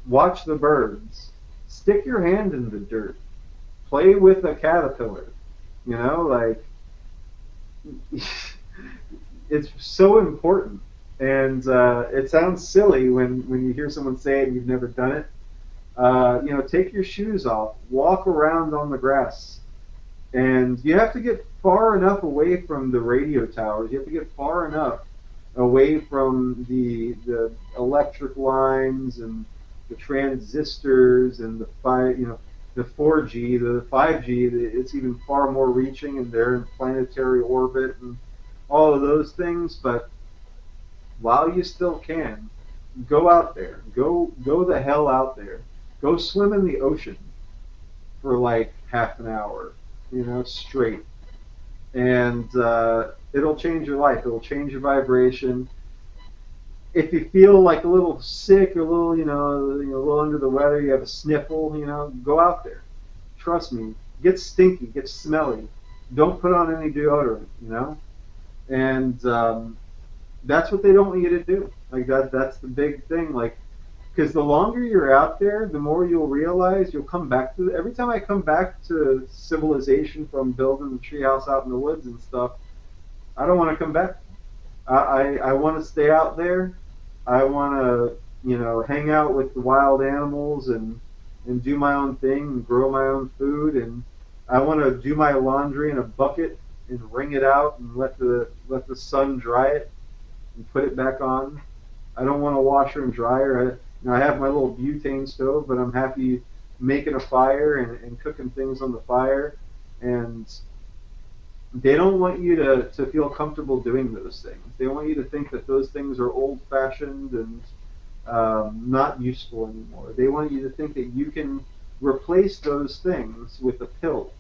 Watch the birds. Stick your hand in the dirt. Play with a caterpillar. Like it's so important. And it sounds silly when you hear someone say it and you've never done it. Take your shoes off, walk around on the grass, and you have to get far enough away from the radio towers. You have to get far enough away from the electric lines and the transistors and the 4G, the 5G. It's even far more reaching, and they're in planetary orbit and all of those things. But while you still can, go out there. Go the hell out there. Go swim in the ocean for like half an hour, straight. And it'll change your life. It'll change your vibration. If you feel like a little sick or a little, a little under the weather, you have a sniffle, go out there. Trust me. Get stinky. Get smelly. Don't put on any deodorant, And that's what they don't want you to do. Like that's the big thing. Like, because the longer you're out there, the more you'll realize you'll come back to. Every time I come back to civilization from building the treehouse out in the woods and stuff, I don't want to come back. I want to stay out there. I want to, hang out with the wild animals and do my own thing and grow my own food, and I want to do my laundry in a bucket and wring it out and let the sun dry it and put it back on. I don't want a washer and dryer. I have my little butane stove, but I'm happy making a fire and cooking things on the fire. And they don't want you to feel comfortable doing those things. They want you to think that those things are old-fashioned and not useful anymore. They want you to think that you can replace those things with a pill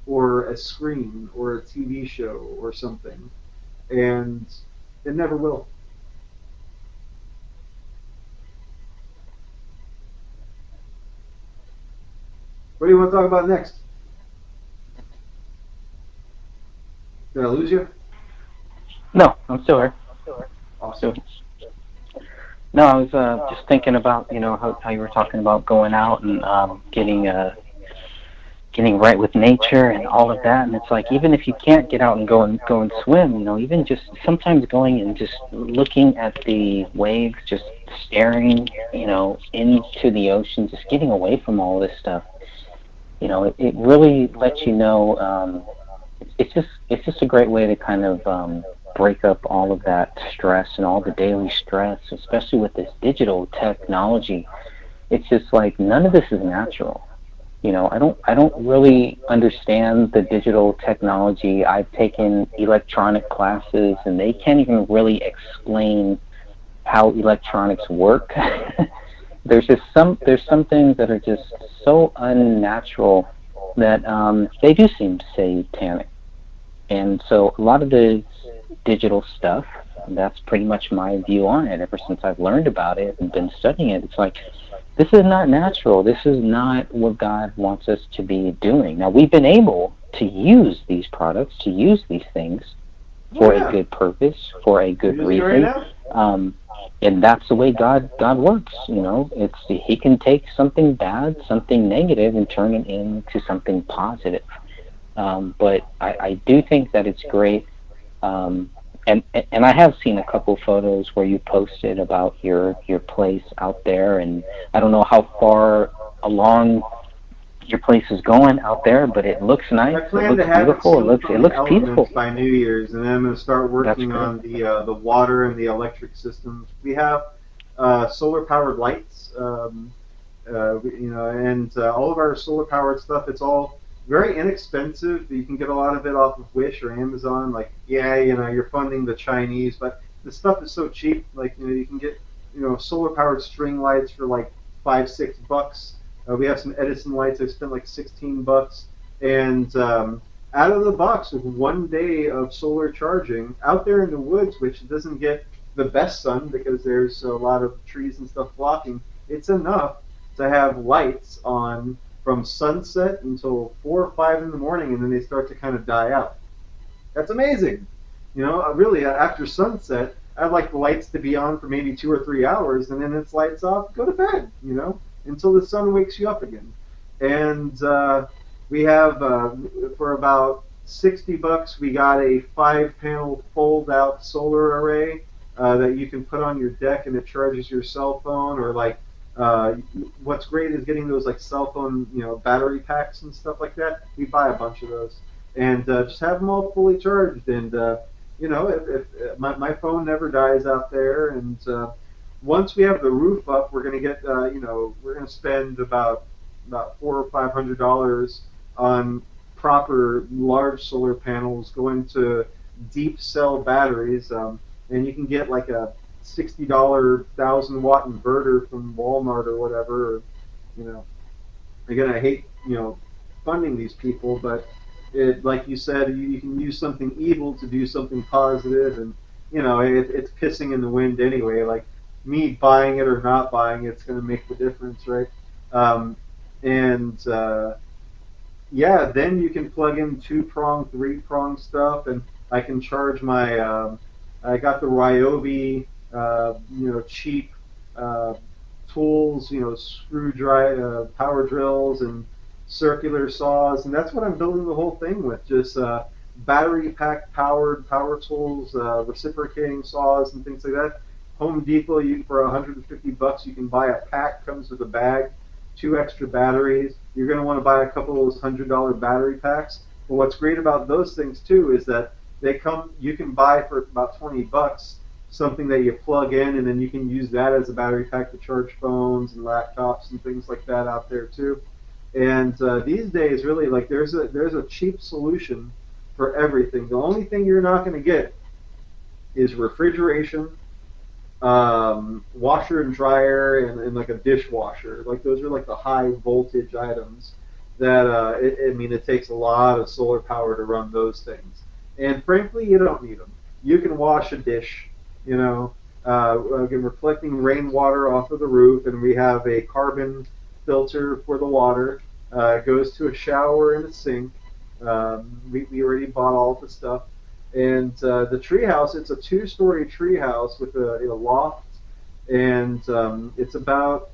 or a screen or a TV show or something. And it never will. What do you want to talk about next? Did I lose you? No, I'm still here. Awesome. No, I was just thinking about how you were talking about going out and getting right with nature and all of that. And it's like, even if you can't get out and go and swim, even just sometimes going and just looking at the waves, just staring into the ocean, just getting away from all this stuff. It really lets you know. It's just a great way to kind of break up all of that stress and all the daily stress, especially with this digital technology. It's just like none of this is natural. I don't really understand the digital technology. I've taken electronic classes and they can't even really explain how electronics work. There's some things that are just so unnatural that they do seem satanic. And so a lot of the digital stuff, that's pretty much my view on it ever since I've learned about it and been studying it. It's like, this is not natural. This is not what God wants us to be doing. Now, we've been able to use these products, to use these things Oh for a yeah, good purpose, for a good using it right reason. now. Um, and that's the way God works. It's He can take something bad, something negative, and turn it into something positive. But I do think that it's great. Um, and I have seen a couple photos where you posted about your place out there, and I don't know how far along your place is going out there, but it looks I nice. It plan looks to have it beautiful. It looks soaked it on the looks elements peaceful. by New Year's, and then I'm going to start That's working great. on the water and the electric systems. We have solar powered lights. And all of our solar powered stuff, it's all very inexpensive. You can get a lot of it off of Wish or Amazon. Like, yeah, you're funding the Chinese, but the stuff is so cheap. Like, you can get, solar powered string lights for like $5, $6. We have some Edison lights. I spent like $16, and out of the box with 1 day of solar charging out there in the woods, which doesn't get the best sun because there's a lot of trees and stuff blocking. It's enough to have lights on from sunset until 4 or 5 in the morning, and then they start to kind of die out. That's amazing. Really, after sunset, I'd like the lights to be on for maybe 2 or 3 hours, and then it's lights off, go to bed, until the sun wakes you up again. And we have, for about $60, we got a 5 panel fold out solar array that you can put on your deck and it charges your cell phone or like uh, what's great is getting those like cell phone, battery packs and stuff like that. We buy a bunch of those and just have them all fully charged. And if my phone never dies out there, and once we have the roof up, we're gonna get, we're gonna spend about $400 or $500 on proper large solar panels going to deep cell batteries, and you can get like a $60 1,000-watt inverter from Walmart or whatever. Or, you know, again, I hate funding these people, but like you said, you can use something evil to do something positive, and it's pissing in the wind anyway. Like me buying it or not buying it's going to make the difference, right? Um, and yeah, then you can plug in 2 prong, 3 prong stuff, and I can charge my. I got the Ryobi, cheap uh, tools, screw power drills, and circular saws, and that's what I'm building the whole thing with. Just battery pack powered power tools, reciprocating saws, and things like that. Home Depot, for $150, you can buy a pack. Comes with a bag, 2 extra batteries. You're going to want to buy a couple of those $100 battery packs. But what's great about those things too is that they come. You can buy for about $20 something that you plug in, and then you can use that as a battery pack to charge phones and laptops and things like that out there too. And these days, really, like there's a cheap solution for everything. The only thing you're not going to get is refrigeration, washer and dryer, and like a dishwasher. Like those are like the high voltage items that I mean it takes a lot of solar power to run those things. And frankly, you don't need them. You can wash a dish. You know, again, we're collecting rainwater off of the roof, and we have a carbon filter for the water. It goes to a shower and a sink. We already bought all the stuff. And the treehouse, it's a 2-story treehouse with a loft, and it's about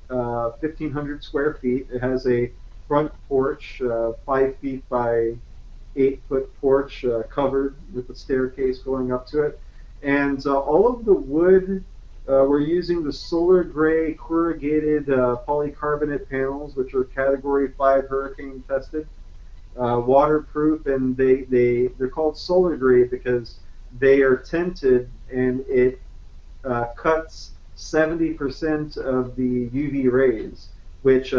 1,500 square feet. It has a front porch, 5 feet by 8 foot porch, covered with a staircase going up to it. And all of the wood, we're using the solar gray corrugated polycarbonate panels, which are Category 5 hurricane tested, waterproof, and they're called solar grade because they are tinted, and it cuts 70% of the UV rays, which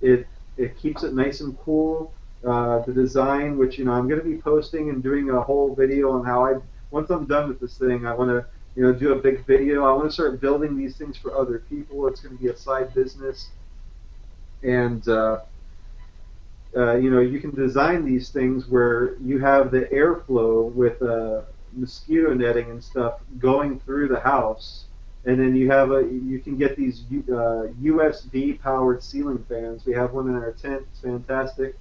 it It keeps it nice and cool. The design, which I'm going to be posting and doing a whole video on how I once I'm done with this thing, I want to do a big video. I want to start building these things for other people. It's going to be a side business, and you can design these things where you have the airflow with mosquito netting and stuff going through the house, and then you can get these USB powered ceiling fans. We have one in our tent. It's fantastic,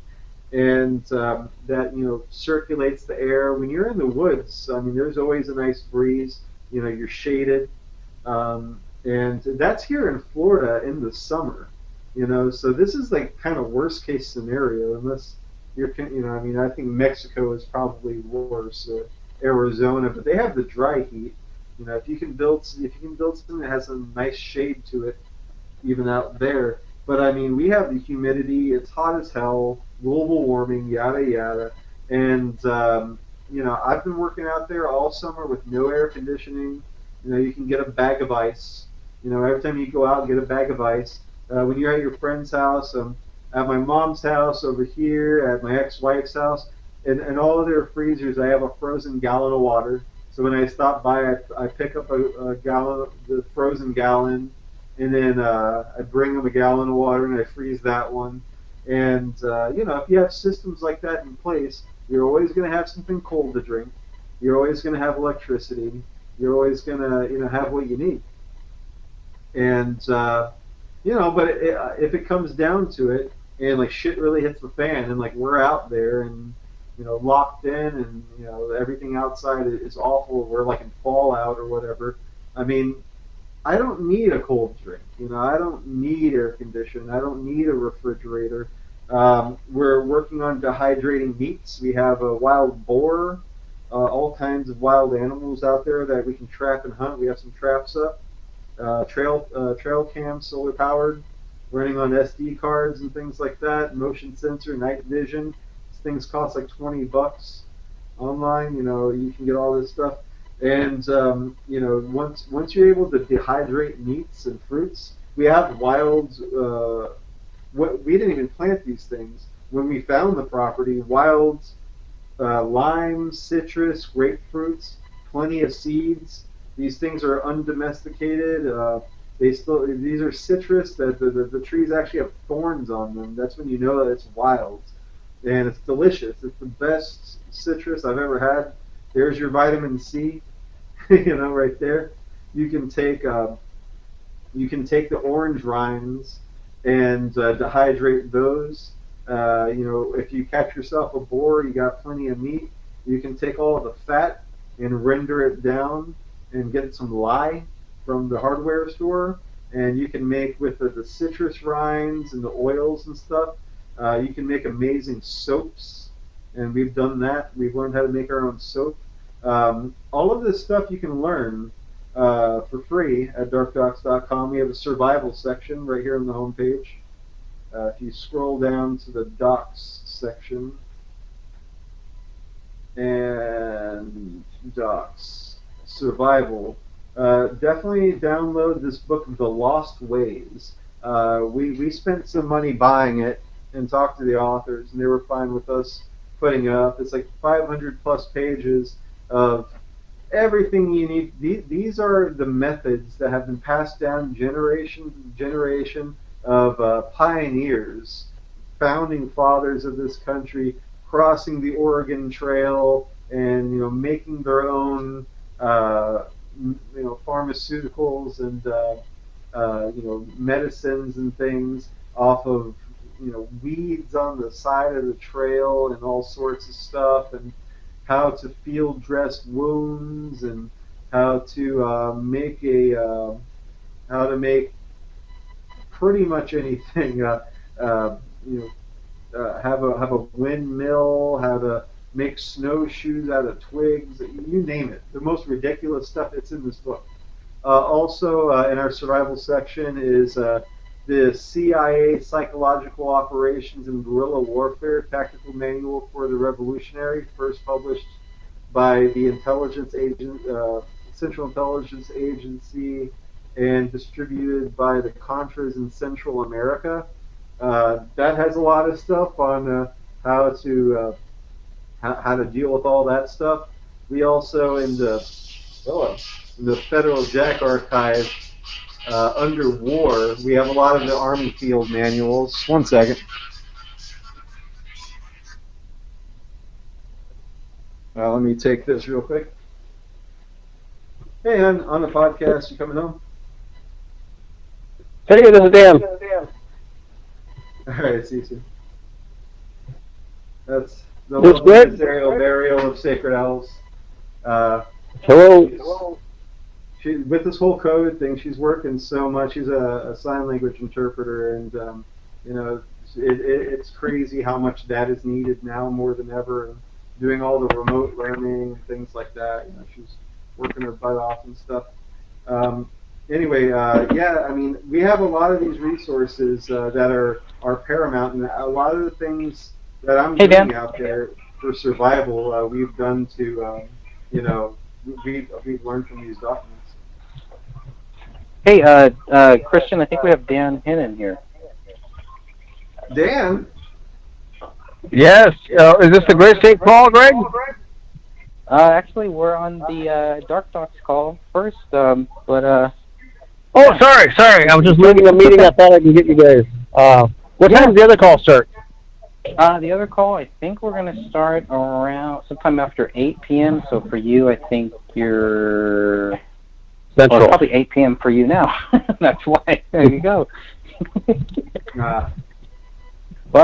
and that circulates the air. When you're in the woods, I mean, there's always a nice breeze. You're shaded, and that's here in Florida in the summer. So this is like kind of worst case scenario, unless I mean, I think Mexico is probably worse, Arizona, but they have the dry heat. If you can build something that has a nice shade to it, even out there. But I mean, we have the humidity. It's hot as hell. Global warming, yada yada. And I've been working out there all summer with no air conditioning. You can get a bag of ice. Every time you go out and get a bag of ice. When you're at your friend's house, at my mom's house over here, at my ex-wife's house, and all of their freezers, I have a frozen gallon of water. So when I stop by, I pick up a gallon, the frozen gallon, and then I bring them a gallon of water and I freeze that one. And if you have systems like that in place, you're always going to have something cold to drink. You're always going to have electricity. You're always going to have what you need. And but if it comes down to it, and like shit really hits the fan, and like we're out there and locked in, and everything outside is awful. We're like in fallout or whatever. I mean, I don't need a cold drink. I don't need air conditioning. I don't need a refrigerator. We're working on dehydrating meats. We have a wild boar, all kinds of wild animals out there that we can trap and hunt. We have some traps up, trail cam, solar powered, running on SD cards and things like that. Motion sensor, night vision. These things cost like $20 online. You can get all this stuff. And once you're able to dehydrate meats and fruits, we have wild. We didn't even plant these things when we found the property. Wild limes, citrus, grapefruits, plenty of seeds. These things are undomesticated. These are citrus. That the trees actually have thorns on them. That's when you know that it's wild, and it's delicious. It's the best citrus I've ever had. There's your vitamin C. Right there. You can take the orange rinds and dehydrate those. If you catch yourself a boar, you got plenty of meat. You can take all of the fat and render it down and get some lye from the hardware store, and you can make with the citrus rinds and the oils and stuff. You can make amazing soaps, and we've done that. We've learned how to make our own soap. All of this stuff you can learn for free at darkdox.com. We have a survival section right here on the homepage. If you scroll down to the Dox section, and Dox survival, definitely download this book, The Lost Ways. We spent some money buying it and talked to the authors, and they were fine with us putting it up. It's like 500 plus pages of everything you need. These are the methods that have been passed down generation to generation of pioneers, founding fathers of this country, crossing the Oregon Trail and making their own pharmaceuticals and medicines and things off of weeds on the side of the trail and all sorts of stuff, and how to field dress wounds, and how to make pretty much anything. Have a windmill, how to make snowshoes out of twigs, you name it. The most ridiculous stuff that's in this book. Also, in our survival section is the CIA Psychological Operations and Guerrilla Warfare Tactical Manual for the Revolutionary, first published by the Central Intelligence Agency, and distributed by the Contras in Central America. That has a lot of stuff on how to how to deal with all that stuff. We also in the Federal Jack Archive under war, we have a lot of the Army field manuals. One second. Let me take this real quick. Hey, on the podcast, you coming home? Hey, this is Dan. All right, see you soon. That's the This lovely Greg? Miss Ariel Burial of Sacred Owls. Hello. She, with this whole COVID thing, she's working so much. She's a sign language interpreter, and you know, it's crazy how much that is needed now more than ever. And doing all the remote learning, things like that. You know, she's working her butt off and stuff. Um, anyway, yeah, I mean, we have a lot of these resources that are paramount, and a lot of the things that I'm Hey, Dan. doing out there for survival, we've done to, you know, we've learned from these documents. Hey, Christian, I think we have Dan Hinnon here. Dan? Yes. Is this the Great State Call, Greg? Actually, we're on the Dark Dox call first, but Oh, sorry. I was just leaving a meeting. I thought I could get you guys. What time does the other call start? the other call, I think we're going to start around sometime after 8 p.m. So for you, I think you're Central. Well, it's probably 8 p.m. for you now. That's why. There you go. Well,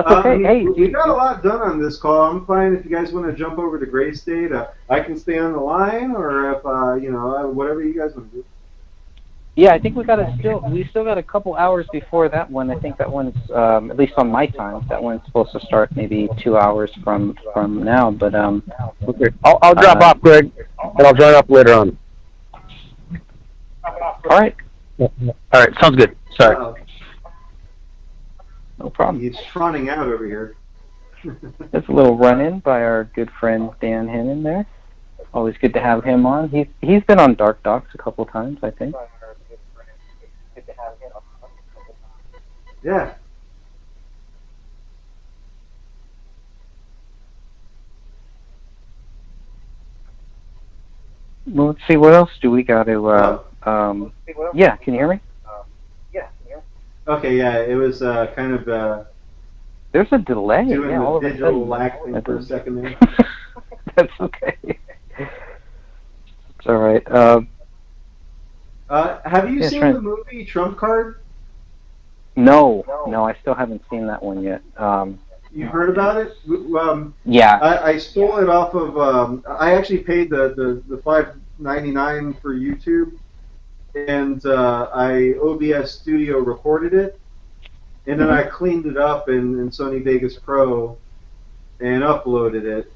that's okay. Hey, we got a lot done on this call. I'm fine if you guys want to jump over to Gray State. I can stay on the line, or if you know, whatever you guys want to do. Yeah, I think we still got a couple hours before that one. I think that one's at least on my time. That one's supposed to start maybe 2 hours from now. But Okay. I'll drop off, Greg, and I'll join up later on. All right. All right. Sounds good. Sorry. No problem. He's trotting out over here. There's a little run-in by our good friend Dan Hinnon there. Always good to have him on. He's been on Dark Dox a couple times, I think. Yeah. Well, let's see, what else do we got to, yeah, can you hear me? Okay, yeah, it was kind of There's a delay. doing Yeah, all the of a digital sudden. lag thing for a second there. That's okay. It's all right. Have you Yeah, seen sure. the movie Trump Card? No, I still haven't seen that one yet. You heard about it? Yeah. I stole it off of. I actually paid the $5.99 for YouTube, and I OBS Studio recorded it, and then I cleaned it up in Sony Vegas Pro and uploaded it.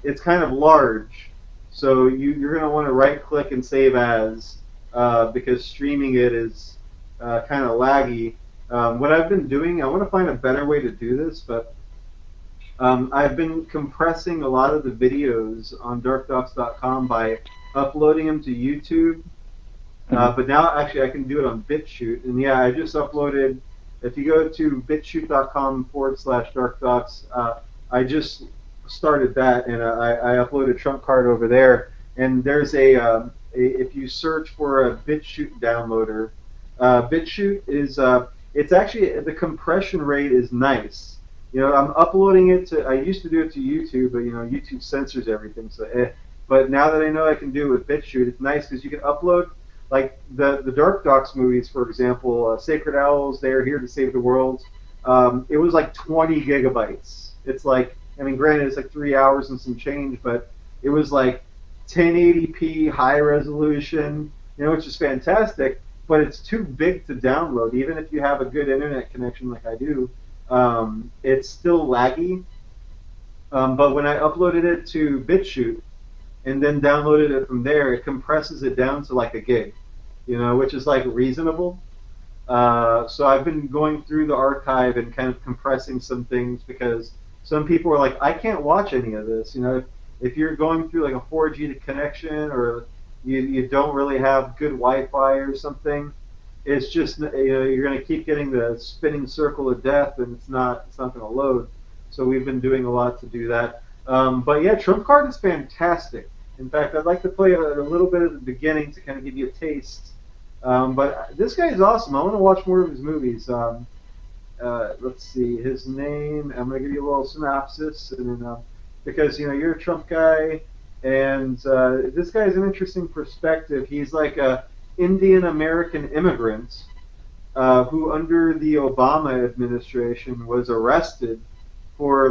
It's kind of large, so you're going to want to right-click and save as because streaming it is kind of laggy. What I've been doing, I want to find a better way to do this, but I've been compressing a lot of the videos on darkdocs.com by uploading them to YouTube. But now, actually, I can do it on BitChute. And yeah, I just uploaded, if you go to bitchute.com/darkdocs, I just started that, and I uploaded Trump Card over there. And there's if you search for a BitChute downloader, BitChute is, it's actually, the compression rate is nice. You know, I'm uploading it to, I used to do it to YouTube, but you know, YouTube censors everything, so But now that I know I can do it with BitChute, it's nice because you can upload, like the Dark Docs movies, for example, Sacred Owls, They Are Here to Save the World. It was like 20 gigabytes. It's like, I mean, granted, it's like 3 hours and some change, but it was like 1080p high resolution, you know, which is fantastic. But it's too big to download, even if you have a good internet connection like I do. It's still laggy. But when I uploaded it to BitChute and then downloaded it from there, it compresses it down to like a gig, you know, which is like reasonable. So I've been going through the archive and kind of compressing some things because some people are like, I can't watch any of this. You know, if you're going through like a 4G connection or you don't really have good Wi-Fi or something, it's just you're going to keep getting the spinning circle of death, and it's not going to load. So we've been doing a lot to do that. But yeah, Trump card is fantastic. In fact, I'd like to play a little bit at the beginning to kind of give you a taste. But this guy is awesome. I want to watch more of his movies. Let's see his name. I'm going to give you a little synopsis, and then because you're a Trump guy, and this guy is an interesting perspective. He's like a Indian American immigrant who, under the Obama administration, was arrested for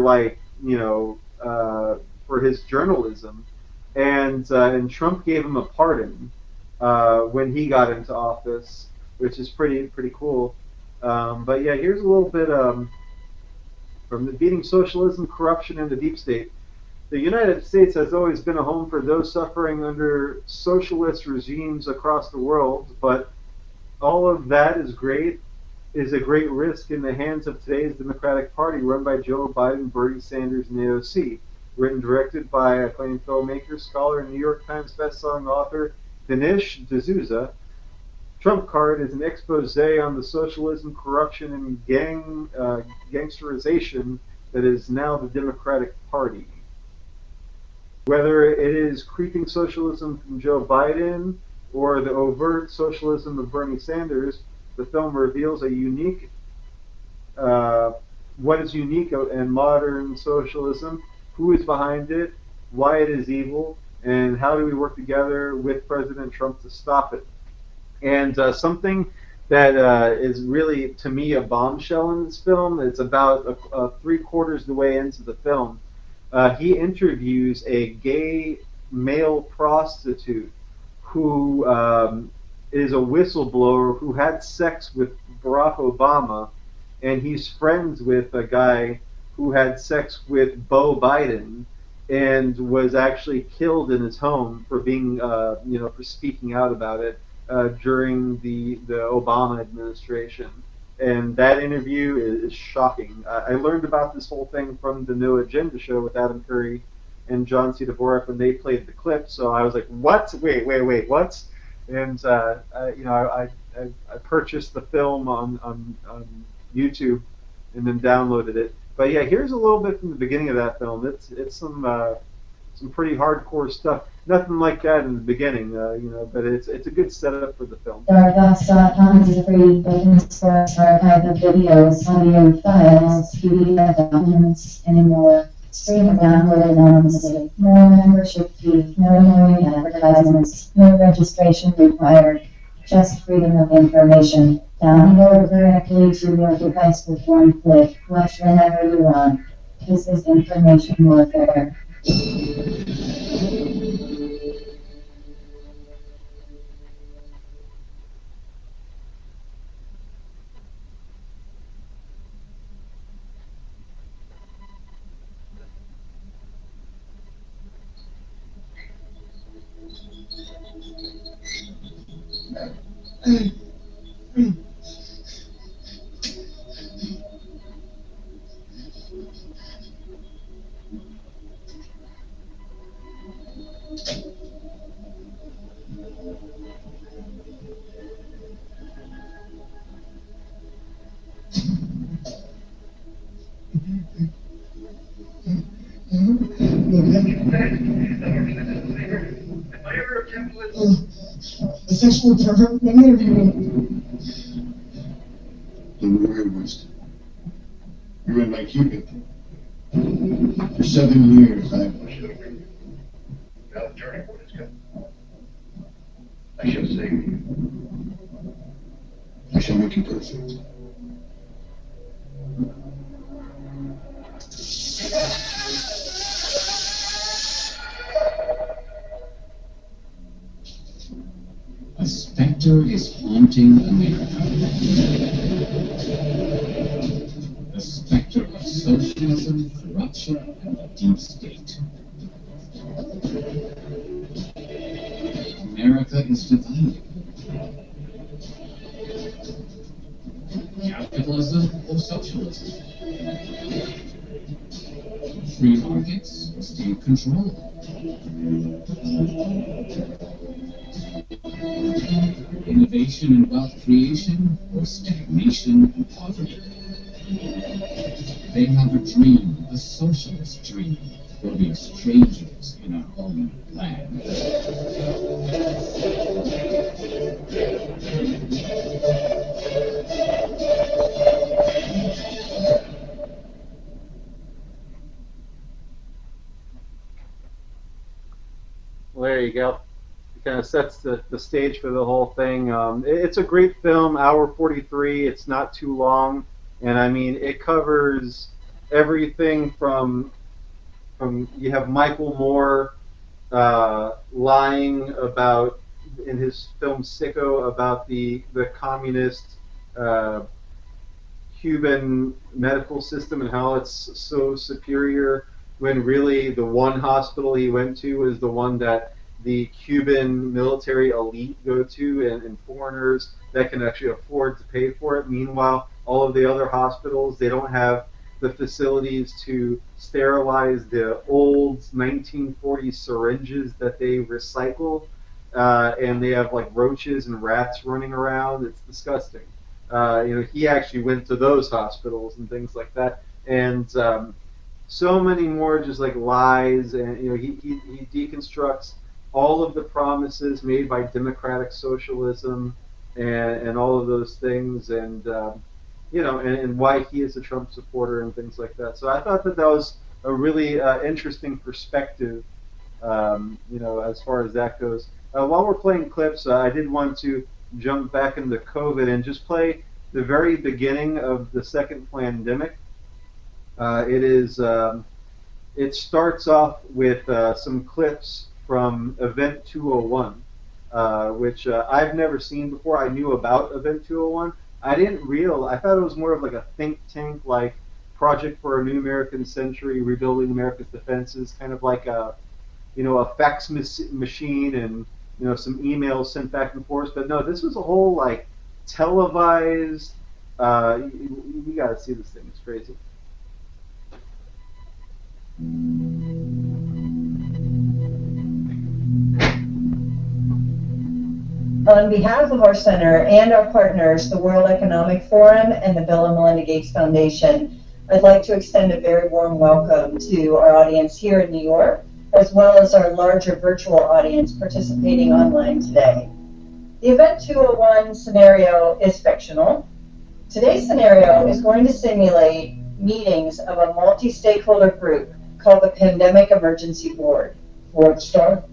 for his journalism, and Trump gave him a pardon when he got into office, which is pretty cool. But yeah, here's a little bit from the Beating Socialism, Corruption, and the Deep State. The United States has always been a home for those suffering under socialist regimes across the world, but all of that is a great risk in the hands of today's Democratic Party run by Joe Biden, Bernie Sanders, and AOC. Written and directed by acclaimed filmmaker, scholar, and New York Times bestselling author Dinesh D'Souza, Trump Card is an expose on the socialism, corruption, and gangsterization that is now the Democratic Party. Whether it is creeping socialism from Joe Biden or the overt socialism of Bernie Sanders, the film reveals what is unique in modern socialism, who is behind it, why it is evil, and how do we work together with President Trump to stop it. And something that is really, to me, a bombshell in this film, it's about three-quarters of the way into the film. He interviews a gay male prostitute who is a whistleblower who had sex with Barack Obama, and he's friends with a guy who had sex with Beau Biden and was actually killed in his home for being, for speaking out about it during the Obama administration. And that interview is shocking. I learned about this whole thing from the No Agenda show with Adam Curry and John C. Dvorak when they played the clip. So I was like, "What? Wait, what?" And I purchased the film on YouTube and then downloaded it. But yeah, here's a little bit from the beginning of that film. It's some pretty hardcore stuff. Nothing like that in the beginning, but it's a good setup for the film. Dox.com is a free open source archive of videos, audio files, PDF documents, and more. Stream and download anonymously. No membership fee, no annoying advertisements, no registration required. Just freedom of information. Download directly to your device with one click. Watch whenever you want. This is information warfare. A sexual pervert interview. The word was, you were in my Cupid. For 7 years, I shall save you. I shall make you perfect. A specter is haunting America. The specter of socialism, corruption, and the deep state. America is divided. Capitalism or socialism? free markets or state control? Innovation and wealth creation or stagnation and poverty? They have a dream, a socialist dream, for being strangers in our own land. Well, there you go. It kind of sets the stage for the whole thing. It's a great film, hour 43. It's not too long, and I mean it covers everything from you have Michael Moore lying about in his film Sicko about the communist Cuban medical system and how it's so superior when really the one hospital he went to is the one that the Cuban military elite go to and foreigners that can actually afford to pay for it. Meanwhile, all of the other hospitals, they don't have the facilities to sterilize the old 1940s syringes that they recycle, and they have like roaches and rats running around. It's disgusting. He actually went to those hospitals and things like that, and so many more just like lies, and he deconstructs all of the promises made by democratic socialism and all of those things, and and why he is a Trump supporter and things like that. So I thought that was a really interesting perspective, as far as that goes. While we're playing clips, I did want to jump back into COVID and just play the very beginning of the second pandemic. It starts off with some clips from Event 201, which I've never seen before. I knew about Event 201. I didn't realize. I thought it was more of like a think tank, like Project for a New American Century, Rebuilding America's Defenses, kind of like a fax machine and some emails sent back and forth. But no, this was a whole like televised. You got to see this thing. It's crazy. On behalf of our center and our partners, the World Economic Forum and the Bill and Melinda Gates Foundation, I'd like to extend a very warm welcome to our audience here in New York, as well as our larger virtual audience participating online today. The Event 201 scenario is fictional. Today's scenario is going to simulate meetings of a multi-stakeholder group called the Pandemic Emergency Board. We're at the start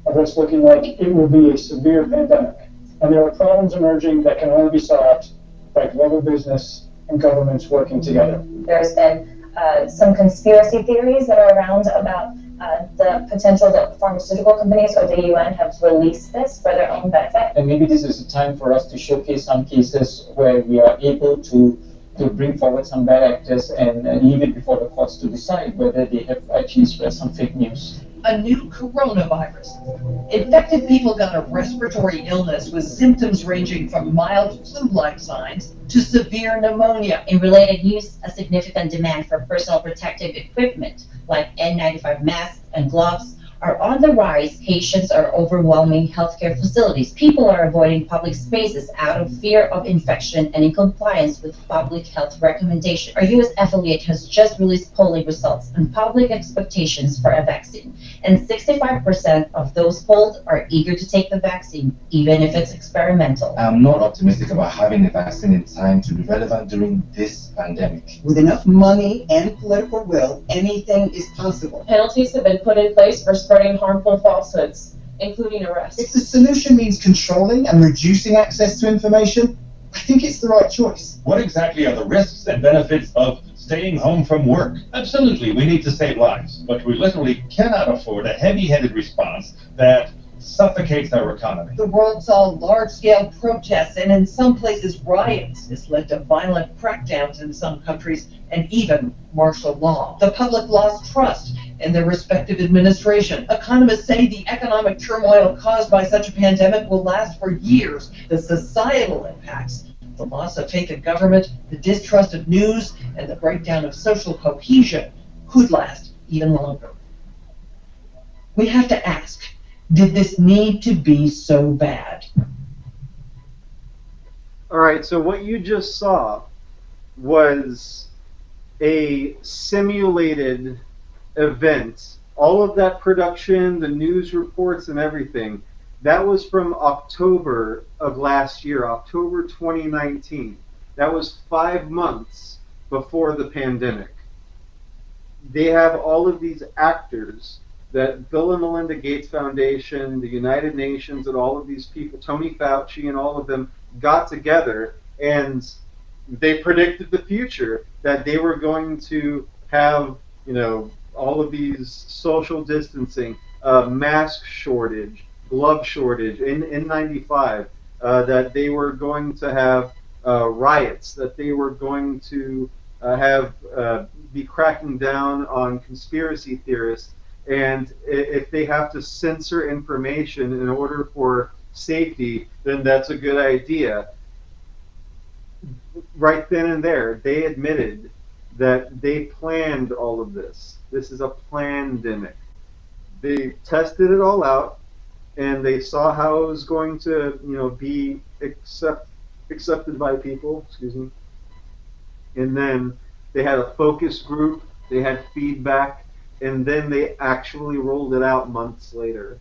of what's looking like it will be a severe pandemic. And there are problems emerging that can only be solved by global business and governments working together. There's been some conspiracy theories that are around about the potential that pharmaceutical companies or the UN have released this for their own benefit. And maybe this is a time for us to showcase some cases where we are able to bring forward some bad actors and leave it before the courts to decide whether they have actually spread some fake news. A new coronavirus. Infected people got a respiratory illness with symptoms ranging from mild flu-like signs to severe pneumonia. In related news, a significant demand for personal protective equipment like N95 masks and gloves are on the rise. Patients are overwhelming healthcare facilities. People are avoiding public spaces out of fear of infection and in compliance with public health recommendations. Our U.S. affiliate has just released polling results on public expectations for a vaccine, and 65% of those polled are eager to take the vaccine, even if it's experimental. I'm not optimistic about having the vaccine in time to be relevant during this pandemic. With enough money and political will, anything is possible. Penalties have been put in place for spreading harmful falsehoods, including arrests. If the solution means controlling and reducing access to information, I think it's the right choice. What exactly are the risks and benefits of staying home from work? Absolutely, we need to save lives, but we literally cannot afford a heavy-headed response that suffocates our economy. The world saw large-scale protests and in some places riots. This led to violent crackdowns in some countries and even martial law. The public lost trust in their respective administration. Economists say the economic turmoil caused by such a pandemic will last for years. The societal impacts, the loss of faith in government, the distrust of news, and the breakdown of social cohesion could last even longer. We have to ask, did this need to be so bad? All right, so what you just saw was a simulated event. All of that production, the news reports, and everything, that was from October of last year, October 2019. That was 5 months before the pandemic. They have all of these actors that Bill and Melinda Gates Foundation, the United Nations, and all of these people, Tony Fauci and all of them, got together and they predicted the future, that they were going to have, all of these social distancing, mask shortage, glove shortage, N95, that they were going to have riots, that they were going to have be cracking down on conspiracy theorists, and if they have to censor information in order for safety, then that's a good idea. Right then and there, they admitted that they planned all of this. This is a pandemic. They tested it all out, and they saw how it was going to, be accepted by people. Excuse me. And then they had a focus group. They had feedback, and then they actually rolled it out months later.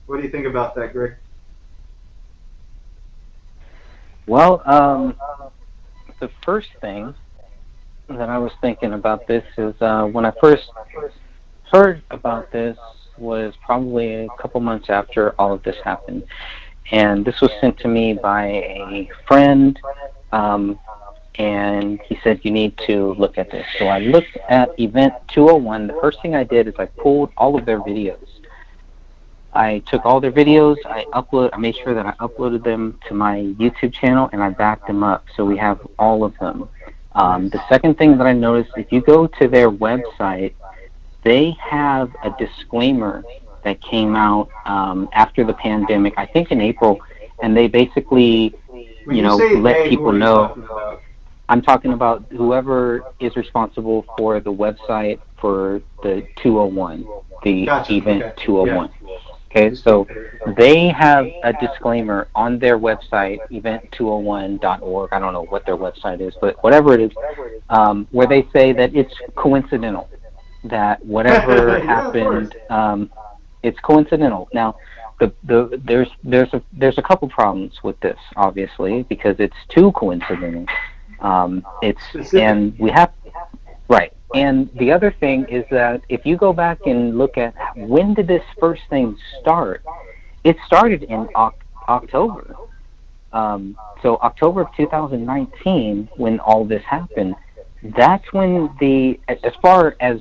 What do you think about that, Greg? Well, the first thing that I was thinking about this is when I first heard about this was probably a couple months after all of this happened. And this was sent to me by a friend, and he said, you need to look at this. So I looked at Event 201. The first thing I did is I pulled all of their videos. I took all their videos, I made sure that I uploaded them to my YouTube channel, and I backed them up, so we have all of them. The second thing that I noticed, if you go to their website, they have a disclaimer that came out after the pandemic, I think in April, and they basically, let people know. I'm talking about whoever is responsible for the website for the 201, the Event 201. Okay, so they have a disclaimer on their website, event201.org. I don't know what their website is, but whatever it is, where they say that it's coincidental, that whatever happened, it's coincidental. Now, there's a couple problems with this, obviously, because it's too coincidental. And we have. Right. And the other thing is that if you go back and look at when did this first thing start, it started in October. So October of 2019, when all this happened, that's when as far as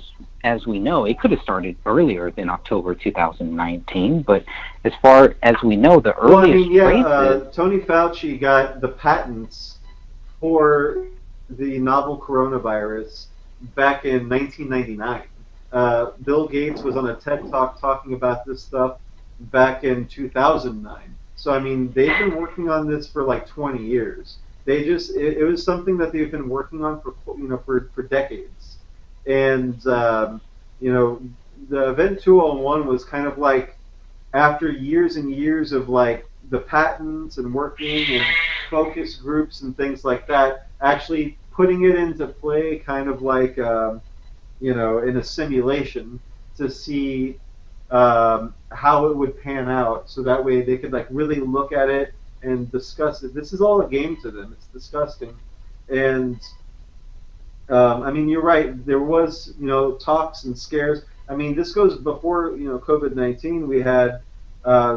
we know, it could have started earlier than October 2019, but as far as we know, the earliest traces. Tony Fauci got the patents for the novel coronavirus back in 1999. Bill Gates was on a TED Talk talking about this stuff back in 2009. So I mean, they've been working on this for like 20 years. It was something that they've been working on for decades. And the Event 201 was kind of like after years and years of like the patents and working and focus groups and things like that, actually putting it into play kind of like, in a simulation to see how it would pan out. So that way they could like really look at it and discuss it. This is all a game to them. It's disgusting. And I mean, you're right. There was, talks and scares. I mean, this goes before, COVID-19. We had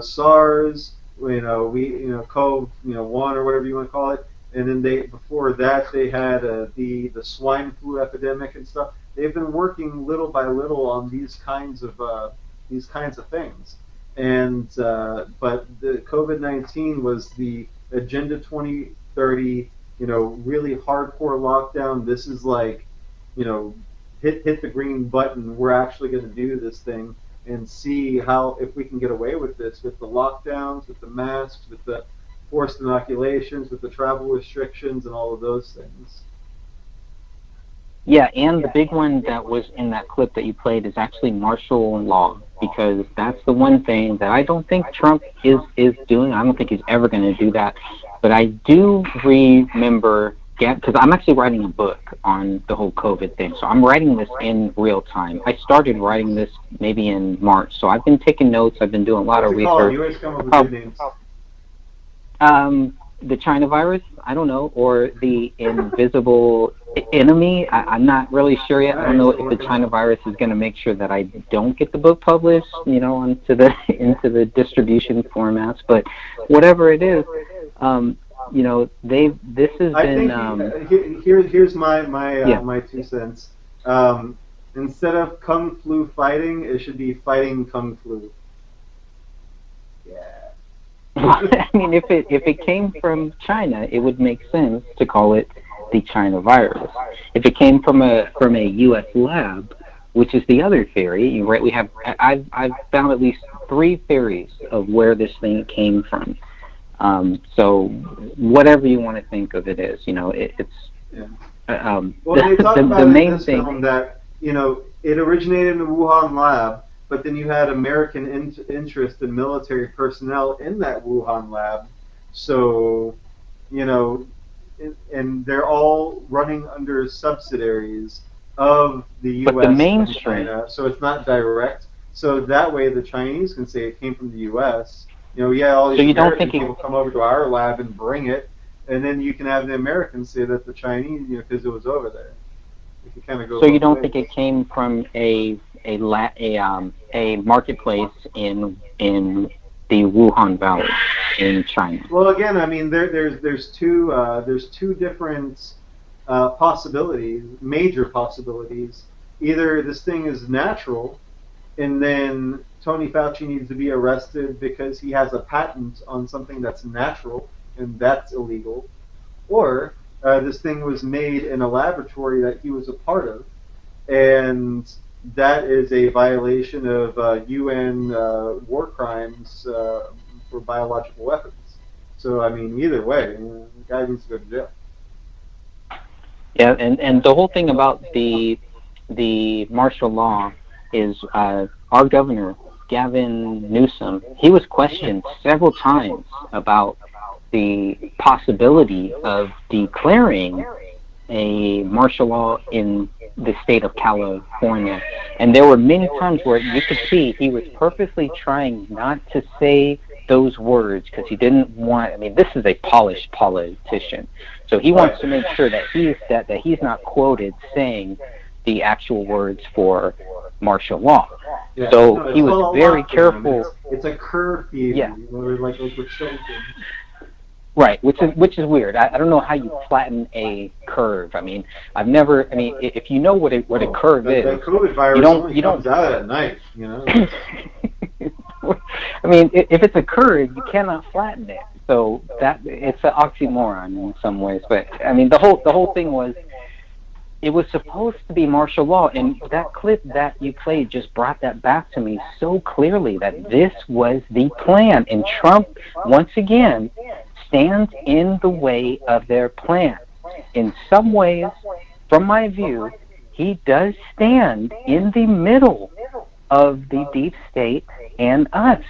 SARS, CoV, 1 or whatever you want to call it. And then before that they had the swine flu epidemic and stuff. They've been working little by little on these kinds of things. And but the COVID-19 was the Agenda 2030, really hardcore lockdown. This is like, hit the green button. We're actually going to do this thing and see if we can get away with this, with the lockdowns, with the masks, with the forced inoculations, with the travel restrictions, and all of those things. Yeah, and the big one that was in that clip that you played is actually martial law, because that's the one thing that I don't think Trump is doing. I don't think he's ever going to do that. But I do remember, because I'm actually writing a book on the whole COVID thing. So I'm writing this in real time. I started writing this maybe in March. So I've been taking notes. I've been doing a lot of research. You always come up with good names. The China virus, I don't know, or the invisible enemy. I'm not really sure yet. I don't know if the China virus is going to make sure that I don't get the book published, onto the into the distribution formats. But whatever it is, this has been. Here's my 2 cents. Instead of kung flu fighting, it should be fighting kung flu. Yeah. I mean, if it came from China, it would make sense to call it the China virus. If it came from a U.S. lab, which is the other theory, right? I've found at least 3 theories of where this thing came from. So whatever you want to think of it as, it's. Yeah. Well, they talk about the in main this thing film that it originated in the Wuhan lab. But then you had American interest in military personnel in that Wuhan lab. So, and they're all running under subsidiaries of the U.S. But the mainstream. and China, so it's not direct. So that way the Chinese can say it came from the U.S. All these American people come over to our lab and bring it, and then you can have the Americans say that the Chinese, because it was over there. It can kind of go. So you don't think it came from a marketplace in the Wuhan Valley in China? Well, again, I mean, there's two different possibilities, major possibilities. Either this thing is natural, and then Tony Fauci needs to be arrested because he has a patent on something that's natural, and that's illegal, or this thing was made in a laboratory that he was a part of, and that is a violation of UN war crimes for biological weapons. So, I mean, either way, the guy needs to go to jail. Yeah, and the whole thing about the martial law is our governor, Gavin Newsom, he was questioned several times about the possibility of declaring a martial law in the state of California. And there were many times where you could see he was purposely trying not to say those words because he didn't want, this is a polished politician. So he wants to make sure that he's not quoted saying the actual words for martial law. Yeah. So he was very careful. It's a curfew. Yeah. Like with children. Right, which is weird. I don't know how you flatten a curve. I've never. If you know what a curve is, the COVID virus you don't comes out at night. If it's a curve, you cannot flatten it. So that it's an oxymoron in some ways. But the whole thing was, it was supposed to be martial law, and that clip that you played just brought that back to me so clearly that this was the plan, and Trump once again stands in the way of their plan. In some ways, from my view, he does stand in the middle of the deep state and us.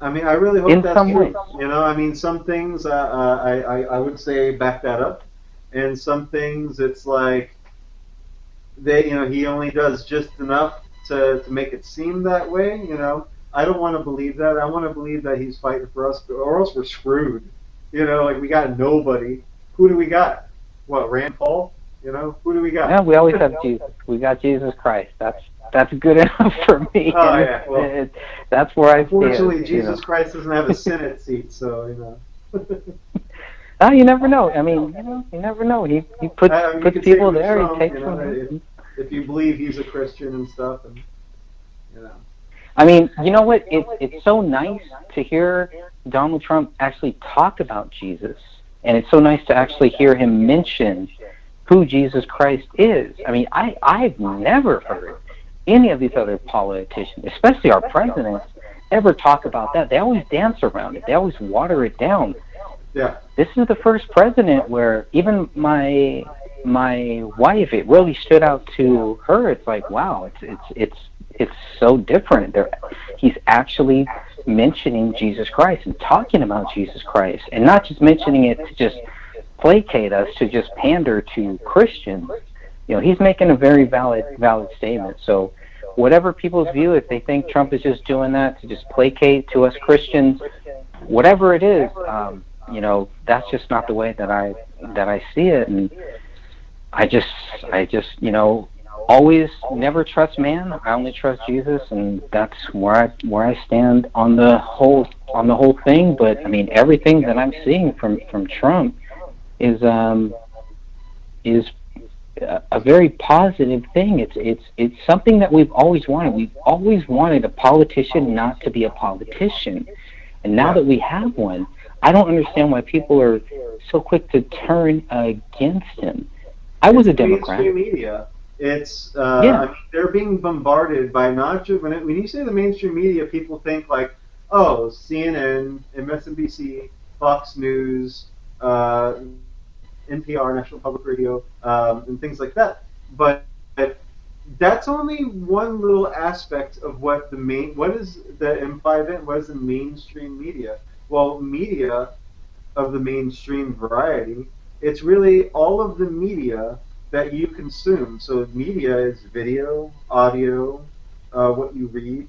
I really hope in that's some true. ways. Some things I would say back that up, and some things it's like he only does just enough to make it seem that way. I don't want to believe that. I want to believe that he's fighting for us, or else we're screwed. We got nobody. Who do we got? What, Rand Paul? Who do we got? Yeah, we always have Jesus. We got Jesus Christ. That's good enough for me. Oh yeah. Well, that's where I stand. Unfortunately, Jesus Christ doesn't have a Senate seat, so you never know. You never know. He puts people there. He takes them. If you believe he's a Christian and stuff, and you know what? It's so nice to hear Donald Trump actually talk about Jesus, and it's so nice to actually hear him mention who Jesus Christ is. I've never heard any of these other politicians, especially our presidents, ever talk about that. They always dance around it. They always water it down. Yeah. This is the first president where even my my wife, it really stood out to her. It's like, wow, it's so different. He's actually mentioning Jesus Christ and talking about Jesus Christ, and not just mentioning it to just placate us, to just pander to Christians. He's making a very valid statement. So whatever people's view, if they think Trump is just doing that to just placate to us Christians, whatever it is, that's just not the way that I see it. And I just always never trust man. I only trust Jesus, and that's where I stand on the whole thing. But I mean, everything that I'm seeing from Trump is a very positive thing. It's something that we've always wanted. We've always wanted a politician not to be a politician, and now that we have one, I don't understand why people are so quick to turn against him. I was a Democrat. Mainstream media. It's I mean, they're being bombarded by not just when you say the mainstream media, people think like, oh, CNN, MSNBC, Fox News, NPR, National Public Radio, and things like that. But that's only one little aspect of what is the implied event? What is the mainstream media? Well, media of the mainstream variety, it's really all of the media that you consume. So media is video, audio, what you read,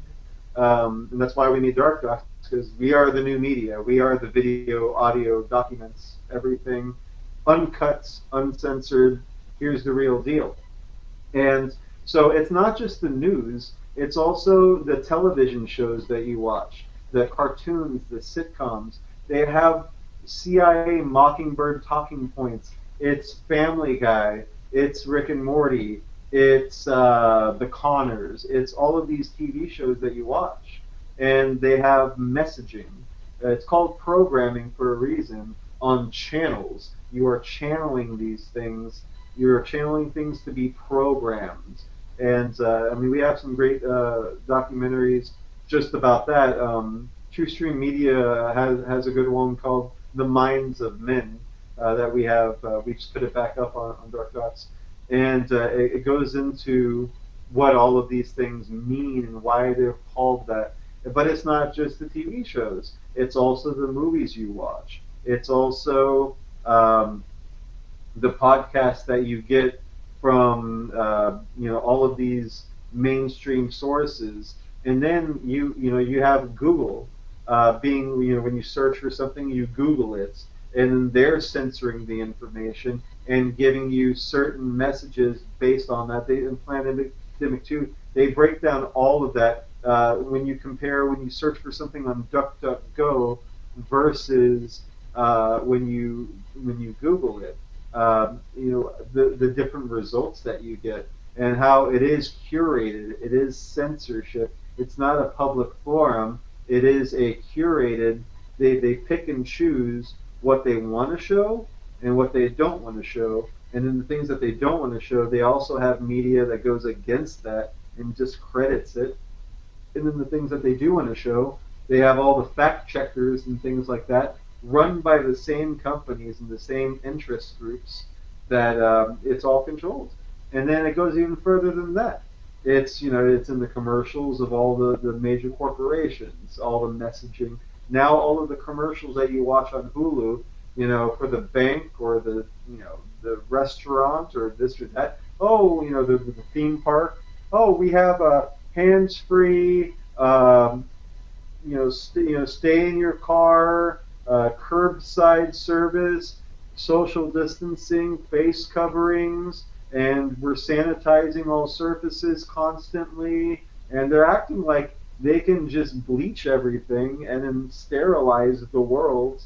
and that's why we need Dark Docs, because we are the new media. We are the video, audio, documents, everything, uncut, uncensored. Here's the real deal. And so it's not just the news, it's also the television shows that you watch, the cartoons, the sitcoms. They have CIA Mockingbird talking points. It's Family Guy. It's Rick and Morty. It's The Conners. It's all of these TV shows that you watch. And they have messaging. It's called programming for a reason on channels. You are channeling these things. You're channeling things to be programmed. And I mean, we have some great documentaries just about that. True Stream Media has a good one called The Minds of Men that we have. We just put it back up on Dark Dots. And it goes into what all of these things mean and why they're called that. But it's not just the TV shows. It's also the movies you watch. It's also the podcasts that you get from all of these mainstream sources, and then you have Google being when you search for something, you Google it, and they're censoring the information and giving you certain messages based on that. They in Pandemic 2, they break down all of that when you search for something on DuckDuckGo versus when you Google it. The different results that you get and how it is curated. It is censorship. It's not a public forum. It is a curated. They pick and choose what they want to show and what they don't want to show. And then the things that they don't want to show, they also have media that goes against that and discredits it. And then the things that they do want to show, they have all the fact checkers and things like that run by the same companies and the same interest groups that it's all controlled. And then it goes even further than that. It's it's in the commercials of all the major corporations, all the messaging. Now all of the commercials that you watch on Hulu, for the bank or the restaurant or this or that. Oh, the theme park. Oh, we have a hands-free. Stay in your car, curbside service, social distancing, face coverings, and we're sanitizing all surfaces constantly. And they're acting like they can just bleach everything and then sterilize the world.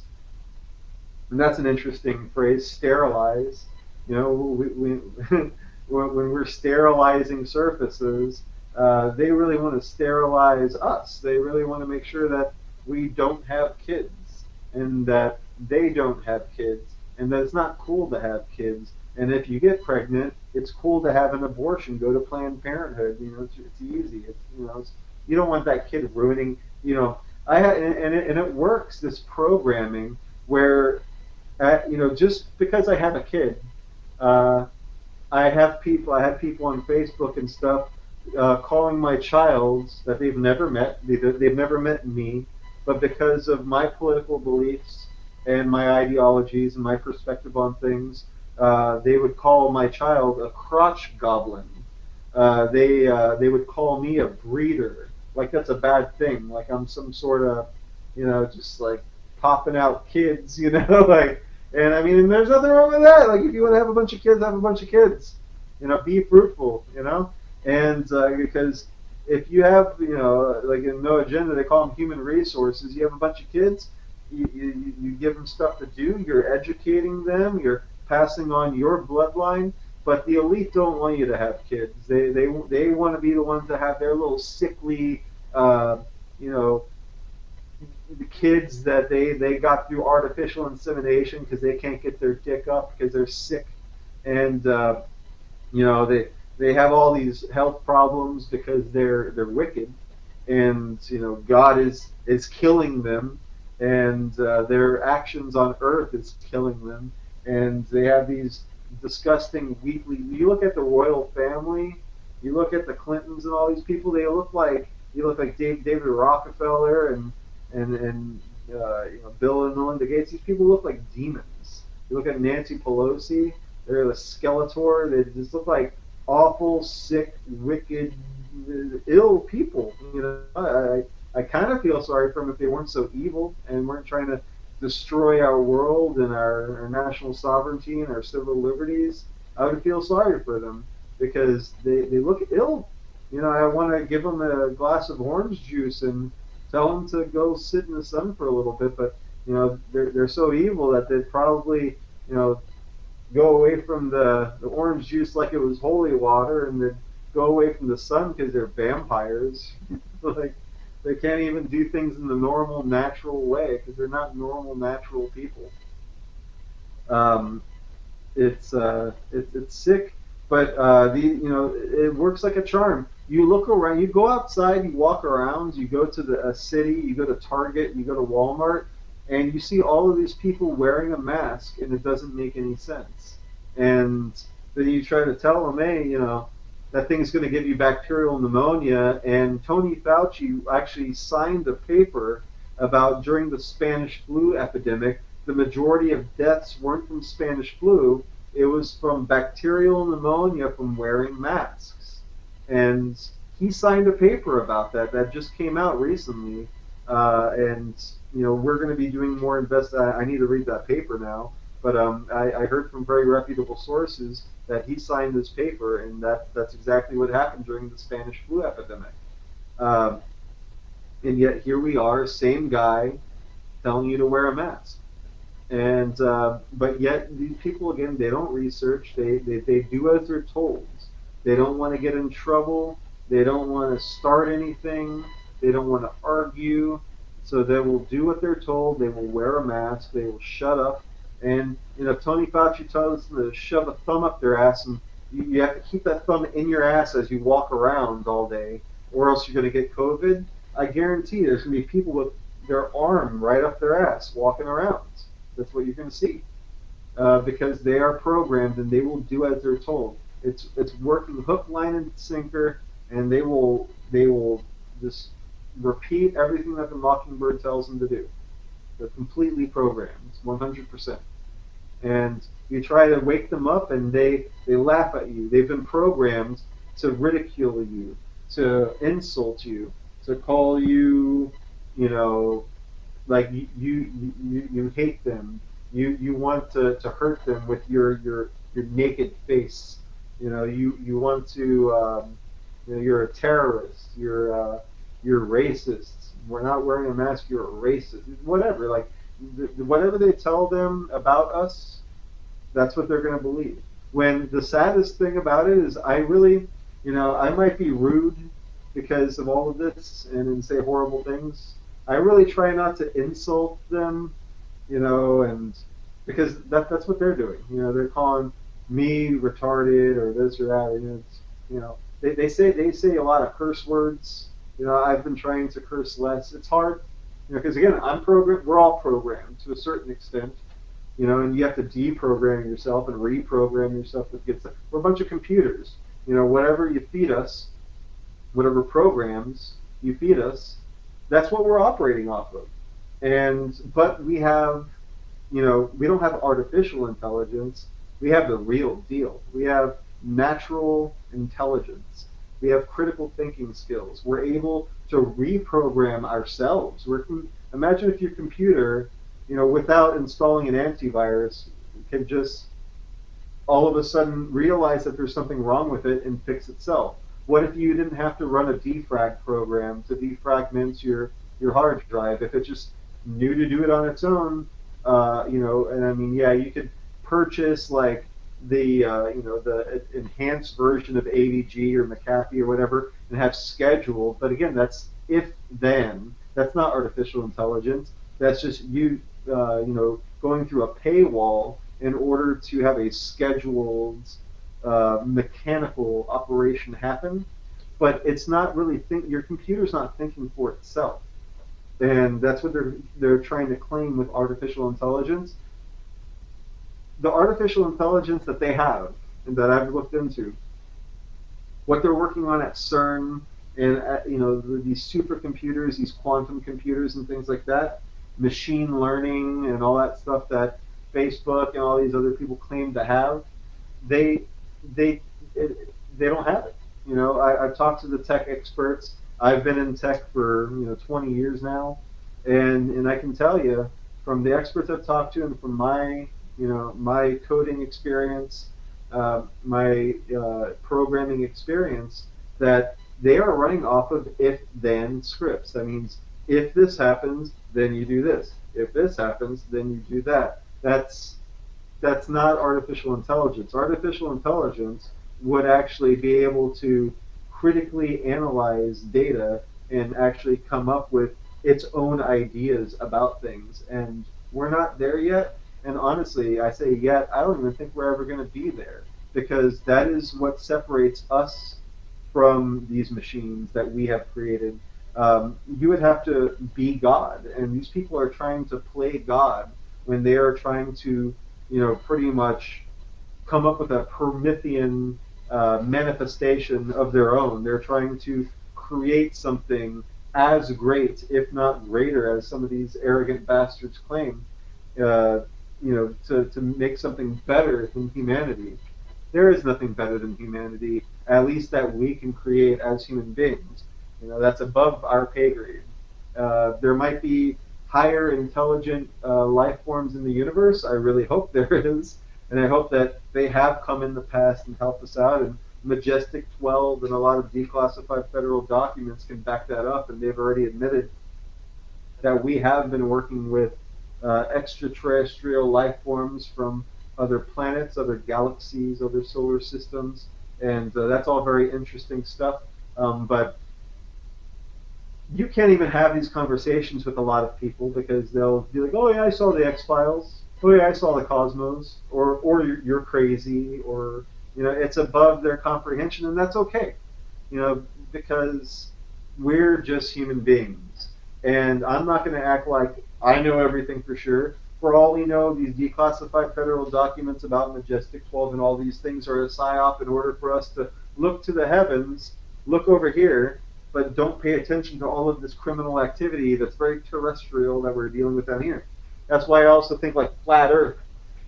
And that's an interesting phrase, sterilize. When we're sterilizing surfaces, they really want to sterilize us. They really want to make sure that we don't have kids and that they don't have kids and that it's not cool to have kids. And if you get pregnant, it's cool to have an abortion. Go to Planned Parenthood. It's easy. You don't want that kid ruining. It works. This programming where, just because I have a kid, I have people on Facebook and stuff calling my child that they've never met. They've never met me, but because of my political beliefs and my ideologies and my perspective on things, they would call my child a crotch goblin. They would call me a breeder, like that's a bad thing. Like I'm some sort of, just like popping out kids, like. And I mean, and there's nothing wrong with that. Like if you want to have a bunch of kids, have a bunch of kids. Be fruitful. And because if you have, like in No Agenda, they call them human resources. You have a bunch of kids. You give them stuff to do. You're educating them. You're passing on your bloodline. But the elite don't want you to have kids. They want to be the ones that have their little sickly, you know, the kids that they got through artificial insemination because they can't get their dick up because they're sick, and they have all these health problems because they're wicked, and God is killing them, and their actions on earth is killing them, and they have these disgusting weekly. You look at the royal family, you look at the Clintons and all these people. You look like David Rockefeller and Bill and Melinda Gates. These people look like demons. You look at Nancy Pelosi. They're a Skeletor. They just look like awful, sick, wicked, ill people. I kind of feel sorry for them if they weren't so evil and weren't trying to destroy our world and our national sovereignty and our civil liberties. I would feel sorry for them because they look ill. I want to give them a glass of orange juice and tell them to go sit in the sun for a little bit, but they're so evil that they'd probably go away from the orange juice like it was holy water, and then go away from the sun because they're vampires. Like they can't even do things in the normal, natural way because they're not normal, natural people. Um, it's sick, but it works like a charm. You look around, you go outside, you walk around, you go to a city, you go to Target, you go to Walmart, and you see all of these people wearing a mask, and it doesn't make any sense. And then you try to tell them, hey, that thing's going to give you bacterial pneumonia. And Tony Fauci actually signed a paper about during the Spanish flu epidemic, the majority of deaths weren't from Spanish flu, it was from bacterial pneumonia from wearing masks. And he signed a paper about that that just came out recently. And we're going to be doing more I need to read that paper now. But I heard from very reputable sources that he signed this paper, and that's exactly what happened during the Spanish flu epidemic. And yet here we are, same guy, telling you to wear a mask. And but yet these people, again, they don't research. They do as they're told. They don't want to get in trouble. They don't want to start anything. They don't want to argue. So they will do what they're told. They will wear a mask. They will shut up. And Tony Fauci tells them to shove a thumb up their ass, and you have to keep that thumb in your ass as you walk around all day, or else you're going to get COVID. I guarantee there's going to be people with their arm right up their ass walking around. That's what you're going to see because they are programmed and they will do as they're told. It's working hook, line, and sinker, and they will just repeat everything that the Mockingbird tells them to do. They're completely programmed, 100%. And you try to wake them up, and they laugh at you. They've been programmed to ridicule you, to insult you, to call you, like you hate them. You want to hurt them with your naked face. You want to you're a terrorist. You're racist. We're not wearing a mask. You're a racist. Whatever. Like whatever they tell them about us, that's what they're going to believe. When the saddest thing about it is, I really, I might be rude because of all of this and say horrible things. I really try not to insult them, and because that's what they're doing. They're calling me retarded or this or that. They say a lot of curse words. I've been trying to curse less. It's hard, because again, I'm programmed. We're all programmed to a certain extent, and you have to deprogram yourself and reprogram yourself with good stuff. We're a bunch of computers. Whatever you feed us, whatever programs you feed us, that's what we're operating off of. But we have, we don't have artificial intelligence. We have the real deal. We have natural intelligence. We have critical thinking skills. We're able to reprogram ourselves. Imagine if your computer, without installing an antivirus, can just all of a sudden realize that there's something wrong with it and fix itself. What if you didn't have to run a defrag program to defragment your hard drive? If it just knew to do it on its own, and I mean, yeah, you could purchase like the enhanced version of AVG or McAfee or whatever and have scheduled. But again, that's if then. That's not artificial intelligence. That's just you, going through a paywall in order to have a scheduled mechanical operation happen. But it's not really your computer's not thinking for itself, and that's what they're trying to claim with artificial intelligence. The artificial intelligence that they have and that I've looked into, what they're working on at CERN and these supercomputers, these quantum computers and things like that, machine learning and all that stuff that Facebook and all these other people claim to have, they don't have it. I've talked to the tech experts. I've been in tech for 20 years now, and I can tell you from the experts I've talked to and from my my coding experience, my programming experience, that they are running off of if-then scripts. That means if this happens, then you do this. If this happens, then you do that. That's not artificial intelligence. Artificial intelligence would actually be able to critically analyze data and actually come up with its own ideas about things. And we're not there yet. And honestly, I say yet, I don't even think we're ever going to be there, because that is what separates us from these machines that we have created. You would have to be God, and these people are trying to play God when they are trying to, pretty much come up with a Promethean manifestation of their own. They're trying to create something as great, if not greater, as some of these arrogant bastards claim. To make something better than humanity. There is nothing better than humanity, at least that we can create as human beings. That's above our pay grade. There might be higher intelligent life forms in the universe. I really hope there is, and I hope that they have come in the past and helped us out. And Majestic 12 and a lot of declassified federal documents can back that up, and they've already admitted that we have been working with extraterrestrial life forms from other planets, other galaxies, other solar systems, and that's all very interesting stuff. But you can't even have these conversations with a lot of people, because they'll be like, "Oh yeah, I saw the X-Files. Oh yeah, I saw the Cosmos," or you're crazy, or it's above their comprehension, and that's okay, because we're just human beings. And I'm not going to act like I know everything for sure. For all we know, these declassified federal documents about Majestic 12 and all these things are a psyop in order for us to look to the heavens, look over here, but don't pay attention to all of this criminal activity that's very terrestrial that we're dealing with down here. That's why I also think like flat Earth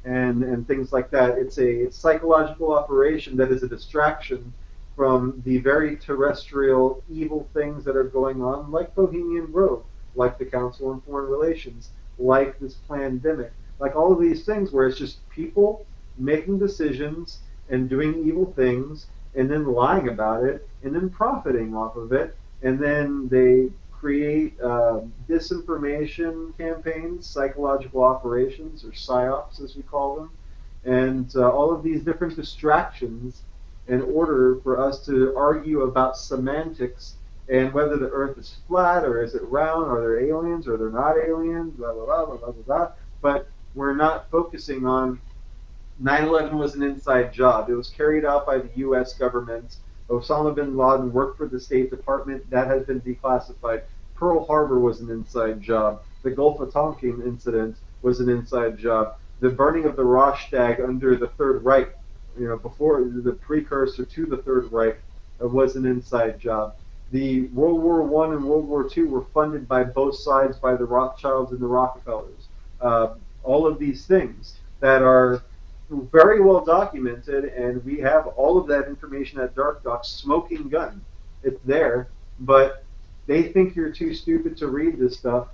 and things like that. It's a psychological operation that is a distraction from the very terrestrial evil things that are going on, like Bohemian Grove, like the Council on Foreign Relations, like this pandemic, like all of these things where it's just people making decisions and doing evil things and then lying about it and then profiting off of it, and then they create disinformation campaigns, psychological operations, or psyops as we call them, and all of these different distractions in order for us to argue about semantics and whether the Earth is flat or is it round, are there aliens or they're not aliens, blah, blah, blah, blah, blah, blah, blah. But we're not focusing on 9/11 was an inside job. It was carried out by the U.S. government. Osama bin Laden worked for the State Department. That has been declassified. Pearl Harbor was an inside job. The Gulf of Tonkin incident was an inside job. the burning of the Reichstag under the Third Reich, before the precursor to the Third Reich, was an inside job. The World War I and World War II were funded by both sides, by the Rothschilds and the Rockefellers. All of these things that are very well documented, and we have all of that information at Dark Dox, smoking gun. It's there, but they think you're too stupid to read this stuff,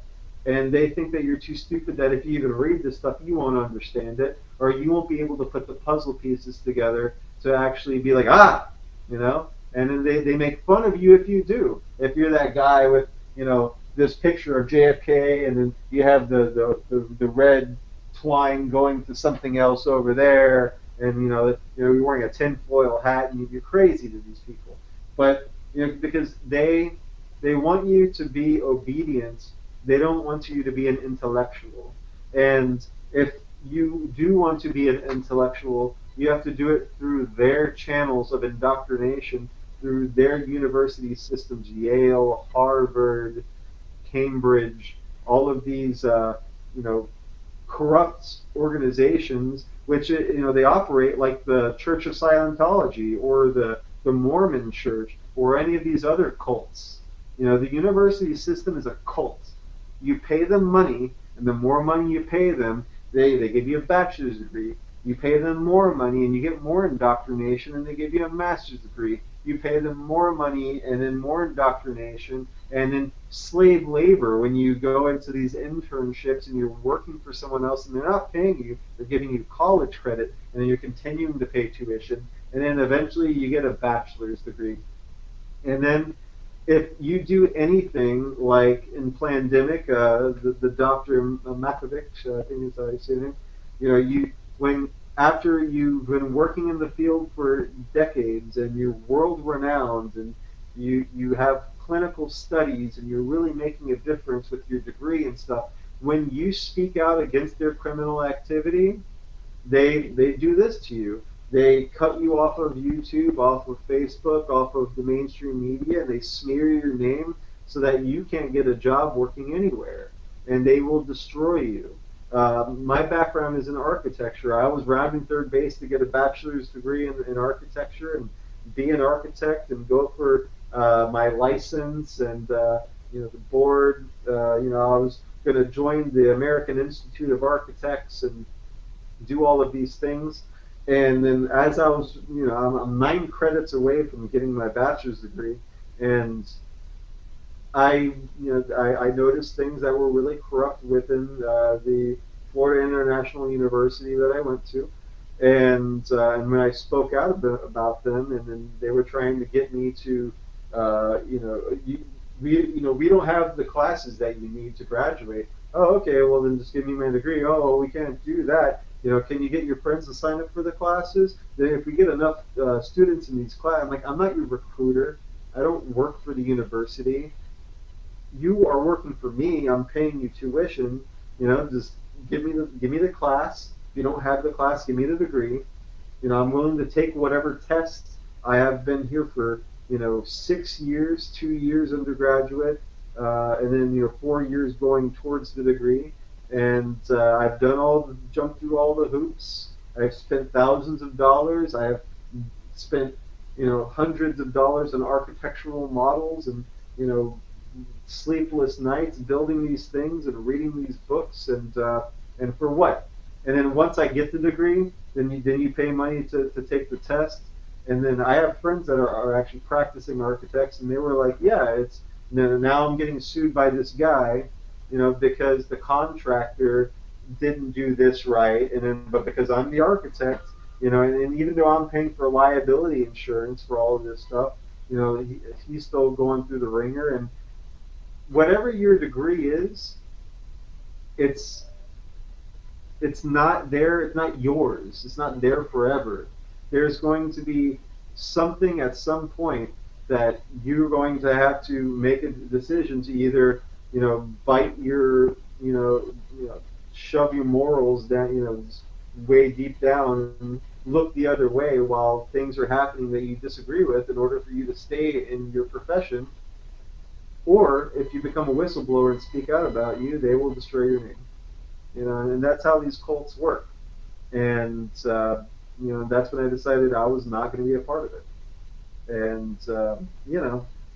and they think that you're too stupid that if you even read this stuff, you won't understand it, or you won't be able to put the puzzle pieces together to actually be like, and then they make fun of you if you do. If you're that guy with, this picture of JFK, and then you have the red twine going to something else over there, and you're wearing a tinfoil hat, and you're crazy to these people. But because they want you to be obedient, they don't want you to be an intellectual. And if you do want to be an intellectual, you have to do it through their channels of indoctrination, through their university systems, Yale, Harvard, Cambridge, all of these, corrupt organizations, which they operate like the Church of Scientology or the Mormon Church or any of these other cults. The university system is a cult. You pay them money, and the more money you pay them, they give you a bachelor's degree. You pay them more money, and you get more indoctrination, and they give you a master's degree. You pay them more money, and then more indoctrination, and then slave labor when you go into these internships and you're working for someone else, and they're not paying you, they're giving you college credit, and then you're continuing to pay tuition, and then eventually you get a bachelor's degree. And then if you do anything like in Plandemic, the Dr. Makovic, I think is how you say it, after you've been working in the field for decades and you're world renowned and you have clinical studies and you're really making a difference with your degree and stuff, when you speak out against their criminal activity, they do this to you. They cut you off of YouTube, off of Facebook, off of the mainstream media, and they smear your name so that you can't get a job working anywhere, and they will destroy you. My background is in architecture. I was rounding third base to get a bachelor's degree in architecture and be an architect and go for my license and the board. I was going to join the American Institute of Architects and do all of these things. And then as I was, I'm 9 credits away from getting my bachelor's degree, and I noticed things that were really corrupt within the Florida International University that I went to, and when I spoke out about them, and then they were trying to get me to, we don't have the classes that you need to graduate. Oh, okay, well then just give me my degree. Oh, we can't do that. Can you get your friends to sign up for the classes? Then if we get enough students in these classes, I'm like, I'm not your recruiter. I don't work for the university. You are working for me. I'm paying you tuition. Just give me the class. If you don't have the class, give me the degree. I'm willing to take whatever tests. I have been here for 6 years, 2 years undergraduate, and then 4 years going towards the degree. And I've jumped through all the hoops. I've spent thousands of dollars. I have spent hundreds of dollars on architectural models and sleepless nights building these things and reading these books, and for what? And then once I get the degree, then you pay money to take the test. And then I have friends that are actually practicing architects, and they were like, yeah, it's now I'm getting sued by this guy, because the contractor didn't do this right, but because I'm the architect, and even though I'm paying for liability insurance for all of this stuff, he's still going through the ringer. And whatever your degree is, it's not there. It's not yours. It's not there forever. There's going to be something at some point that you're going to have to make a decision to either, bite your, shove your morals down, way deep down and look the other way while things are happening that you disagree with in order for you to stay in your profession. Or if you become a whistleblower and speak out about you, they will destroy your name. And that's how these cults work. And that's when I decided I was not going to be a part of it. And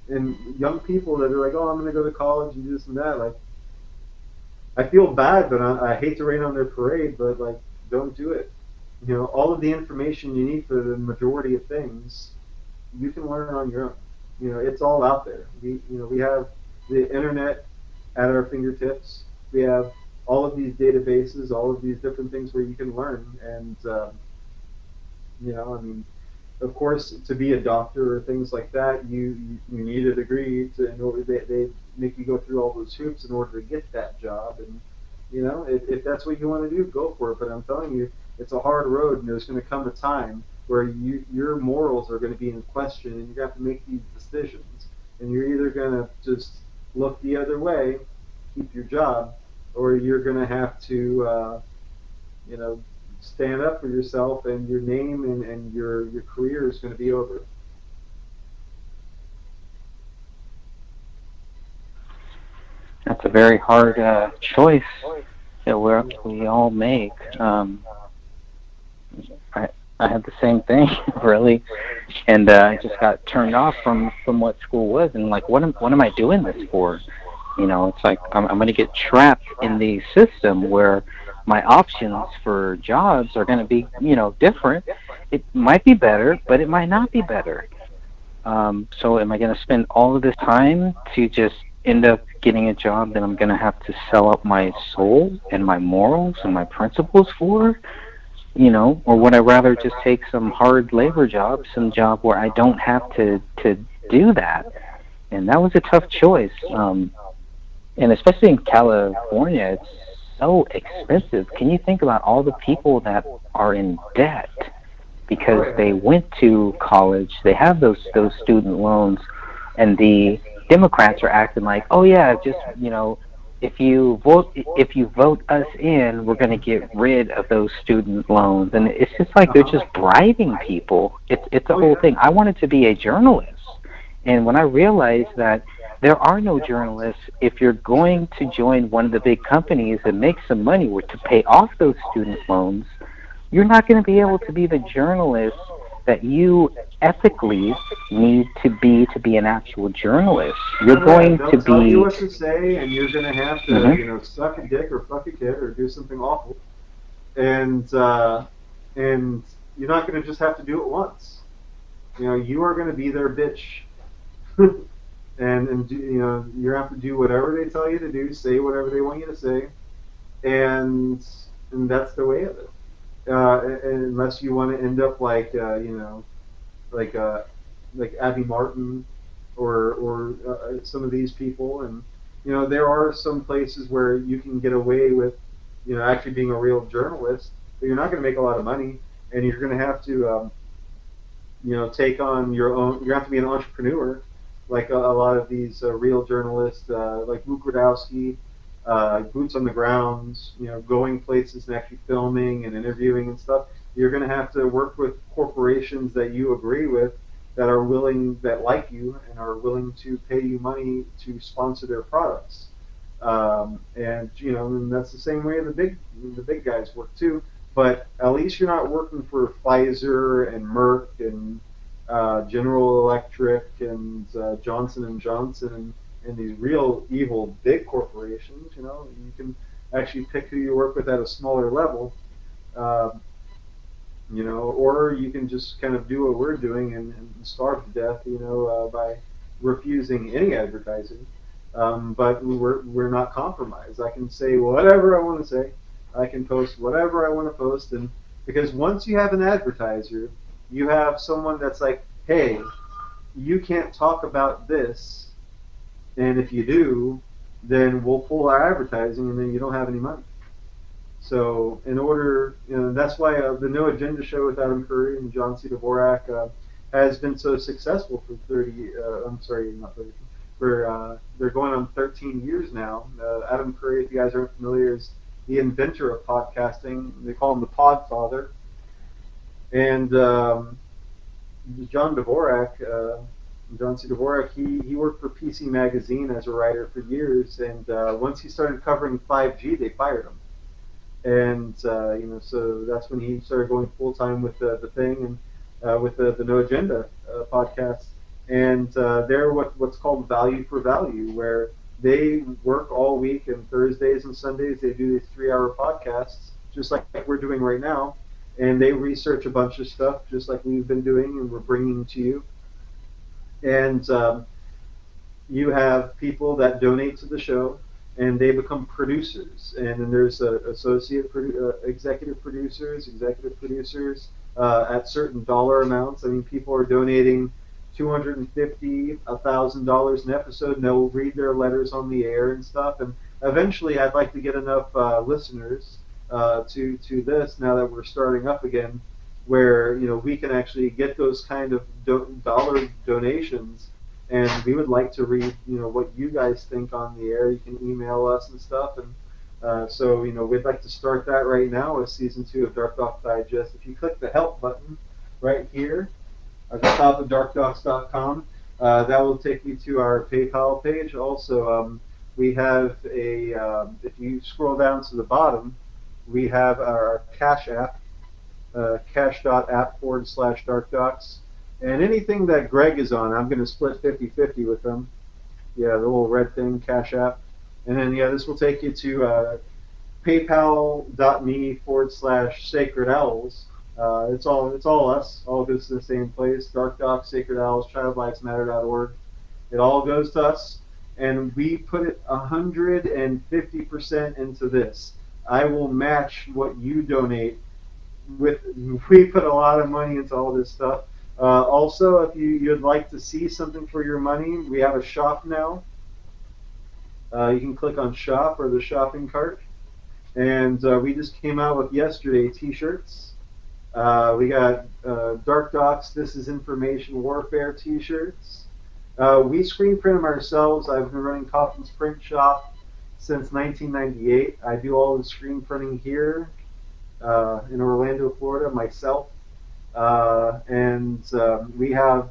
and young people that are like, oh, I'm going to go to college and do this and that, like, I feel bad, but I hate to rain on their parade, but like, don't do it. All of the information you need for the majority of things, you can learn on your own. It's all out there. We have the internet at our fingertips. We have all of these databases, all of these different things where you can learn. And I mean, of course, to be a doctor or things like that, you need a degree in order. They make you go through all those hoops in order to get that job. And if that's what you want to do, go for it. But I'm telling you, it's a hard road, and there's going to come a time where your morals are going to be in question, and you have to make these decisions. And you're either going to just look the other way, keep your job, or you're going to have to, stand up for yourself, and your name and your career is going to be over. That's a very hard choice that we all make. I had the same thing, really, and I just got turned off from what school was, and like, what am I doing this for? It's like I'm going to get trapped in the system where my options for jobs are going to be, different. It might be better, but it might not be better. So am I going to spend all of this time to just end up getting a job that I'm going to have to sell up my soul and my morals and my principles for? Or would I rather just take some hard labor job, some job where I don't have to do that? And that was a tough choice. And especially in California, it's so expensive. Can you think about all the people that are in debt because they went to college, they have those student loans, and the Democrats are acting like, oh yeah, just if you vote us in, we're going to get rid of those student loans. And it's just like they're just bribing people. It's a whole thing. I wanted to be a journalist, and when I realized that there are no journalists, if you're going to join one of the big companies and make some money to pay off those student loans, you're not going to be able to be the journalist that you ethically need to be an actual journalist. You're going to be. Tell you what to say, and you're going to have to, suck a dick or fuck a kid or do something awful, and you're not going to just have to do it once. You are going to be their bitch, and you have to do whatever they tell you to do, say whatever they want you to say, and that's the way of it. Unless you want to end up like like Abby Martin or some of these people, and there are some places where you can get away with actually being a real journalist, but you're not going to make a lot of money, and you're going to have to take on your own. You have to be an entrepreneur, like a lot of these real journalists, like Luke Radowski. Boots on the ground, going places and actually filming and interviewing and stuff. You're going to have to work with corporations that you agree with, that like you and are willing to pay you money to sponsor their products. And that's the same way the big guys work too. But at least you're not working for Pfizer and Merck and General Electric and Johnson and Johnson and these real evil big corporations. You can actually pick who you work with at a smaller level. Or you can just kind of do what we're doing and starve to death, by refusing any advertising. But we're not compromised. I can say whatever I want to say. I can post whatever I want to post, and because once you have an advertiser, you have someone that's like, hey, you can't talk about this, and if you do, then we'll pull our advertising, and then you don't have any money. So in order, that's why the No Agenda show with Adam Curry and John C. Dvorak has been so successful for 30. I'm sorry, not 30. They're going on 13 years now. Adam Curry, if you guys aren't familiar, is the inventor of podcasting. They call him the Podfather. And John C. Dvorak, he worked for PC Magazine as a writer for years. And once he started covering 5G, they fired him. And so that's when he started going full time with the thing and with the No Agenda podcast. And they're what's called value for value, where they work all week, and Thursdays and Sundays they do these 3-hour podcasts, just like we're doing right now. And they research a bunch of stuff, just like we've been doing, and we're bringing to you. And you have people that donate to the show, and they become producers. And then there's executive producers at certain dollar amounts. I mean, people are donating $250, $1,000 an episode, and they'll read their letters on the air and stuff. And eventually, I'd like to get enough listeners to this, now that we're starting up again, where we can actually get those kind of dollar donations, and we would like to read what you guys think on the air. You can email us and stuff, and so we'd like to start that right now with season 2 of Dox Digest. If you click the help button right here at the top of darkdocs.com, that will take you to our PayPal page. Also, we have if you scroll down to the bottom, we have our Cash app, cash.app/darkdocs. And anything that Greg is on, I'm going to split 50-50 with him. Yeah, the little red thing, Cash App. And then, this will take you to paypal.me/Sacred Owls. It's all us. All goes to the same place. Dark Docs, Sacred Owls, childlivesmatter.org. It all goes to us. And we put it 150% into this. I will match what you donate. We put a lot of money into all this stuff. Also, if you'd like to see something for your money, we have a shop now. You can click on shop or the shopping cart. And we just came out with yesterday t-shirts. We got Dark Docs, This is Information Warfare t-shirts. We screen print them ourselves. I've been running Coffin's Print Shop since 1998. I do all the screen printing here in Orlando, Florida, myself. And we have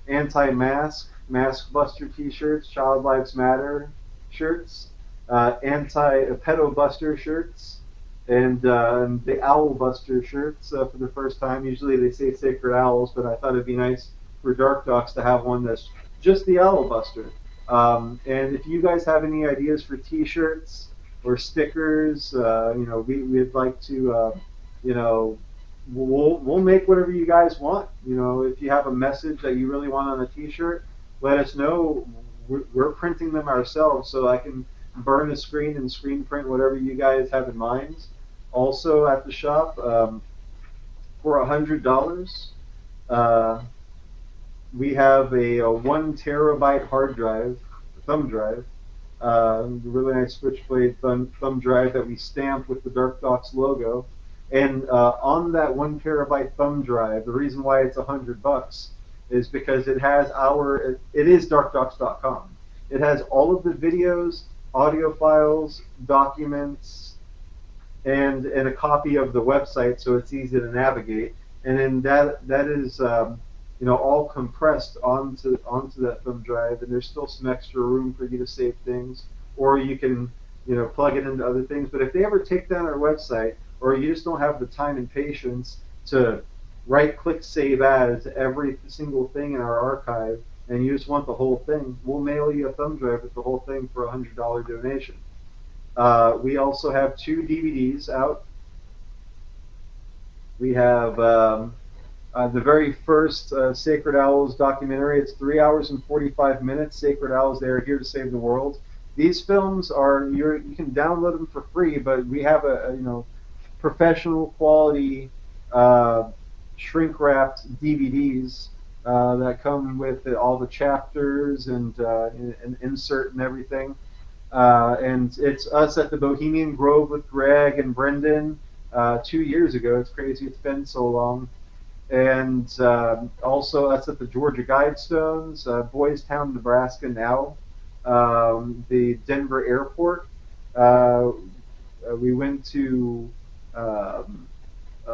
anti-mask, Mask Buster t-shirts, Child Lives Matter shirts, anti-Pedo Buster shirts, and the Owl Buster shirts for the first time. Usually they say Sacred Owls, but I thought it'd be nice for Dark Docs to have one that's just the Owl Buster. And if you guys have any ideas for t-shirts or stickers, we'd like to, we'll make whatever you guys want. If you have a message that you really want on a t-shirt, let us know. We're printing them ourselves, so I can burn a screen and screen print whatever you guys have in mind. Also at the shop, for $100, we have a 1 terabyte hard drive, thumb drive, really nice switchblade thumb drive that we stamped with the Dark Docs logo. And on that 1 terabyte thumb drive, the reason why it's $100 is because it is darkdocs.com. It has all of the videos, audio files, documents, and a copy of the website, so it's easy to navigate. And then that is all compressed onto that thumb drive, and there's still some extra room for you to save things, or you can plug it into other things. But if they ever take down our website, or you just don't have the time and patience to right-click Save As every single thing in our archive, and you just want the whole thing, we'll mail you a thumb drive with the whole thing for a $100 donation. We also have 2 DVDs out. We have the very first Sacred Owls documentary. It's 3 hours and 45 minutes. Sacred Owls, they are here to save the world. These films you can download them for free, but we have a professional quality shrink wrapped DVDs that come with all the chapters and an insert and everything. And it's us at the Bohemian Grove with Greg and Brendan 2 years ago. It's crazy it's been so long. And also us at the Georgia Guidestones, Boys Town, Nebraska now, the Denver Airport. We went to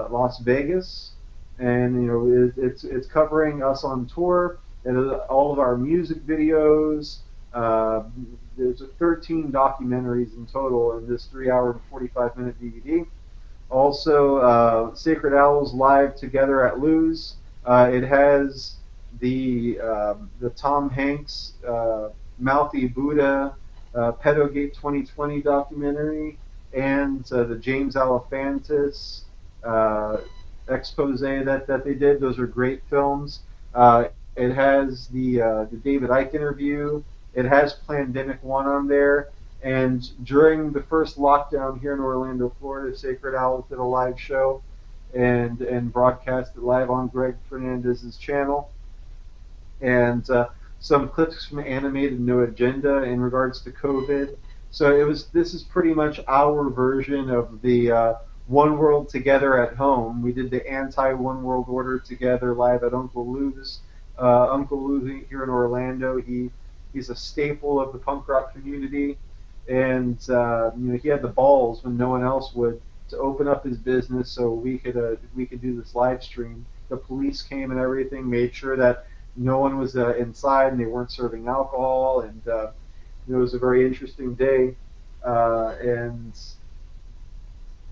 Las Vegas, and it's covering us on tour and all of our music videos. There's 13 documentaries in total in this 3 hour and 45 minute DVD. Also, Sacred Owls live together at Lou's. It has the Tom Hanks Mouthy Buddha Pedogate 2020 documentary and the James Alefantis uh, expose that they did. Those are great films. It has the David Icke interview. It has Plandemic 1 on there. And during the first lockdown here in Orlando, Florida, Sacred Owls did a live show and broadcast it live on Greg Fernandez's channel. And some clips from Animated No Agenda in regards to COVID. So this is pretty much our version of the One World Together at Home. We did the anti-One World Order together live at Uncle Lou's. Uncle Lou here in Orlando, he's a staple of the punk rock community, and he had the balls when no one else would to open up his business so we could do this live stream. The police came and everything, made sure that no one was inside and they weren't serving alcohol, and it was a very interesting day. And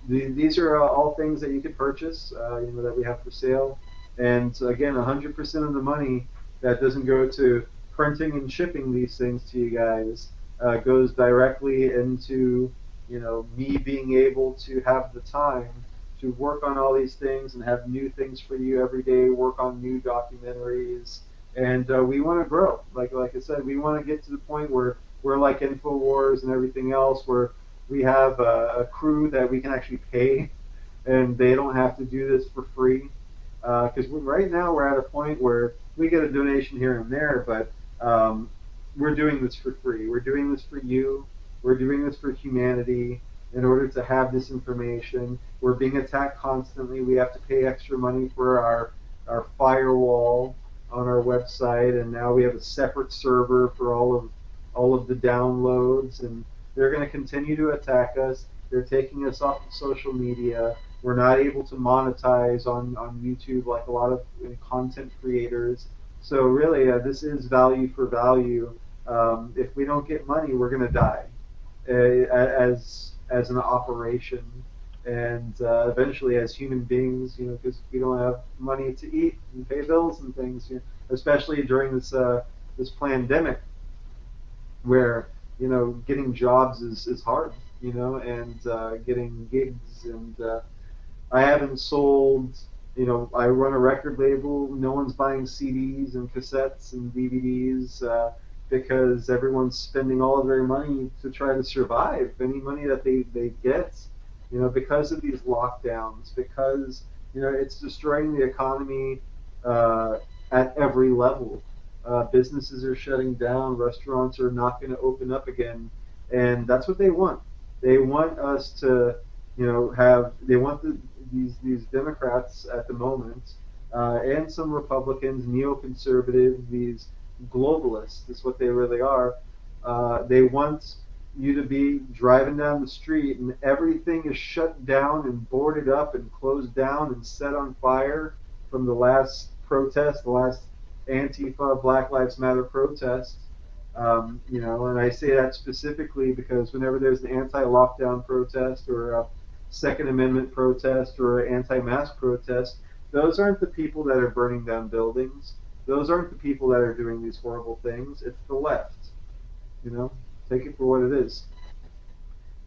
these are all things that you can purchase, that we have for sale. And again, 100% of the money that doesn't go to printing and shipping these things to you guys goes directly into, me being able to have the time to work on all these things and have new things for you every day, work on new documentaries. And we want to grow. Like I said, we want to get to the point where we're like InfoWars and everything else, where we have a crew that we can actually pay, and they don't have to do this for free. Because right now we're at a point where we get a donation here and there, but we're doing this for free. We're doing this for you. We're doing this for humanity. In order to have this information, we're being attacked constantly. We have to pay extra money for our firewall on our website, and now we have a separate server for all of the downloads, and they're going to continue to attack us. They're taking us off of social media. We're not able to monetize on YouTube like a lot of content creators. So really, this is value for value. If we don't get money, we're going to die as an operation, and eventually as human beings, because we don't have money to eat and pay bills and things, especially during this pandemic, where getting jobs is hard, and getting gigs, and I haven't sold. I run a record label. No one's buying CDs and cassettes and DVDs because everyone's spending all of their money to try to survive. Any money that they get, because of these lockdowns, because it's destroying the economy at every level. Businesses are shutting down. Restaurants are not going to open up again, and that's what they want. They want us to, they want these Democrats at the moment, and some Republicans, neoconservative, these globalists is what they really are. They want you to be driving down the street and everything is shut down and boarded up and closed down and set on fire from the last protest, the last Antifa Black Lives Matter protest. And I say that specifically because whenever there's an anti-lockdown protest or a Second Amendment protest or an anti-mask protest, those aren't the people that are burning down buildings. Those aren't the people that are doing these horrible things. It's the left. Take it for what it is.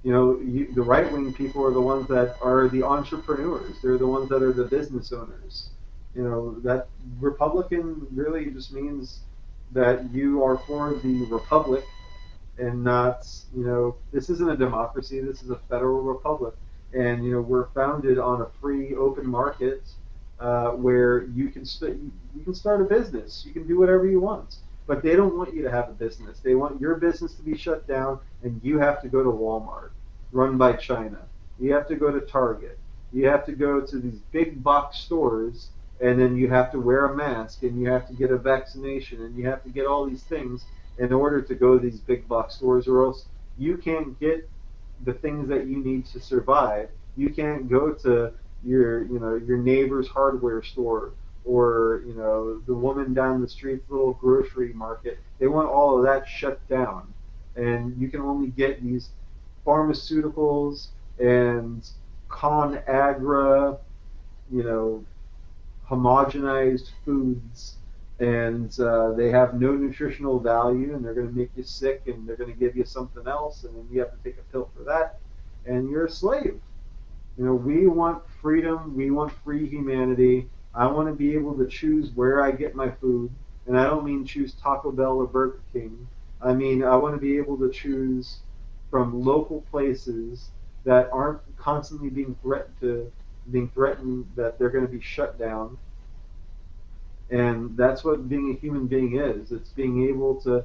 The right-wing people are the ones that are the entrepreneurs. They're the ones that are the business owners. That Republican really just means that you are for the republic and not, this isn't a democracy. This is a federal republic. And, we're founded on a free, open market where you can start a business. You can do whatever you want. But they don't want you to have a business. They want your business to be shut down, and you have to go to Walmart, run by China. You have to go to Target. You have to go to these big box stores, and then you have to wear a mask, and you have to get a vaccination, and you have to get all these things in order to go to these big box stores, or else you can't get the things that you need to survive. You can't go to your neighbor's hardware store, or the woman down the street's little grocery market. They want all of that shut down, and you can only get these pharmaceuticals and ConAgra, homogenized foods, and they have no nutritional value, and they're going to make you sick, and they're going to give you something else, and then you have to take a pill for that, and you're a slave. We want freedom. We want free humanity. I want to be able to choose where I get my food, and I don't mean choose Taco Bell or Burger King. I mean I want to be able to choose from local places that aren't constantly being threatened that they're going to be shut down. And that's what being a human being is. It's being able to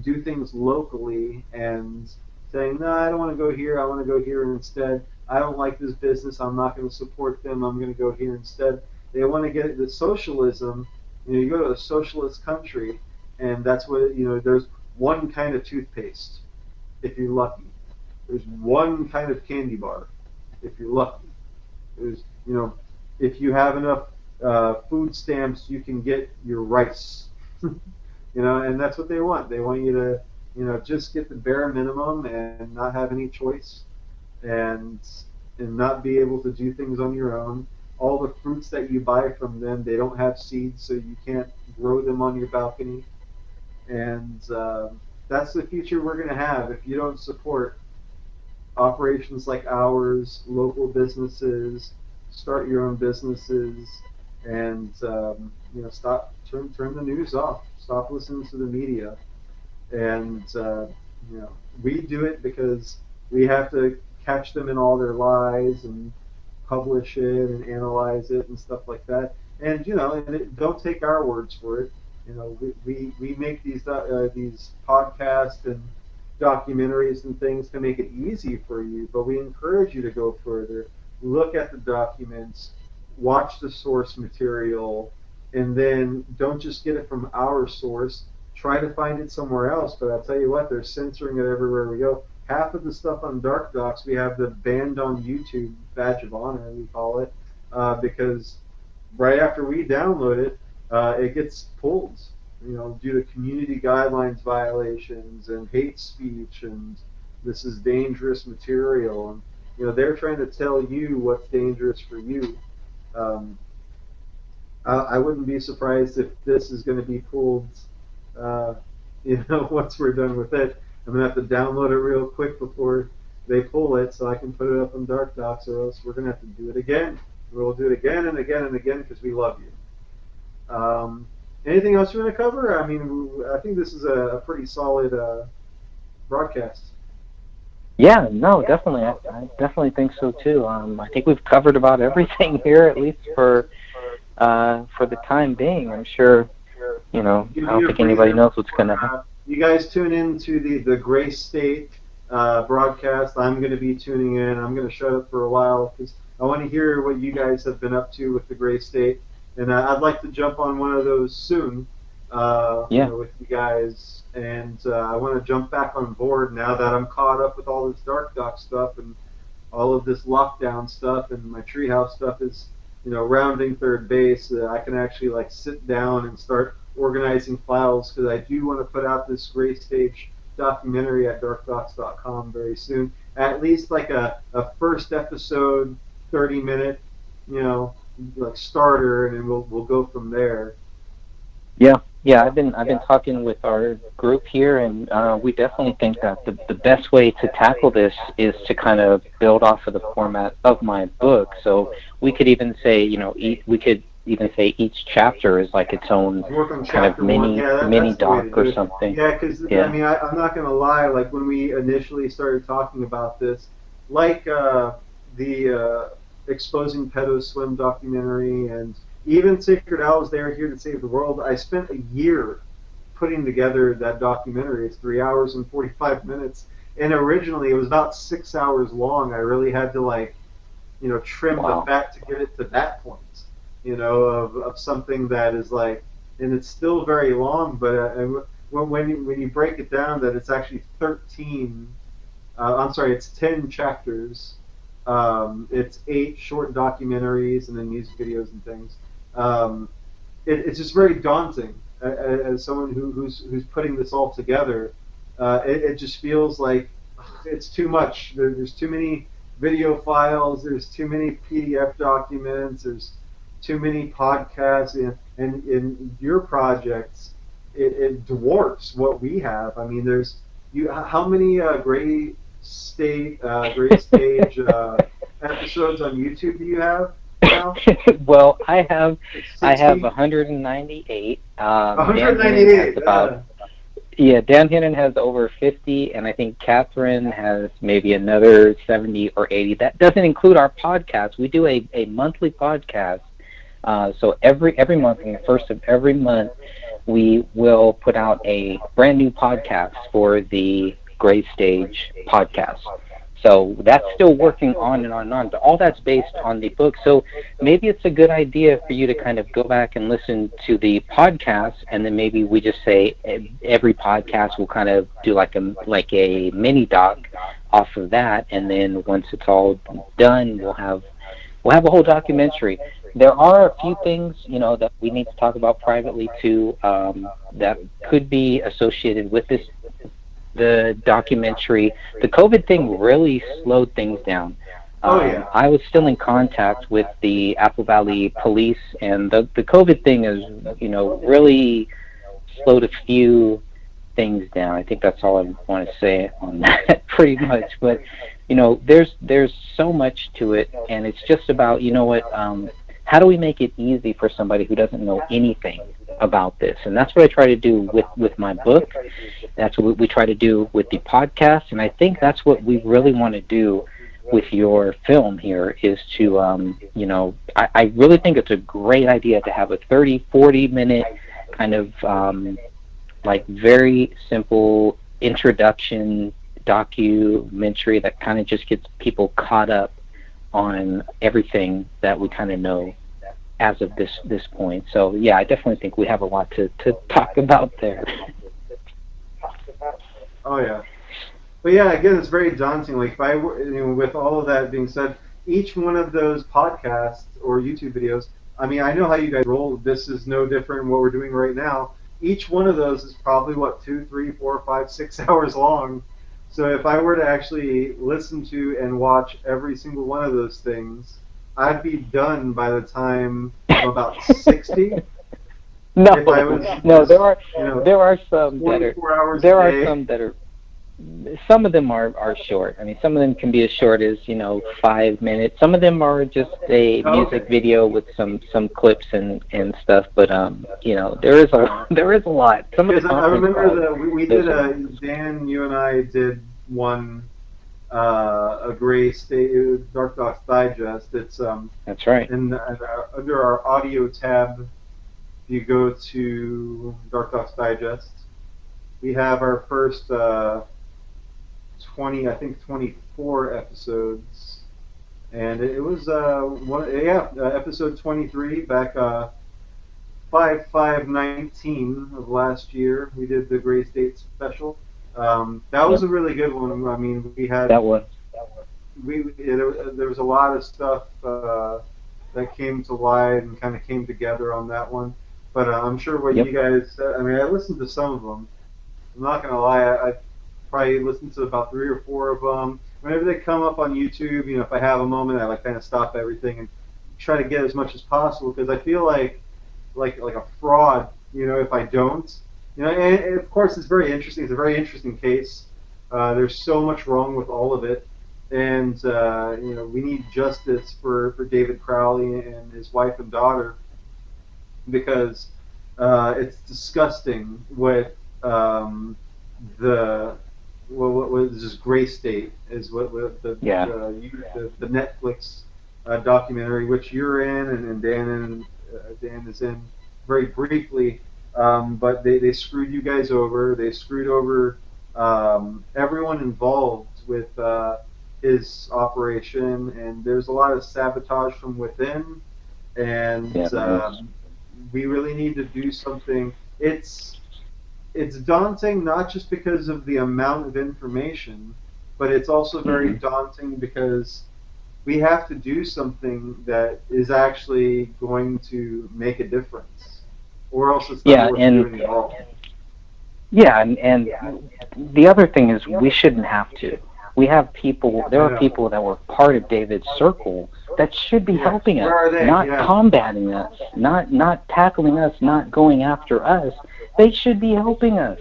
do things locally and saying, no, I don't want to go here. I want to go here instead. I don't like this business. I'm not going to support them. I'm going to go here instead. They want to get the socialism. You go to a socialist country, and that's what, there's one kind of toothpaste, if you're lucky. There's one kind of candy bar, if you're lucky. There's, if you have enough food stamps, you can get your rice. And that's what they want. They want you to, just get the bare minimum and not have any choice, and not be able to do things on your own. All the fruits that you buy from them, they don't have seeds, so you can't grow them on your balcony. And that's the future we're going to have if you don't support operations like ours, local businesses, start your own businesses, and turn the news off. Stop listening to the media, and we do it because we have to catch them in all their lies and publish it and analyze it and stuff like that. And don't take our words for it. We make these podcasts and documentaries and things to make it easy for you, but we encourage you to go further. Look at the documents, watch the source material, and then don't just get it from our source. Try to find it somewhere else, but I'll tell you what, they're censoring it everywhere we go. Half of the stuff on Dark Docs, we have the banned on YouTube badge of honor, we call it, because right after we download it, it gets pulled, due to community guidelines violations and hate speech, and this is dangerous material. And they're trying to tell you what's dangerous for you. I wouldn't be surprised if this is going to be pulled, once we're done with it. I'm going to have to download it real quick before they pull it so I can put it up on Dark Docs, or else we're going to have to do it again. We'll do it again and again and again because we love you. Anything else you want to cover? I mean, I think this is a pretty solid broadcast. Yeah, no, definitely. I definitely think so too. I think we've covered about everything here, at least for the time being. I'm sure, I don't think anybody knows what's going to happen. You guys tune in to the Gray State broadcast. I'm going to be tuning in. I'm going to shut up for a while because I want to hear what you guys have been up to with the Gray State. And I'd like to jump on one of those soon with you guys. And I want to jump back on board now that I'm caught up with all this Dark Doc stuff and all of this lockdown stuff, and my treehouse stuff is, rounding third base. I can actually sit down and start organizing files, because I do want to put out this Gray Stage documentary at darkdocs.com very soon. At least a first episode, 30-minute, starter, and then we'll go from there. Yeah, I've been talking with our group here, and we definitely think that the best way to tackle this is to kind of build off of the format of my book. So we could even say, each chapter is like its own kind of mini doc or something. Yeah, because I mean, I'm not gonna lie. Like when we initially started talking about this, the Exposing Pedo Swim documentary, and even Sacred Owls, They Are Here to Save the World, I spent a year putting together that documentary. It's 3 hours and 45 minutes. And originally it was about 6 hours long. I really had to trim the fat to get it to that point, of something that is and it's still very long, but when you break it down that it's actually 10 chapters. It's 8 short documentaries and then music videos and things. It's just very daunting as someone who's putting this all together. It just feels like it's too much. There's too many video files. There's too many PDF documents. There's too many podcasts. And in your projects, it dwarfs what we have. I mean, there's how many great stage episodes on YouTube do you have now? Well, I have 60? 198. 198. Dan Hinnon has over 50, and I think Catherine has maybe another 70 or 80. That doesn't include our podcast. We do a monthly podcast. So every month, on the first of every month, we will put out a brand new podcast for the Gray Stage podcast. So that's still working on and on and on, but all that's based on the book. So maybe it's a good idea for you to kind of go back and listen to the podcast, and then maybe we just say every podcast will kind of do like a mini doc off of that, and then once it's all done, we'll have a whole documentary. There are a few things, that we need to talk about privately too, that could be associated with the documentary. The COVID thing really slowed things down. I was still in contact with the Apple Valley police, and the COVID thing is, really slowed a few things down. I think that's all I want to say on that, pretty much. But there's so much to it, and it's just about how do we make it easy for somebody who doesn't know anything about this? And that's what I try to do with my book. That's what we try to do with the podcast, and I think that's what we really want to do with your film here, is to I really think it's a great idea to have a 30-40 minute kind of like very simple introduction documentary that kind of just gets people caught up on everything that we kind of know as of this point. So yeah, I definitely think we have a lot to talk about there. Oh yeah, but yeah, again, it's very daunting. Like if I were, with all of that being said, each one of those podcasts or YouTube videos, I mean, I know how you guys roll. This is no different than what we're doing right now. Each one of those is probably 2, 3, 4, 5, 6 hours long. So if I were to actually listen to and watch every single one of those things, I'd be done by the time I'm about 60. No, there are some that are some of them are short. I mean, some of them can be as short as 5 minutes. Some of them are just a music video with some clips and stuff. But there is a lot. Some of the I remember that we did Dan, you and I did one a Gray State Dox Digest. It's that's right. And under our audio tab, if you go to Dox Digest, we have our first 24 episodes, and it was episode 23 back 5/5/19 of last year. We did the Gray State special. That was a really good one. I mean, we had that one. There was a lot of stuff that came to light and kind of came together on that one. But I'm sure what you guys said. I mean, I listened to some of them. I'm not gonna lie. I probably listened to about 3 or 4 of them. Whenever they come up on YouTube, if I have a moment, I kind of stop everything and try to get as much as possible, because I feel like a fraud, if I don't. And of course it's very interesting. It's a very interesting case. There's so much wrong with all of it, and we need justice for David Crowley and his wife and daughter, because it's disgusting what what was this Gray State is what the Netflix documentary, which you're in and Dan is in very briefly, but they screwed you guys over. They screwed over everyone involved with his operation, and there's a lot of sabotage from within, and we really need to do something. It's daunting, not just because of the amount of information, but it's also very daunting because we have to do something that is actually going to make a difference, or else it's not worth doing at all. Yeah, and the other thing is we shouldn't have to. We have people, there are people that were part of David's circle that should be helping us, Where are they? not combating us, not tackling us, not going after us. They should be helping us.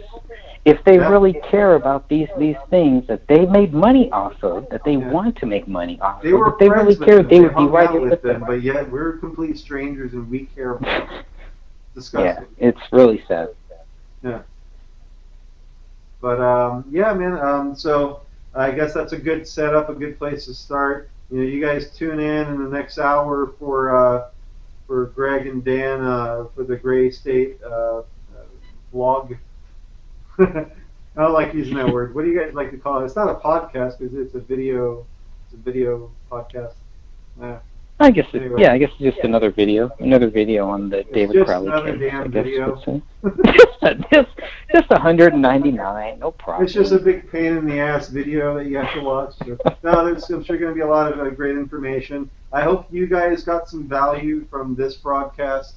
If they really care about these things that they made money off of, that they want to make money off They of, were if they really friends with care, them. they would be hung right out there with with them, them. but yet we're complete strangers and we care about them. Disgusting. Yeah, it's really sad. Yeah. But yeah, man. So I guess that's a good setup, a good place to start. You know, you guys tune in the next hour for Greg and Dan for the Gray State vlog. I don't like using that word. What do you guys like to call it? It's not a podcast because it's a video. It's a video podcast. Yeah. I guess Anyway. I guess it's just another video on the David Just Crowley another case. damn I guess video. just 199, no problem. It's just a big pain in the ass video that you have to watch. So, no, there's I'm sure going to be a lot of great information. I hope you guys got some value from this broadcast.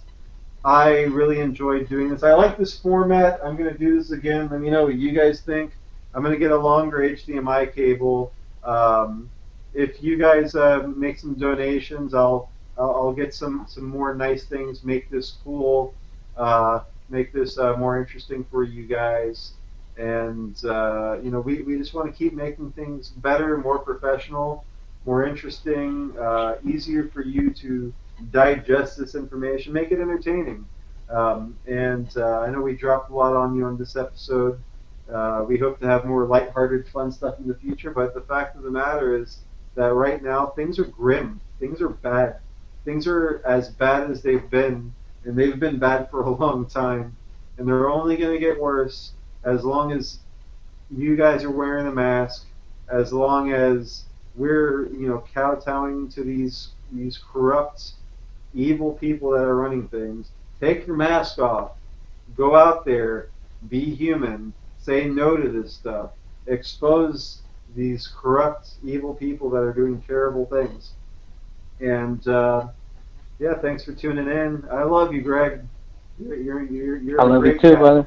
I really enjoyed doing this. I like this format. I'm going to do this again. Let me know what you guys think. I'm going to get a longer HDMI cable. If you guys make some donations, I'll get some more nice things. Make this cool. Make this more interesting for you guys. And you know, we just want to keep making things better, more professional, more interesting, easier for you to digest this information, make it entertaining. And I know we dropped a lot on you on this episode. We hope to have more lighthearted, fun stuff in the future, but the fact of the matter is that right now things are grim. Things are bad. Things are as bad as they've been, and they've been bad for a long time. And they're only going to get worse as long as you guys are wearing a mask, as long as we're, you know, kowtowing to these corrupt, evil people that are running things. Take your mask off. Go out there. Be human. Say no to this stuff. Expose these corrupt, evil people that are doing terrible things. And yeah, thanks for tuning in. I love you, Greg. You're I love you too, brother.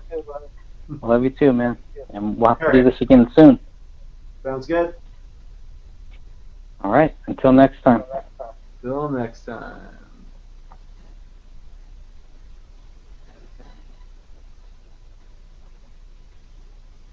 I love you too, man. And we'll have to do this again soon. Sounds good. All right. Until next time. Till next time.